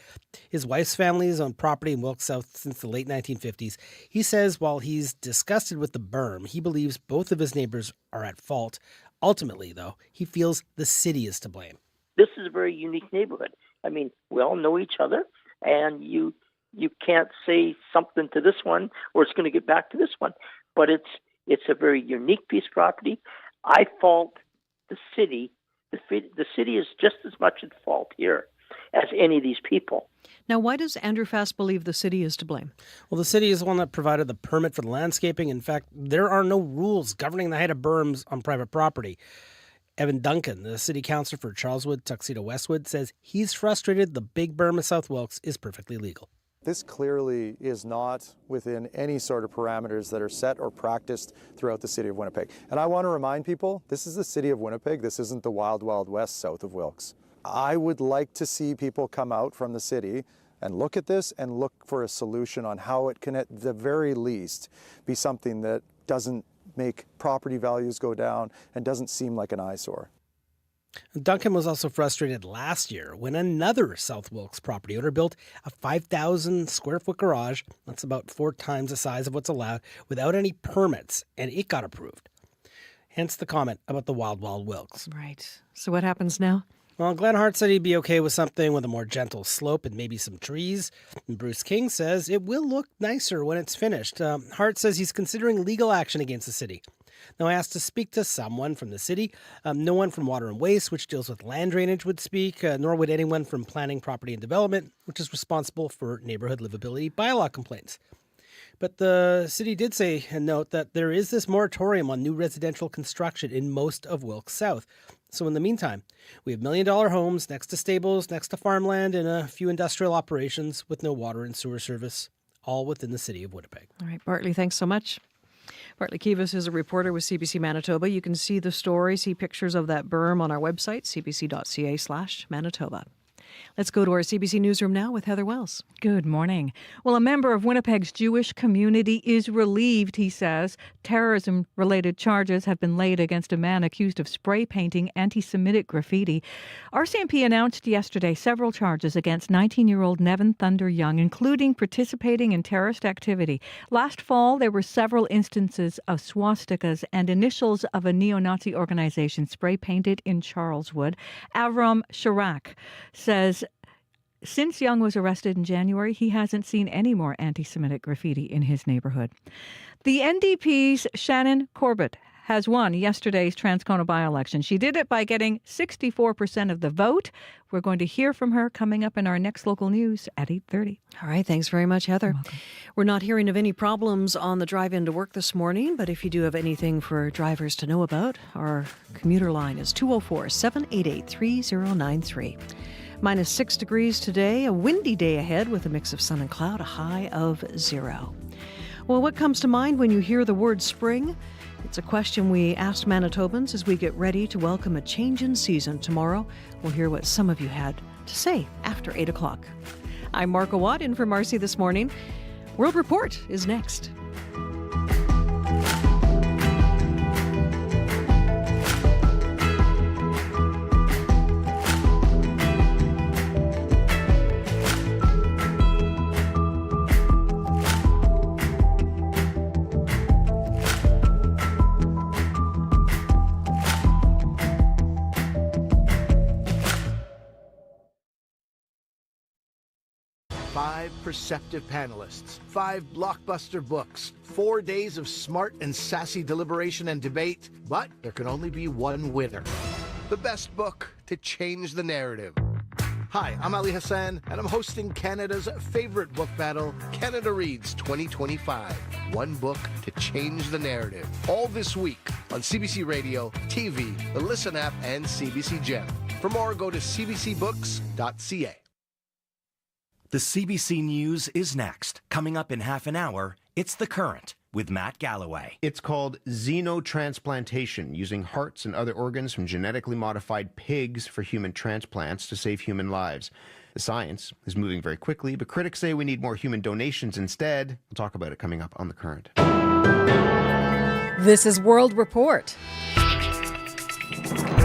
His wife's family has owned property in Wilk South since the late 1950s. He says while he's disgusted with the berm, he believes both of his neighbors are at fault. Ultimately, though, he feels the city is to blame.
This is a very unique neighborhood. I mean, we all know each other, and you can't say something to this one or it's going to get back to this one. But it's a very unique piece of property. I fault the city. The city is just as much at fault here as any of these people.
Now, why does Andrew Fast believe the city is to blame?
Well, the city is the one that provided the permit for the landscaping. In fact, there are no rules governing the height of berms on private property. Evan Duncan, the city councillor for Charleswood, Tuxedo Westwood, says he's frustrated the big berm of South Wilkes is perfectly legal.
This clearly is not within any sort of parameters that are set or practiced throughout the city of Winnipeg. And I want to remind people, this is the city of Winnipeg. This isn't the wild, wild west south of Wilkes. I would like to see people come out from the city and look at this and look for a solution on how it can, at the very least, be something that doesn't make property values go down and doesn't seem like an eyesore.
Duncan was also frustrated last year when another South Wilkes property owner built a 5,000 square foot garage, that's about 4 times the size of what's allowed, without any permits, and it got approved. Hence the comment about the wild, wild Wilkes.
Right. So what happens now?
Well, Glenn Hart said he'd be okay with something with a more gentle slope and maybe some trees. And Bruce King says it will look nicer when it's finished. Hart says he's considering legal action against the city. Now, I asked to speak to someone from the city. No one from Water and Waste, which deals with land drainage, would speak, nor would anyone from Planning, Property and Development, which is responsible for neighborhood livability bylaw complaints. But the city did say and note that there is this moratorium on new residential construction in most of Wilk South. So in the meantime, we have $1 million homes next to stables, next to farmland, and a few industrial operations with no water and sewer service, all within the city of Winnipeg.
All right, Bartley, thanks so much. Bartley Kivas is a reporter with CBC Manitoba. You can see the story, see pictures of that berm on our website, cbc.ca/Manitoba. Let's go to our CBC Newsroom now with Heather Wells.
Good morning. Well, a member of Winnipeg's Jewish community is relieved, he says. Terrorism-related charges have been laid against a man accused of spray painting anti-Semitic graffiti. RCMP announced yesterday several charges against 19-year-old Nevin Thunder Young, including participating in terrorist activity. Last fall, there were several instances of swastikas and initials of a neo-Nazi organization spray painted in Charleswood. Avram Sharak says says since Young was arrested in January, he hasn't seen any more anti-Semitic graffiti in his neighborhood. The NDP's Shannon Corbett has won yesterday's Transcona by-election. She did it by getting 64% of the vote. We're going to hear from her coming up in our next local news at 8:30.
All right. Thanks very much, Heather. We're not hearing of any problems on the drive into work this morning, but if you do have anything for drivers to know about, our commuter line is 204-788-3093. Minus 6 degrees today, a windy day ahead with a mix of sun and cloud, a high of 0. Well, what comes to mind when you hear the word spring? It's a question we asked Manitobans as we get ready to welcome a change in season tomorrow. We'll hear what some of you had to say after 8 o'clock. I'm Marco Watt in for Marcy this morning. World Report is next.
Five perceptive panelists, 5 blockbuster books, 4 days of smart and sassy deliberation and debate, but there can only be one winner. The best book to change the narrative. Hi, I'm Ali Hassan, and I'm hosting Canada's favorite book battle, Canada Reads 2025. One book to change the narrative. All this week on CBC Radio, TV, the Listen app, and CBC Gem. For more, go to cbcbooks.ca.
The CBC News is next. Coming up in half an hour, it's The Current with Matt Galloway.
It's called xenotransplantation, using hearts and other organs from genetically modified pigs for human transplants to save human lives. The science is moving very quickly, but critics say we need more human donations instead. We'll talk about it coming up on The Current.
This is World Report.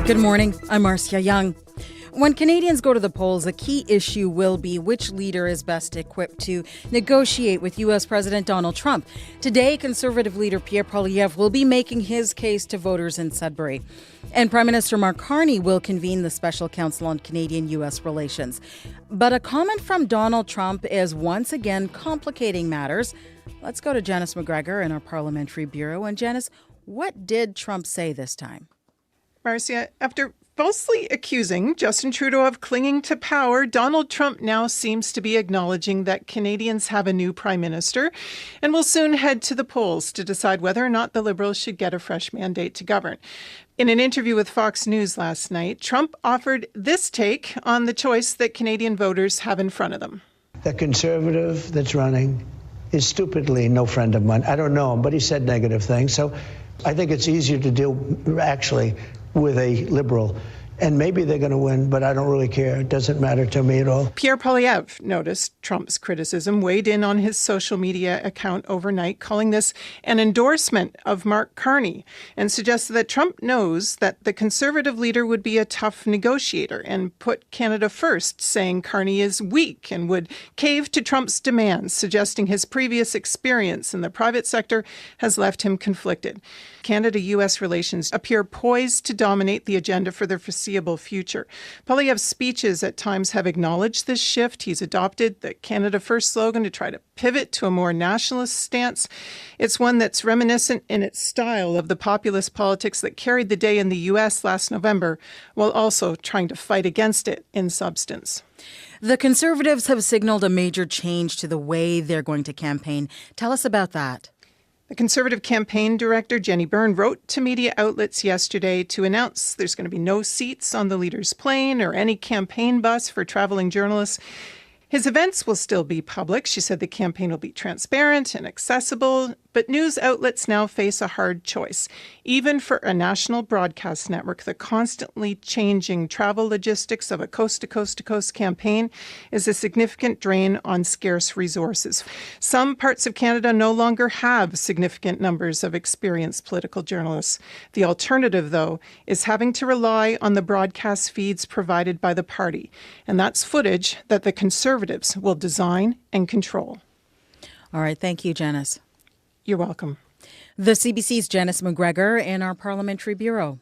Good morning. I'm Marcia Young. When Canadians go to the polls, a key issue will be which leader is best equipped to negotiate with U.S. President Donald Trump. Today, Conservative leader Pierre Poilievre will be making his case to voters in Sudbury. And Prime Minister Mark Carney will convene the Special Council on Canadian-U.S. Relations. But a comment from Donald Trump is once again complicating matters. Let's go to Janice McGregor in our Parliamentary Bureau. And Janice, what did Trump say this time?
Marcia, after falsely accusing Justin Trudeau of clinging to power, Donald Trump now seems to be acknowledging that Canadians have a new prime minister and will soon head to the polls to decide whether or not the Liberals should get a fresh mandate to govern. In an interview with Fox News last night, Trump offered this take on the choice that Canadian voters have in front of them.
The Conservative that's running is stupidly no friend of mine. I don't know him, but he said negative things. So I think it's easier to deal actually with a Liberal. And maybe they're going to win, but I don't really care. It doesn't matter to me at all.
Pierre Poilievre noticed Trump's criticism, weighed in on his social media account overnight, calling this an endorsement of Mark Carney, and suggested that Trump knows that the Conservative leader would be a tough negotiator and put Canada first, saying Carney is weak and would cave to Trump's demands, suggesting his previous experience in the private sector has left him conflicted. Canada-U.S. relations appear poised to dominate the agenda for the foreseeable future. Poilievre's speeches at times have acknowledged this shift. He's adopted the Canada First slogan to try to pivot to a more nationalist stance. It's one that's reminiscent in its style of the populist politics that carried the day in the U.S. last November, while also trying to fight against it in substance.
The Conservatives have signaled a major change to the way they're going to campaign. Tell us about that.
The Conservative campaign director, Jenny Byrne, wrote to media outlets yesterday to announce there's going to be no seats on the leader's plane or any campaign bus for traveling journalists. His events will still be public. She said the campaign will be transparent and accessible, but news outlets now face a hard choice. Even for a national broadcast network, the constantly changing travel logistics of a coast-to-coast-to-coast campaign is a significant drain on scarce resources. Some parts of Canada no longer have significant numbers of experienced political journalists. The alternative, though, is having to rely on the broadcast feeds provided by the party, and that's footage that the Conservatives will design and control.
All right, thank you, Janice.
You're welcome.
The CBC's Janice McGregor in our Parliamentary Bureau.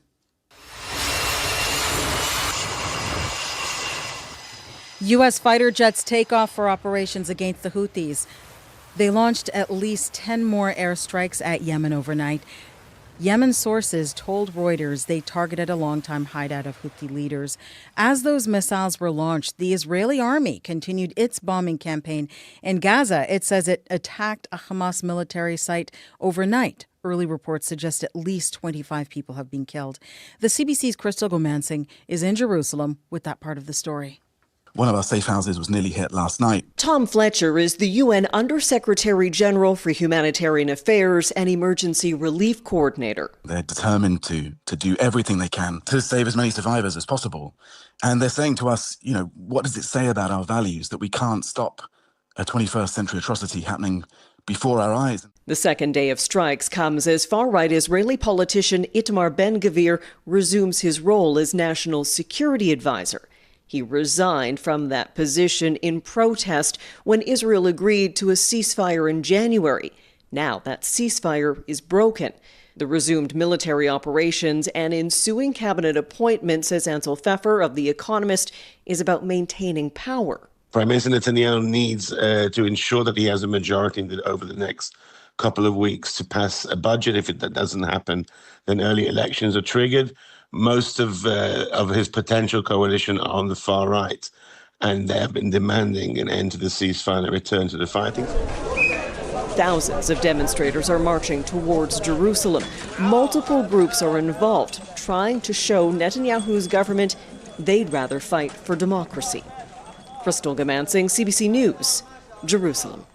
U.S. fighter jets take off for operations against the Houthis. They launched at least 10 more airstrikes at Yemen overnight. Yemen sources told Reuters they targeted a longtime hideout of Houthi leaders. As those missiles were launched, the Israeli army continued its bombing campaign. In Gaza, it says it attacked a Hamas military site overnight. Early reports suggest at least 25 people have been killed. The CBC's Crystal Gomansing is in Jerusalem with that part of the story.
One of our safe houses was nearly hit last night.
Tom Fletcher is the UN Undersecretary General for Humanitarian Affairs and Emergency Relief Coordinator.
They're determined to do everything they can to save as many survivors as possible. And they're saying to us, what does it say about our values that we can't stop a 21st century atrocity happening before our eyes?
The second day of strikes comes as far-right Israeli politician Itamar Ben-Gvir resumes his role as national security advisor. He resigned from that position in protest when Israel agreed to a ceasefire in January. Now that ceasefire is broken. The resumed military operations and ensuing cabinet appointment, says Ansel Pfeffer of The Economist, is about maintaining power.
Prime Minister Netanyahu needs to ensure that he has a majority over the next couple of weeks to pass a budget. If that doesn't happen, then early elections are triggered. Most of his potential coalition are on the far right, and they have been demanding an end to the ceasefire and a return to the fighting.
Thousands of demonstrators are marching towards Jerusalem. Multiple groups are involved, trying to show Netanyahu's government they'd rather fight for democracy. Crystal Gomansing, CBC News, Jerusalem.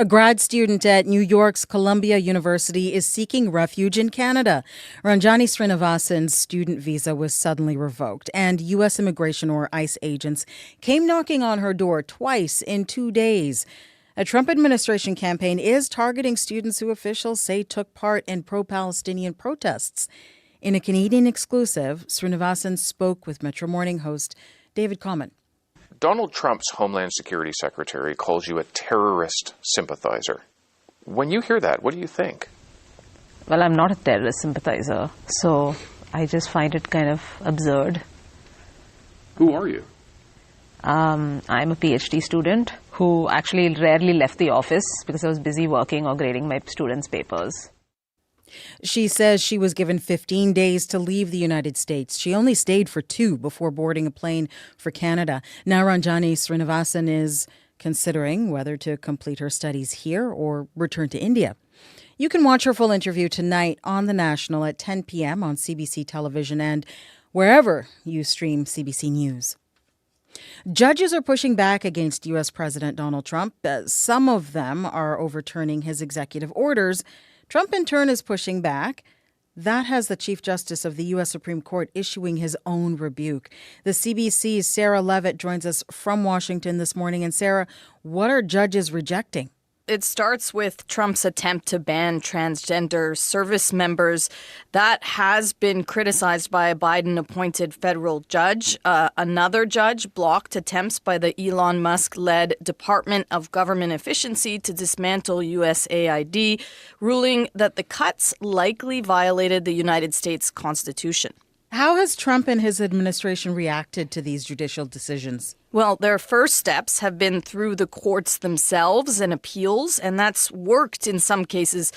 A grad student at New York's Columbia University is seeking refuge in Canada. Ranjani Srinivasan's student visa was suddenly revoked, and U.S. immigration or ICE agents came knocking on her door twice in 2 days. A Trump administration campaign is targeting students who officials say took part in pro-Palestinian protests. In a Canadian exclusive, Srinivasan spoke with Metro Morning host David Common.
Donald Trump's Homeland Security Secretary calls you a terrorist sympathizer. When you hear that, what do you think?
Well, I'm not a terrorist sympathizer, so I just find it kind of absurd.
Who are you?
I'm a PhD student who actually rarely left the office because I was busy working or grading my students' papers.
She says she was given 15 days to leave the United States. She only stayed for 2 before boarding a plane for Canada. Now Ranjani Srinivasan is considering whether to complete her studies here or return to India. You can watch her full interview tonight on The National at 10 p.m. on CBC Television and wherever you stream CBC News. Judges are pushing back against U.S. President Donald Trump. Some of them are overturning his executive orders. Trump, in turn, is pushing back. That has the Chief Justice of the U.S. Supreme Court issuing his own rebuke. The CBC's Sarah Levitt joins us from Washington this morning. And Sarah, what are judges rejecting?
It starts with Trump's attempt to ban transgender service members. That has been criticized by a Biden-appointed federal judge. Another judge blocked attempts by the Elon Musk-led Department of Government Efficiency to dismantle USAID, ruling that the cuts likely violated the United States Constitution.
How has Trump and his administration reacted to these judicial decisions?
Well, their first steps have been through the courts themselves and appeals, and that's worked in some cases.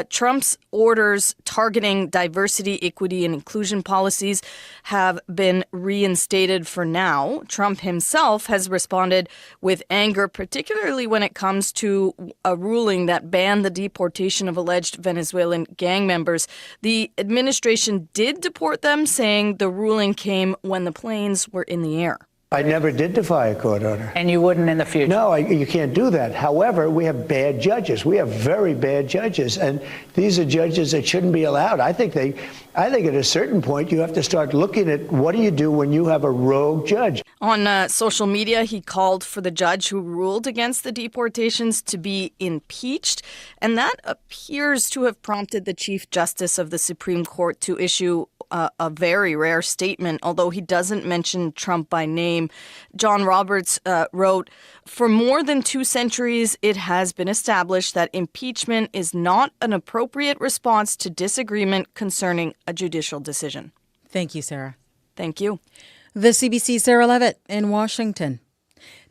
Trump's orders targeting diversity, equity, and inclusion policies have been reinstated for now. Trump himself has responded with anger, particularly when it comes to a ruling that banned the deportation of alleged Venezuelan gang members. The administration did deport them, saying the ruling came when the planes were in the air.
I never did defy a court order.
And you wouldn't in the future?
No, you can't do that. However, we have bad judges. We have very bad judges. And these are judges that shouldn't be allowed. I think at a certain point you have to start looking at what do you do when you have a rogue judge.
On social media, he called for the judge who ruled against the deportations to be impeached. And that appears to have prompted the Chief Justice of the Supreme Court to issue a very rare statement, although he doesn't mention Trump by name. John Roberts wrote, "For more than 2 centuries, it has been established that impeachment is not an appropriate response to disagreement concerning a judicial decision."
Thank you, Sarah.
Thank you.
The CBC Sarah Levitt in Washington.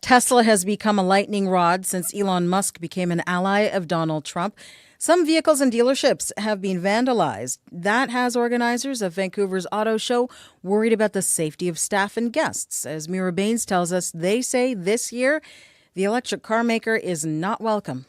Tesla has become a lightning rod since Elon Musk became an ally of Donald Trump. Some vehicles and dealerships have been vandalized. That has organizers of Vancouver's auto show worried about the safety of staff and guests. As Mira Baines tells us, they say this year the electric car maker is not welcome.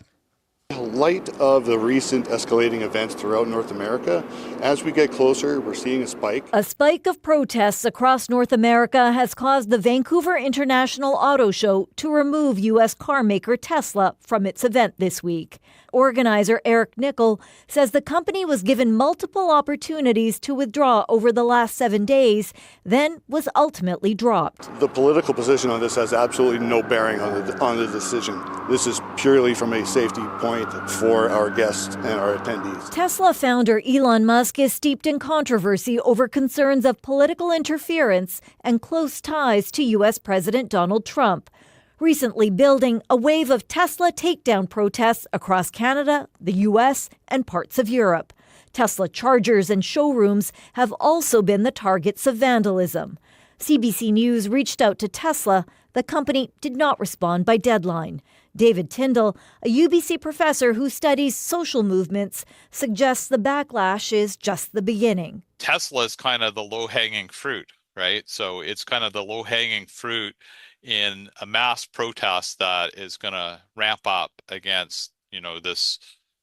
In light of the recent escalating events throughout North America, as we get closer, we're seeing a spike.
A spike of protests across North America has caused the Vancouver International Auto Show to remove U.S. car maker Tesla from its event this week. Organizer Eric Nickel says the company was given multiple opportunities to withdraw over the last 7 days, then was ultimately dropped.
The political position on this has absolutely no bearing on the decision. This is purely from a safety point for our guests and our attendees.
Tesla founder Elon Musk is steeped in controversy over concerns of political interference and close ties to U.S. President Donald Trump, recently building a wave of Tesla takedown protests across Canada, the U.S., and parts of Europe. Tesla chargers and showrooms have also been the targets of vandalism. CBC News reached out to Tesla. The company did not respond by deadline. David Tyndall, a UBC professor who studies social movements, suggests the backlash is just the beginning.
Tesla is kind of the low-hanging fruit, right? So it's kind of the low-hanging fruit in a mass protest that is going to ramp up against, this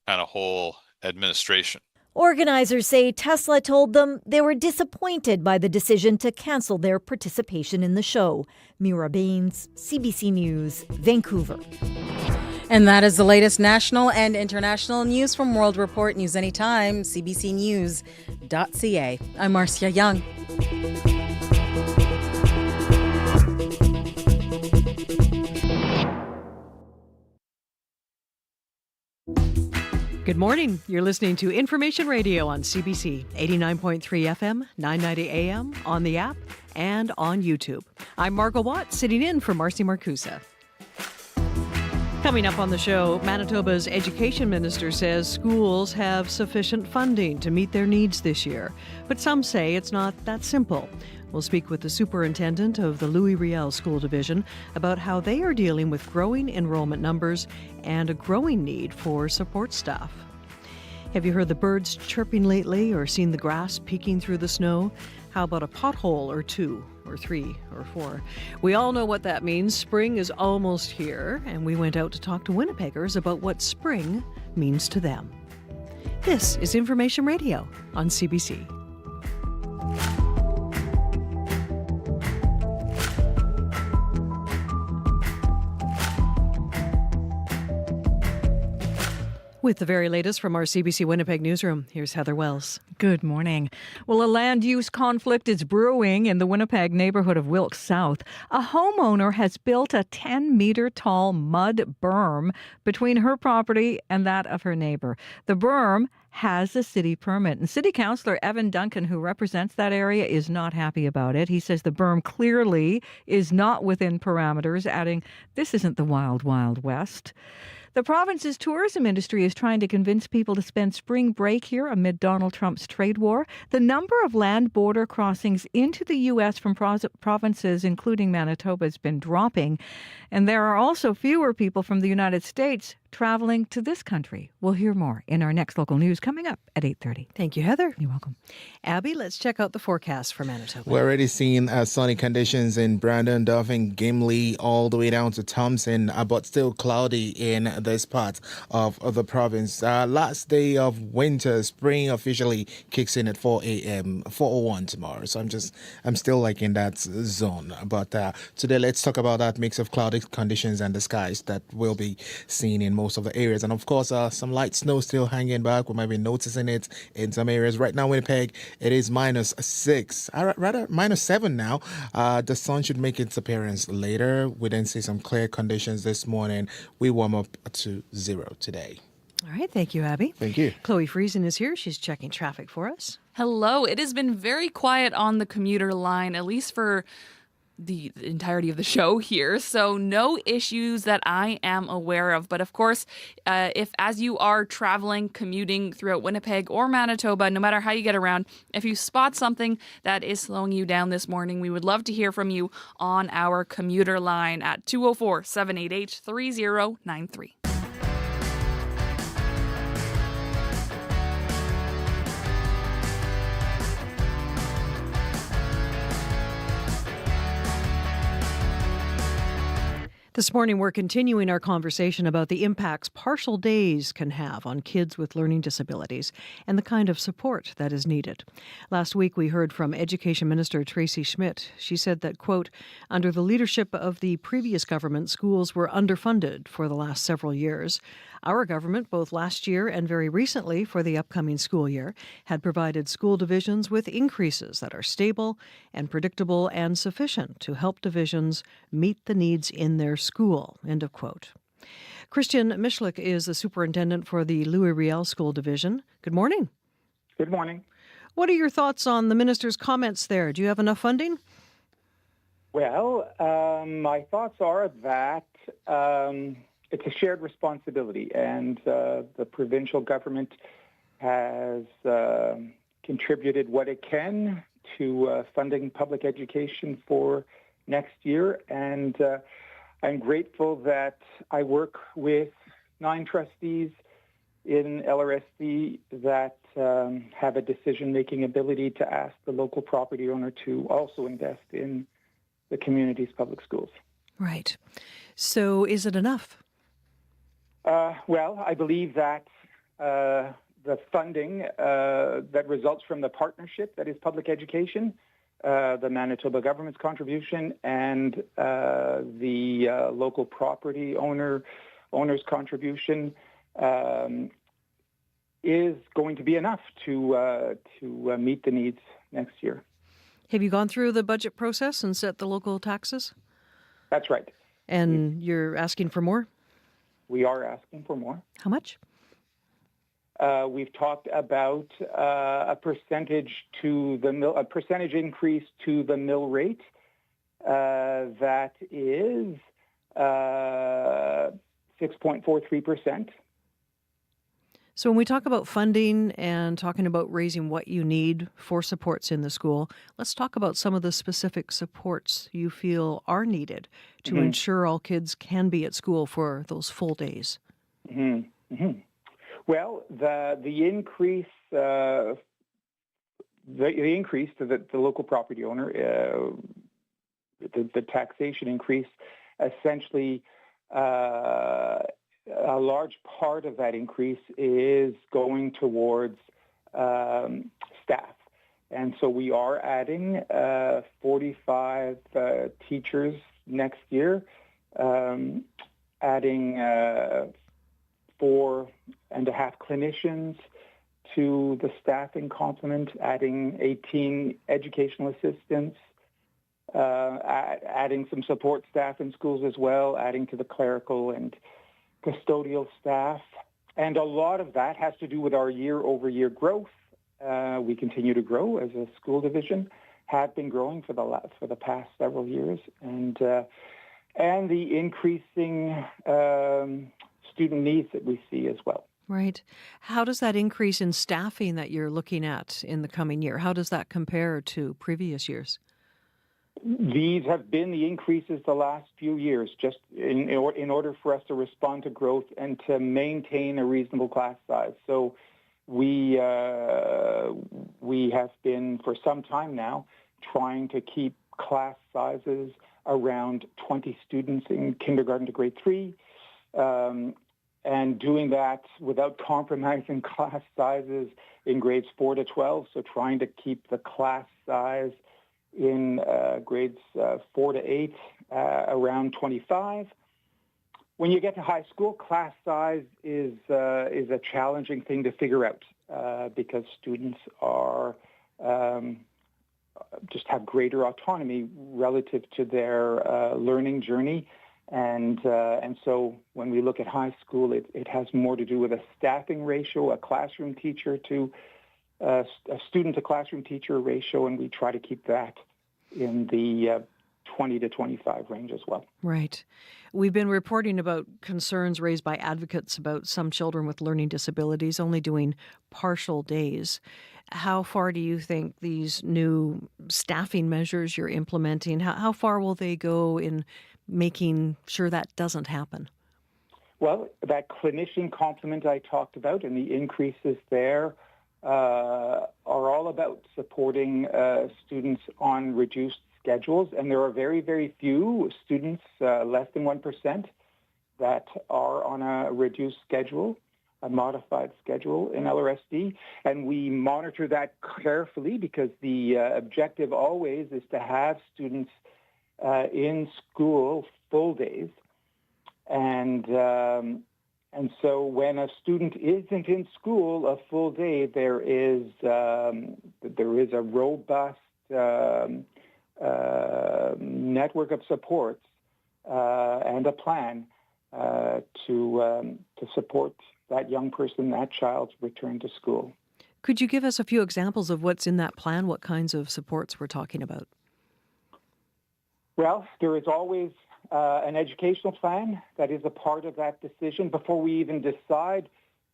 kind of whole administration.
Organizers say Tesla told them they were disappointed by the decision to cancel their participation in the show. Mira Baines, CBC News, Vancouver.
And that is the latest national and international news from World Report. News anytime, cbcnews.ca. I'm Marcia Young.
Good morning. You're listening to Information Radio on CBC, 89.3 FM, 990 AM, on the app, and on YouTube. I'm Margot Watt, sitting in for Marcy Marcusa. Coming up on the show, Manitoba's education minister says schools have sufficient funding to meet their needs this year. But some say it's not that simple. We'll speak with the superintendent of the Louis Riel School Division about how they are dealing with growing enrollment numbers and a growing need for support staff. Have you heard the birds chirping lately or seen the grass peeking through the snow? How about a pothole or two or three or four? We all know what that means. Spring is almost here, and we went out to talk to Winnipeggers about what spring means to them. This is Information Radio on CBC. With the very latest from our CBC Winnipeg newsroom, here's Heather Wells.
Good morning. Well, a land use conflict is brewing in the Winnipeg neighborhood of Wilk South. A homeowner has built a 10-meter tall mud berm between her property and that of her neighbor. The berm has a city permit. And City Councillor Evan Duncan, who represents that area, is not happy about it. He says the berm clearly is not within parameters, adding, "This isn't the wild, wild west." The province's tourism industry is trying to convince people to spend spring break here amid Donald Trump's trade war. The number of land border crossings into the U.S. from provinces, including Manitoba, has been dropping. And there are also fewer people from the United States traveling to this country. We'll hear more in our next local news coming up at 8:30.
Thank you, Heather.
You're welcome.
Abby, let's check out the forecast for Manitoba.
We're already seeing sunny conditions in Brandon, Dauphin, Gimli, all the way down to Thompson, but still cloudy in this part of the province. Last day of winter, spring officially kicks in at 4 a.m., 4:01 tomorrow. So I'm still like in that zone. But today, let's talk about that mix of cloudy conditions and the skies that we'll be seeing in most of the areas. And of course, some light snow still hanging back. We might be noticing it in some areas. Right now, Winnipeg, it is -6, rather -7 now. The sun should make its appearance later. We then see some clear conditions this morning. We warm up to 0 today.
All right. Thank you, Abby.
Thank you.
Chloe Friesen is here. She's checking traffic for us.
Hello. It has been very quiet on the commuter line, at least for
the entirety of the show here, so no issues that I am aware of. But of course, if as you are traveling, commuting throughout Winnipeg or Manitoba, no matter how you get around, if you spot something that is slowing you down this morning, we would love to hear from you on our commuter line at 204-788-3093.
This morning, we're continuing our conversation about the impacts partial days can have on kids with learning disabilities and the kind of support that is needed. Last week, we heard from Education Minister Tracy Schmidt. She said that, quote, under the leadership of the previous government, schools were underfunded for the last several years. Our government, both last year and very recently for the upcoming school year, had provided school divisions with increases that are stable and predictable and sufficient to help divisions meet the needs in their school, end of quote. Christian Mischlik is the superintendent for the Louis Riel School Division. Good morning.
Good morning.
What are your thoughts on the minister's comments there? Do you have enough funding?
Well, my thoughts are that it's a shared responsibility, and the provincial government has contributed what it can to funding public education for next year, and I'm grateful that I work with 9 trustees in LRSD that have a decision-making ability to ask the local property owner to also invest in the community's public schools.
Right. So is it enough?
Well, I believe that the funding that results from the partnership that is public education, the Manitoba government's contribution, and the local property owner's contribution is going to be enough to meet the needs next year.
Have you gone through the budget process and set the local taxes?
That's right.
And you're asking for more?
We are asking for more.
How much?
We've talked about a percentage increase to the mill rate that is 6.43%.
So when we talk about funding and talking about raising what you need for supports in the school, let's talk about some of the specific supports you feel are needed to ensure all kids can be at school for those full days.
Well, the increase the increase to the local property owner, the taxation increase, essentially. A large part of that increase is going towards staff. And so we are adding 45 teachers next year, adding 4.5 clinicians to the staffing complement, adding 18 educational assistants, adding some support staff in schools as well, adding to the clerical and custodial staff, and a lot of that has to do with our year-over-year growth. We continue to grow as a school division, have been growing for the past several years, and the increasing student needs that we see as well.
Right. How does that increase in staffing that you're looking at in the coming year? How does that compare to previous years?
These have been the increases the last few years, just in order for us to respond to growth and to maintain a reasonable class size. So we have been, for some time now, trying to keep class sizes around 20 students in kindergarten to grade 3, and doing that without compromising class sizes in grades 4 to 12, so trying to keep the class size in grades 4 to 8 around 25. When you get to high school, class size is a challenging thing to figure out because students are just have greater autonomy relative to their learning journey, and so when we look at high school, it has more to do with a staffing ratio, a classroom teacher to a student to classroom teacher ratio, and we try to keep that in the 20 to 25 range as well.
Right. We've been reporting about concerns raised by advocates about some children with learning disabilities only doing partial days. How far do you think these new staffing measures you're implementing, how far will they go in making sure that doesn't happen?
Well, that clinician complement I talked about and the increases there are all about supporting students on reduced schedules. And there are very, very few students, less than 1%, that are on a reduced schedule, a modified schedule in LRSD. And we monitor that carefully because the objective always is to have students in school full days. And so when a student isn't in school a full day, there is a robust network of supports and a plan to support that young person, that child's return to school.
Could you give us a few examples of what's in that plan? What kinds of supports we're talking about?
Well, there is always an educational plan that is a part of that decision. Before we even decide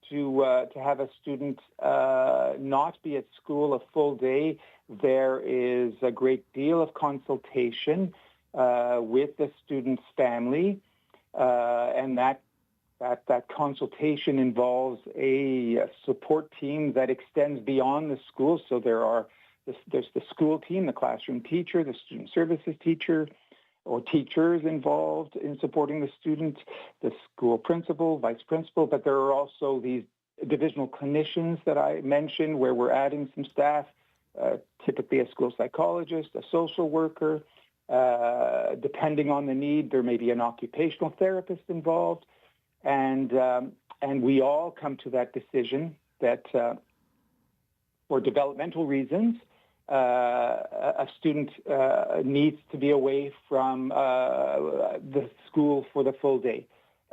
to have a student not be at school a full day, there is a great deal of consultation with the student's family, and that consultation involves a support team that extends beyond the school. So there's the school team, the classroom teacher, the student services teacher, or teachers involved in supporting the student, the school principal, vice principal, but there are also these divisional clinicians that I mentioned where we're adding some staff, typically a school psychologist, a social worker. Depending on the need, there may be an occupational therapist involved. And we all come to that decision that for developmental reasons, a student needs to be away from the school for the full day.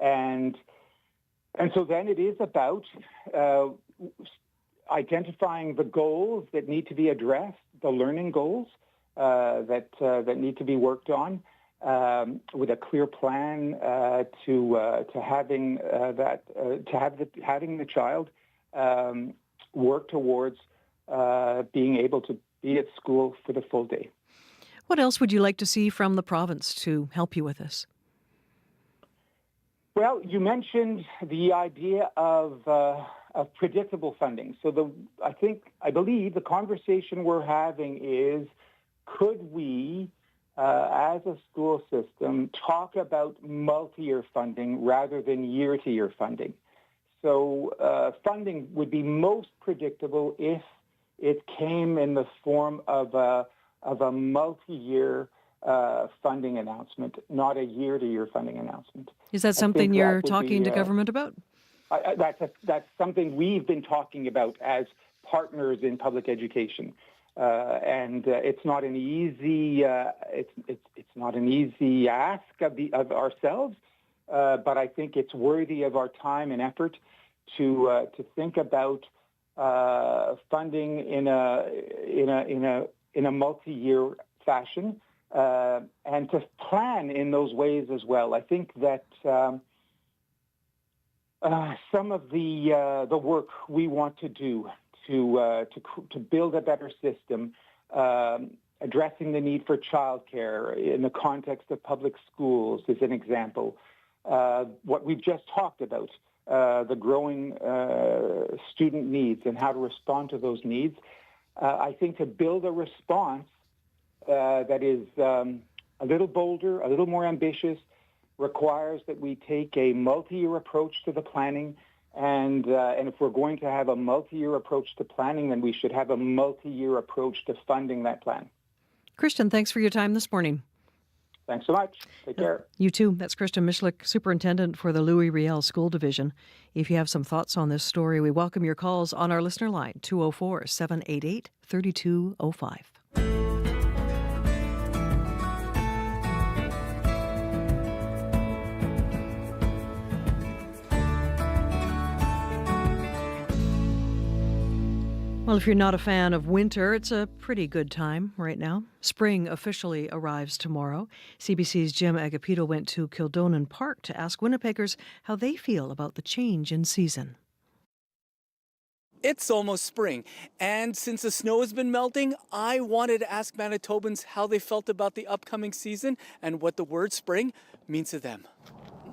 And so then it is about identifying the goals that need to be addressed, the learning goals that need to be worked on, with a clear plan to having the child work towards being able to be at school for the full day.
What else would you like to see from the province to help you with this?
Well, you mentioned the idea of predictable funding. So I believe the conversation we're having is, could we, as a school system, talk about multi-year funding rather than year-to-year funding? So funding would be most predictable if it came in the form of a multi-year funding announcement, not a year-to-year funding announcement.
Is that something you're talking to government about?
That's something we've been talking about as partners in public education, and it's not an easy it's not an easy ask of ourselves, but I think it's worthy of our time and effort to think about funding in a multi-year fashion, and to plan in those ways as well. I think that some of the work we want to do to build a better system, addressing the need for childcare in the context of public schools is an example. What we've just talked about, the growing student needs and how to respond to those needs. I think to build a response that is a little bolder, a little more ambitious, requires that we take a multi-year approach to the planning. And if we're going to have a multi-year approach to planning, then we should have a multi-year approach to funding that plan.
Christian, thanks for your time this morning.
Thanks so much. Take care.
You too. That's Christian Michlik, Superintendent for the Louis Riel School Division. If you have some thoughts on this story, we welcome your calls on our listener line, 204-788-3205. Well, if you're not a fan of winter, it's a pretty good time right now. Spring officially arrives tomorrow. CBC's Jim Agapito went to Kildonan Park to ask Winnipeggers how they feel about the change in season.
It's almost spring, and since the snow has been melting, I wanted to ask Manitobans how they felt about the upcoming season and what the word spring means to them.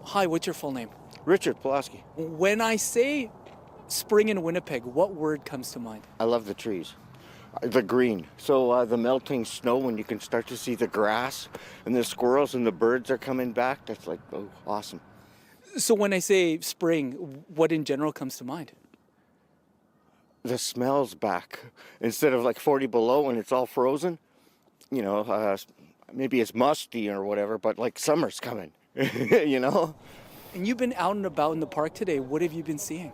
Hi, what's your full name?
Richard Pulaski.
When I say spring in Winnipeg, what word comes to mind?
I love the trees, the green. So the melting snow, when you can start to see the grass and the squirrels and the birds are coming back, that's like, oh, awesome.
So when I say spring, what in general comes to mind?
The smell's back. Instead of like 40 below and it's all frozen, you know, maybe it's musty or whatever, but like summer's coming, you know?
And you've been out and about in the park today. What have you been seeing?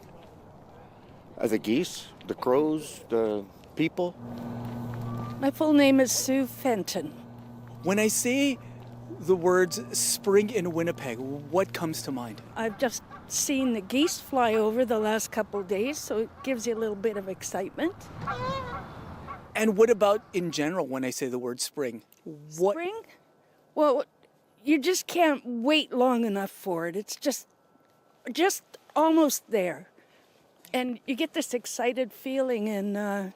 The geese, the crows, the people.
My full name is Sue Fenton.
When I say the words spring in Winnipeg, what comes to mind?
I've just seen the geese fly over the last couple of days, so it gives you a little bit of excitement.
And what about in general when I say the word spring?
Spring? Well, you just can't wait long enough for it. It's just almost there. And you get this excited feeling, and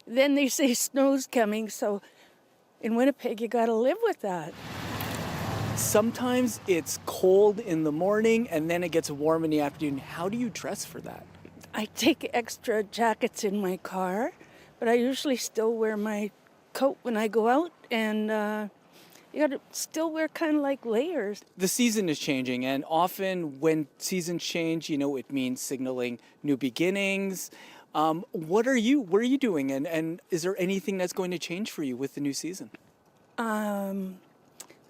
then they say snow's coming, so in Winnipeg you gotta live with that.
Sometimes it's cold in the morning and then it gets warm in the afternoon. How do you dress for that?
I take extra jackets in my car, but I usually still wear my coat when I go out, and you gotta still wear kind of like layers.
The season is changing, and often when seasons change, you know, it means signaling new beginnings. What are you doing, and is there anything that's going to change for you with the new season?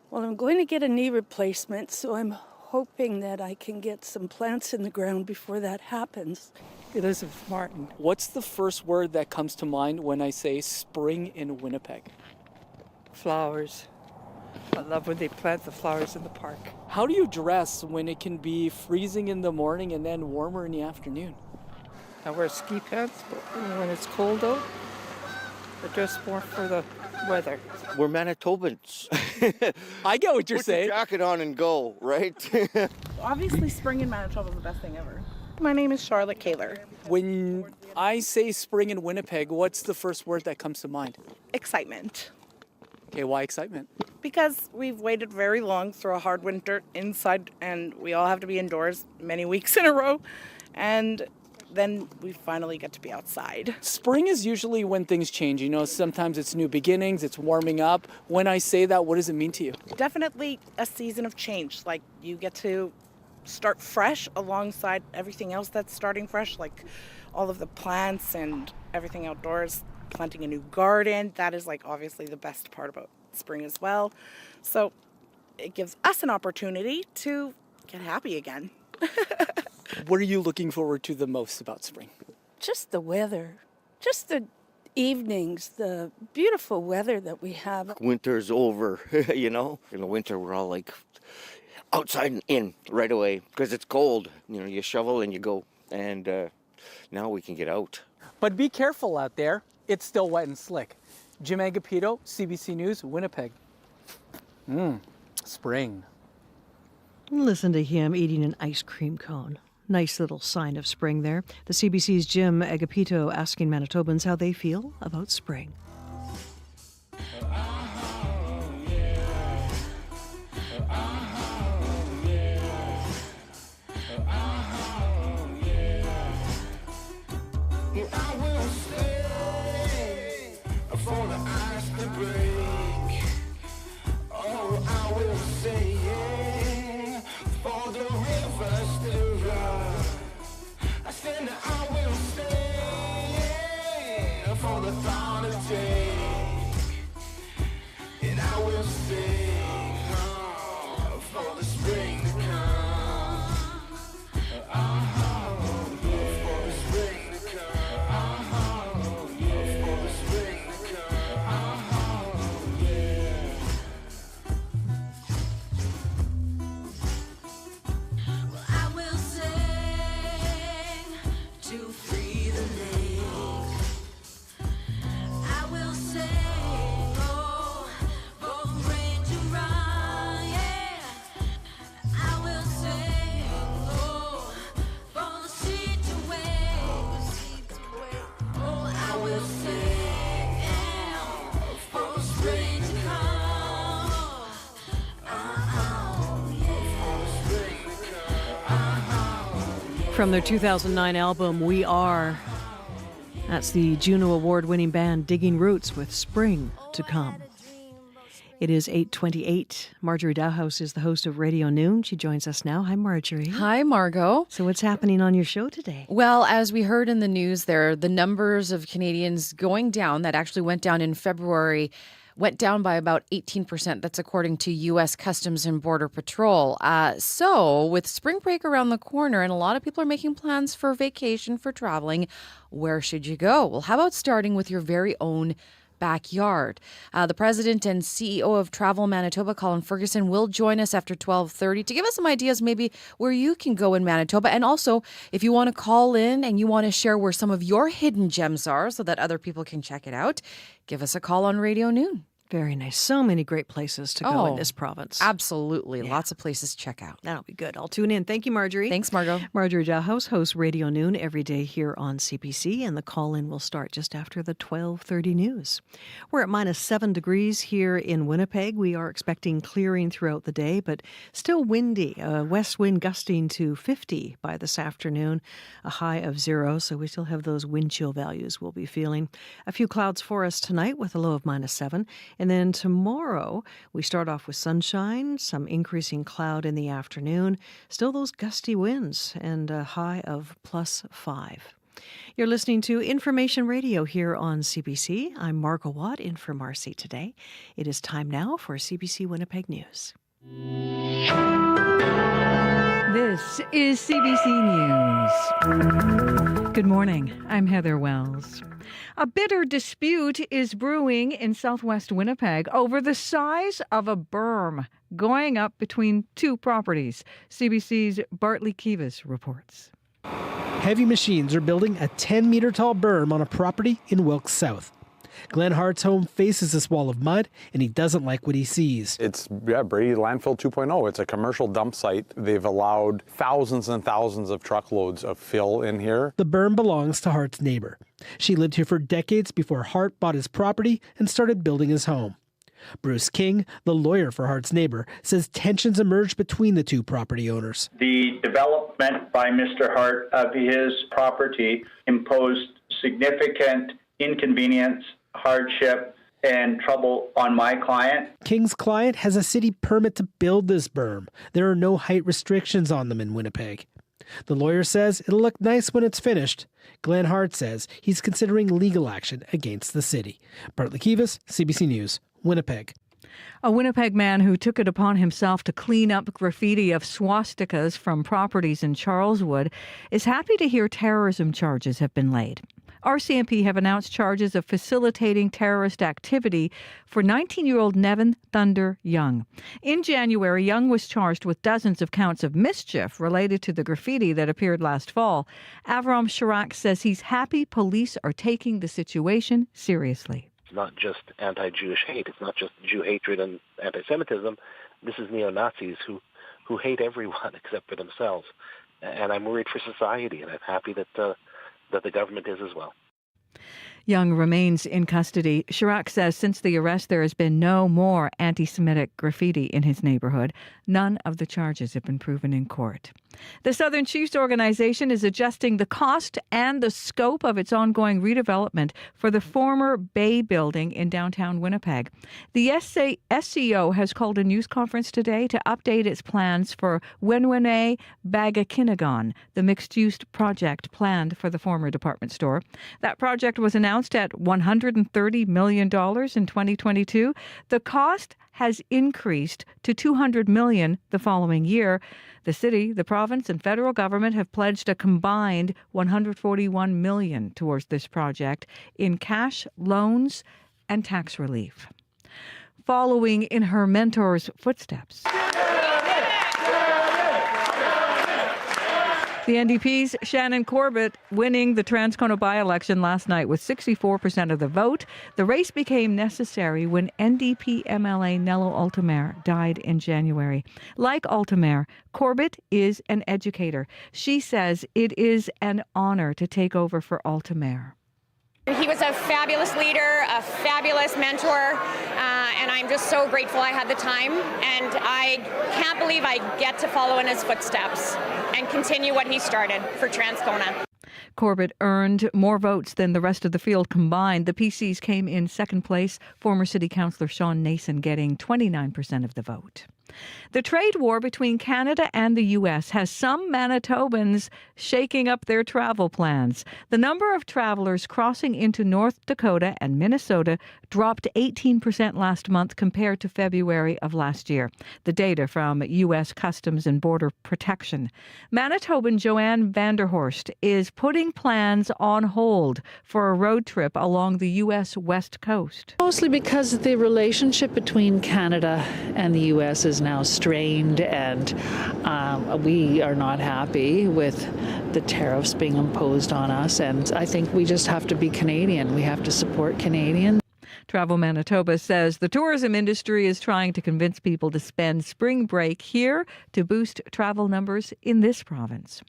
Well, I'm going to get a knee replacement, so I'm hoping that I can get some plants in the ground before that happens.
Elizabeth Martin. What's the first word that comes to mind when I say spring in Winnipeg?
Flowers. I love when they plant the flowers in the park.
How do you dress when it can be freezing in the morning and then warmer in the afternoon?
I wear ski pants, but when it's cold out, I dress more for the weather.
We're Manitobans.
I get what you're saying.
Put your jacket on and go, right?
Obviously, spring in Manitoba is the best thing ever. My name is Charlotte Kaler.
When I say spring in Winnipeg, what's the first word that comes to mind?
Excitement.
Okay, why excitement?
Because we've waited very long through a hard winter inside, and we all have to be indoors many weeks in a row, and then we finally get to be outside.
Spring is usually when things change. You know, sometimes it's new beginnings, it's warming up. When I say that, what does it mean to you?
Definitely a season of change. Like, you get to start fresh alongside everything else that's starting fresh, like all of the plants and everything outdoors, planting a new garden. That is, like, obviously the best part about spring as well. So it gives us an opportunity to get happy again.
What are you looking forward to the most about spring?
Just the weather, just the evenings, the beautiful weather that we have.
Winter's over, you know? In the winter, we're all like outside and in right away because it's cold. You know, you shovel and you go. And now we can get out.
But be careful out there. It's still wet and slick. Jim Agapito, CBC News, Winnipeg. Spring.
Listen to him eating an ice cream cone. Nice little sign of spring there. The CBC's Jim Agapito asking Manitobans how they feel about spring. From their 2009 album, We Are. That's the Juno Award-winning band Digging Roots with Spring to Come. It is 8:28. Marjorie Dowhouse is the host of Radio Noon. She joins us now. Hi, Marjorie.
Hi, Margot.
So what's happening on your show today?
Well, as we heard in the news there, the numbers of Canadians going down, that actually went down in February, went down by about 18%. That's according to U.S. Customs and Border Patrol. So with spring break around the corner and a lot of people are making plans for vacation, for traveling, where should you go? Well, how about starting with your very own backyard? The president and CEO of Travel Manitoba, Colin Ferguson, will join us after 12:30 to give us some ideas maybe where you can go in Manitoba. And also, if you want to call in and you want to share where some of your hidden gems are so that other people can check it out, give us a call on Radio Noon.
Very nice. So many great places to go in this province.
Absolutely. Yeah. Lots of places to check out.
That'll be good. I'll tune in. Thank you, Marjorie.
Thanks, Margot.
Marjorie Dowhouse hosts Radio Noon every day here on CBC, and the call-in will start just after the 12:30 news. We're at -7 degrees here in Winnipeg. We are expecting clearing throughout the day, but still windy. West wind gusting to 50 by this afternoon, a high of 0, so we still have those wind chill values we'll be feeling. A few clouds for us tonight with a low of -7. And then tomorrow, we start off with sunshine, some increasing cloud in the afternoon, still those gusty winds, and a high of +5. You're listening to Information Radio here on CBC. I'm Margo Watt, in for Marcy today. It is time now for CBC Winnipeg News.
This is CBC News. Good morning. I'm Heather Wells. A bitter dispute is brewing in southwest Winnipeg over the size of a berm going up between two properties. CBC's Bartley Kivas reports.
Heavy machines are building a 10-meter tall berm on a property in Wilk South. Glenn Hart's home faces this wall of mud, and he doesn't like what he sees.
It's Brady Landfill 2.0. It's a commercial dump site. They've allowed thousands and thousands of truckloads of fill in here.
The berm belongs to Hart's neighbor. She lived here for decades before Hart bought his property and started building his home. Bruce King, the lawyer for Hart's neighbor, says tensions emerged between the two property owners.
The development by Mr. Hart of his property imposed significant inconvenience, hardship, and trouble on my client.
King's client has a city permit to build this berm. There are no height restrictions on them in Winnipeg. The lawyer says it'll look nice when it's finished. Glenn Hart says he's considering legal action against the city. Bartley Kivas, CBC News, Winnipeg.
A Winnipeg man who took it upon himself to clean up graffiti of swastikas from properties in Charleswood is happy to hear terrorism charges have been laid. RCMP have announced charges of facilitating terrorist activity for 19-year-old Nevin Thunder Young. In January, Young was charged with dozens of counts of mischief related to the graffiti that appeared last fall. Avram Shirak says he's happy police are taking the situation seriously.
It's not just anti-Jewish hate. It's not just Jew hatred and anti-Semitism. This is neo-Nazis who hate everyone except for themselves. And I'm worried for society, and I'm happy that the government is as well.
Young remains in custody. Shirak says since the arrest, there has been no more anti-Semitic graffiti in his neighborhood. None of the charges have been proven in court. The Southern Chiefs organization is adjusting the cost and the scope of its ongoing redevelopment for the former Bay building in downtown Winnipeg. The SCO has called a news conference today to update its plans for Wenwene Bagakinagon, the mixed-use project planned for the former department store. That project was announced at $130 million in 2022. The cost has increased to $200 million the following year. The city, the province, and federal government have pledged a combined $141 million towards this project in cash, loans, and tax relief. Following in her mentor's footsteps, the NDP's Shannon Corbett winning the Transcona by-election last night with 64% of the vote. The race became necessary when NDP MLA Nello Altamare died in January. Like Altamare, Corbett is an educator. She says it is an honor to take over for Altamare.
He was a fabulous leader, a fabulous mentor, and I'm just so grateful I had the time. And I can't believe I get to follow in his footsteps and continue what he started for Transcona.
Corbett earned more votes than the rest of the field combined. The PCs came in second place, former City Councillor Sean Nason getting 29% of the vote. The trade war between Canada and the U.S. has some Manitobans shaking up their travel plans. The number of travelers crossing into North Dakota and Minnesota dropped 18% last month compared to February of last year. The data from U.S. Customs and Border Protection. Manitoban Joanne Vanderhorst is putting plans on hold for a road trip along the U.S. West Coast.
Mostly because the relationship between Canada and the U.S. is now strained, and we are not happy with the tariffs being imposed on us. And I think we just have to be Canadian. We have to support Canadians.
Travel Manitoba says the tourism industry is trying to convince people to spend spring break here to boost travel numbers in this province.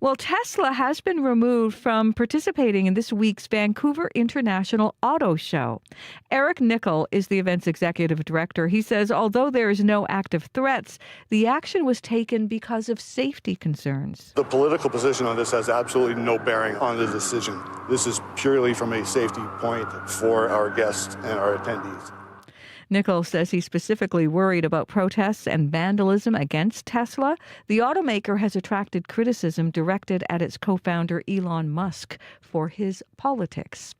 Well, Tesla has been removed from participating in this week's Vancouver International Auto Show. Eric Nickel is the event's executive director. He says although there is no active threats, the action was taken because of safety concerns.
The political position on this has absolutely no bearing on the decision. This is purely from a safety point for our guests and our attendees.
Nichols says he's specifically worried about protests and vandalism against Tesla. The automaker has attracted criticism directed at its co-founder Elon Musk for his politics.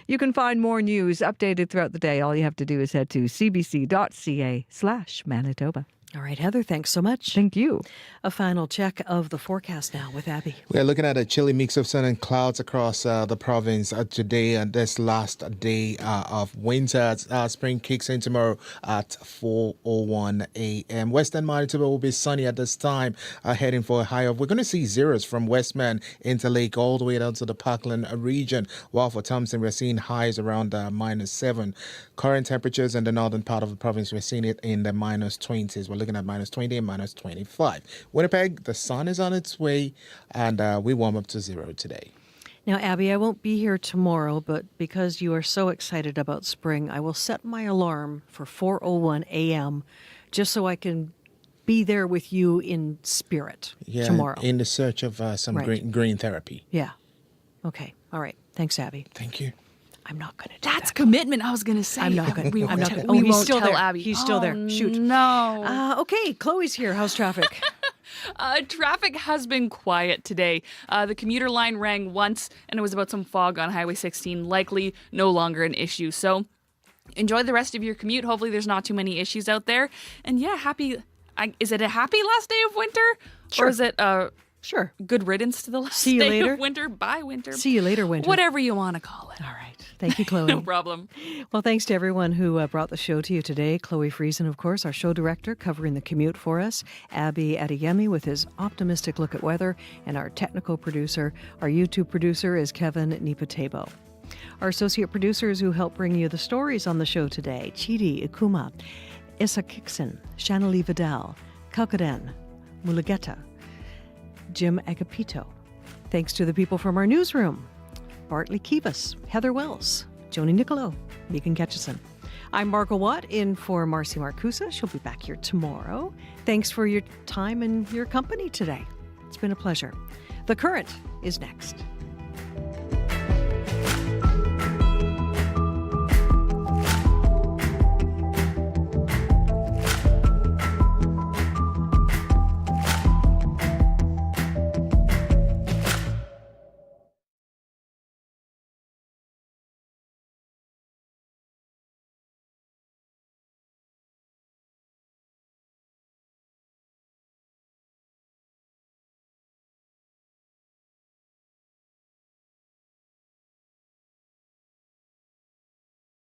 You can find more news updated throughout the day. All you have to do is head to cbc.ca/Manitoba.
All right, Heather, thanks so much.
Thank you.
A final check of the forecast now with Abby.
We're looking at a chilly mix of sun and clouds across the province today and this last day of winter. Spring kicks in tomorrow at 4:01 a.m. Western Manitoba will be sunny at this time, heading for a high of. We're going to see zeros from Westman into Lake all the way down to the Parkland region, while for Thompson we're seeing highs around -7. Current temperatures in the northern part of the province, we're seeing it in the -20s. We're looking at -20 and -25. Winnipeg, the sun is on its way, and we warm up to 0 today.
Now, Abby, I won't be here tomorrow, but because you are so excited about spring, I will set my alarm for 4:01 a.m. just so I can be there with you in spirit tomorrow.
In the search of some green therapy.
Yeah. Okay. All right. Thanks, Abby.
Thank you.
I'm not going to do
That's
that.
commitment, I was going to say.
I'm not going to.
We
I'm not
won't
going to.
he's
Still
tell
there.
Abby.
He's still there. Shoot.
No.
Okay, Chloe's here. How's traffic?
Traffic has been quiet today. The commuter line rang once, and it was about some fog on Highway 16, likely no longer an issue. So enjoy the rest of your commute. Hopefully there's not too many issues out there. And yeah, is it a happy last day of winter?
Sure.
Or is it
sure.
Good riddance to the last
See you
day
later.
of winter? Bye, winter.
See you later, winter.
Whatever you want to call it.
All right. Thank you, Chloe.
No problem.
Well, thanks to everyone who brought the show to you today. Chloe Friesen, of course, our show director, covering the commute for us. Abby Adeyemi with his optimistic look at weather. And our technical producer, our YouTube producer, is Kevin Nipatebo. Our associate producers who help bring you the stories on the show today, Chidi Ikuma, Issa Kikson, Shanali Vidal, Kalkaden, Mulugeta, Jim Agapito. Thanks to the people from our newsroom, Bartley Kivas, Heather Wells, Joni Nicolo, Megan Ketchison. I'm Margot Watt in for Marcy Marcusa. She'll be back here tomorrow. Thanks for your time and your company today. It's been a pleasure. The Current is next.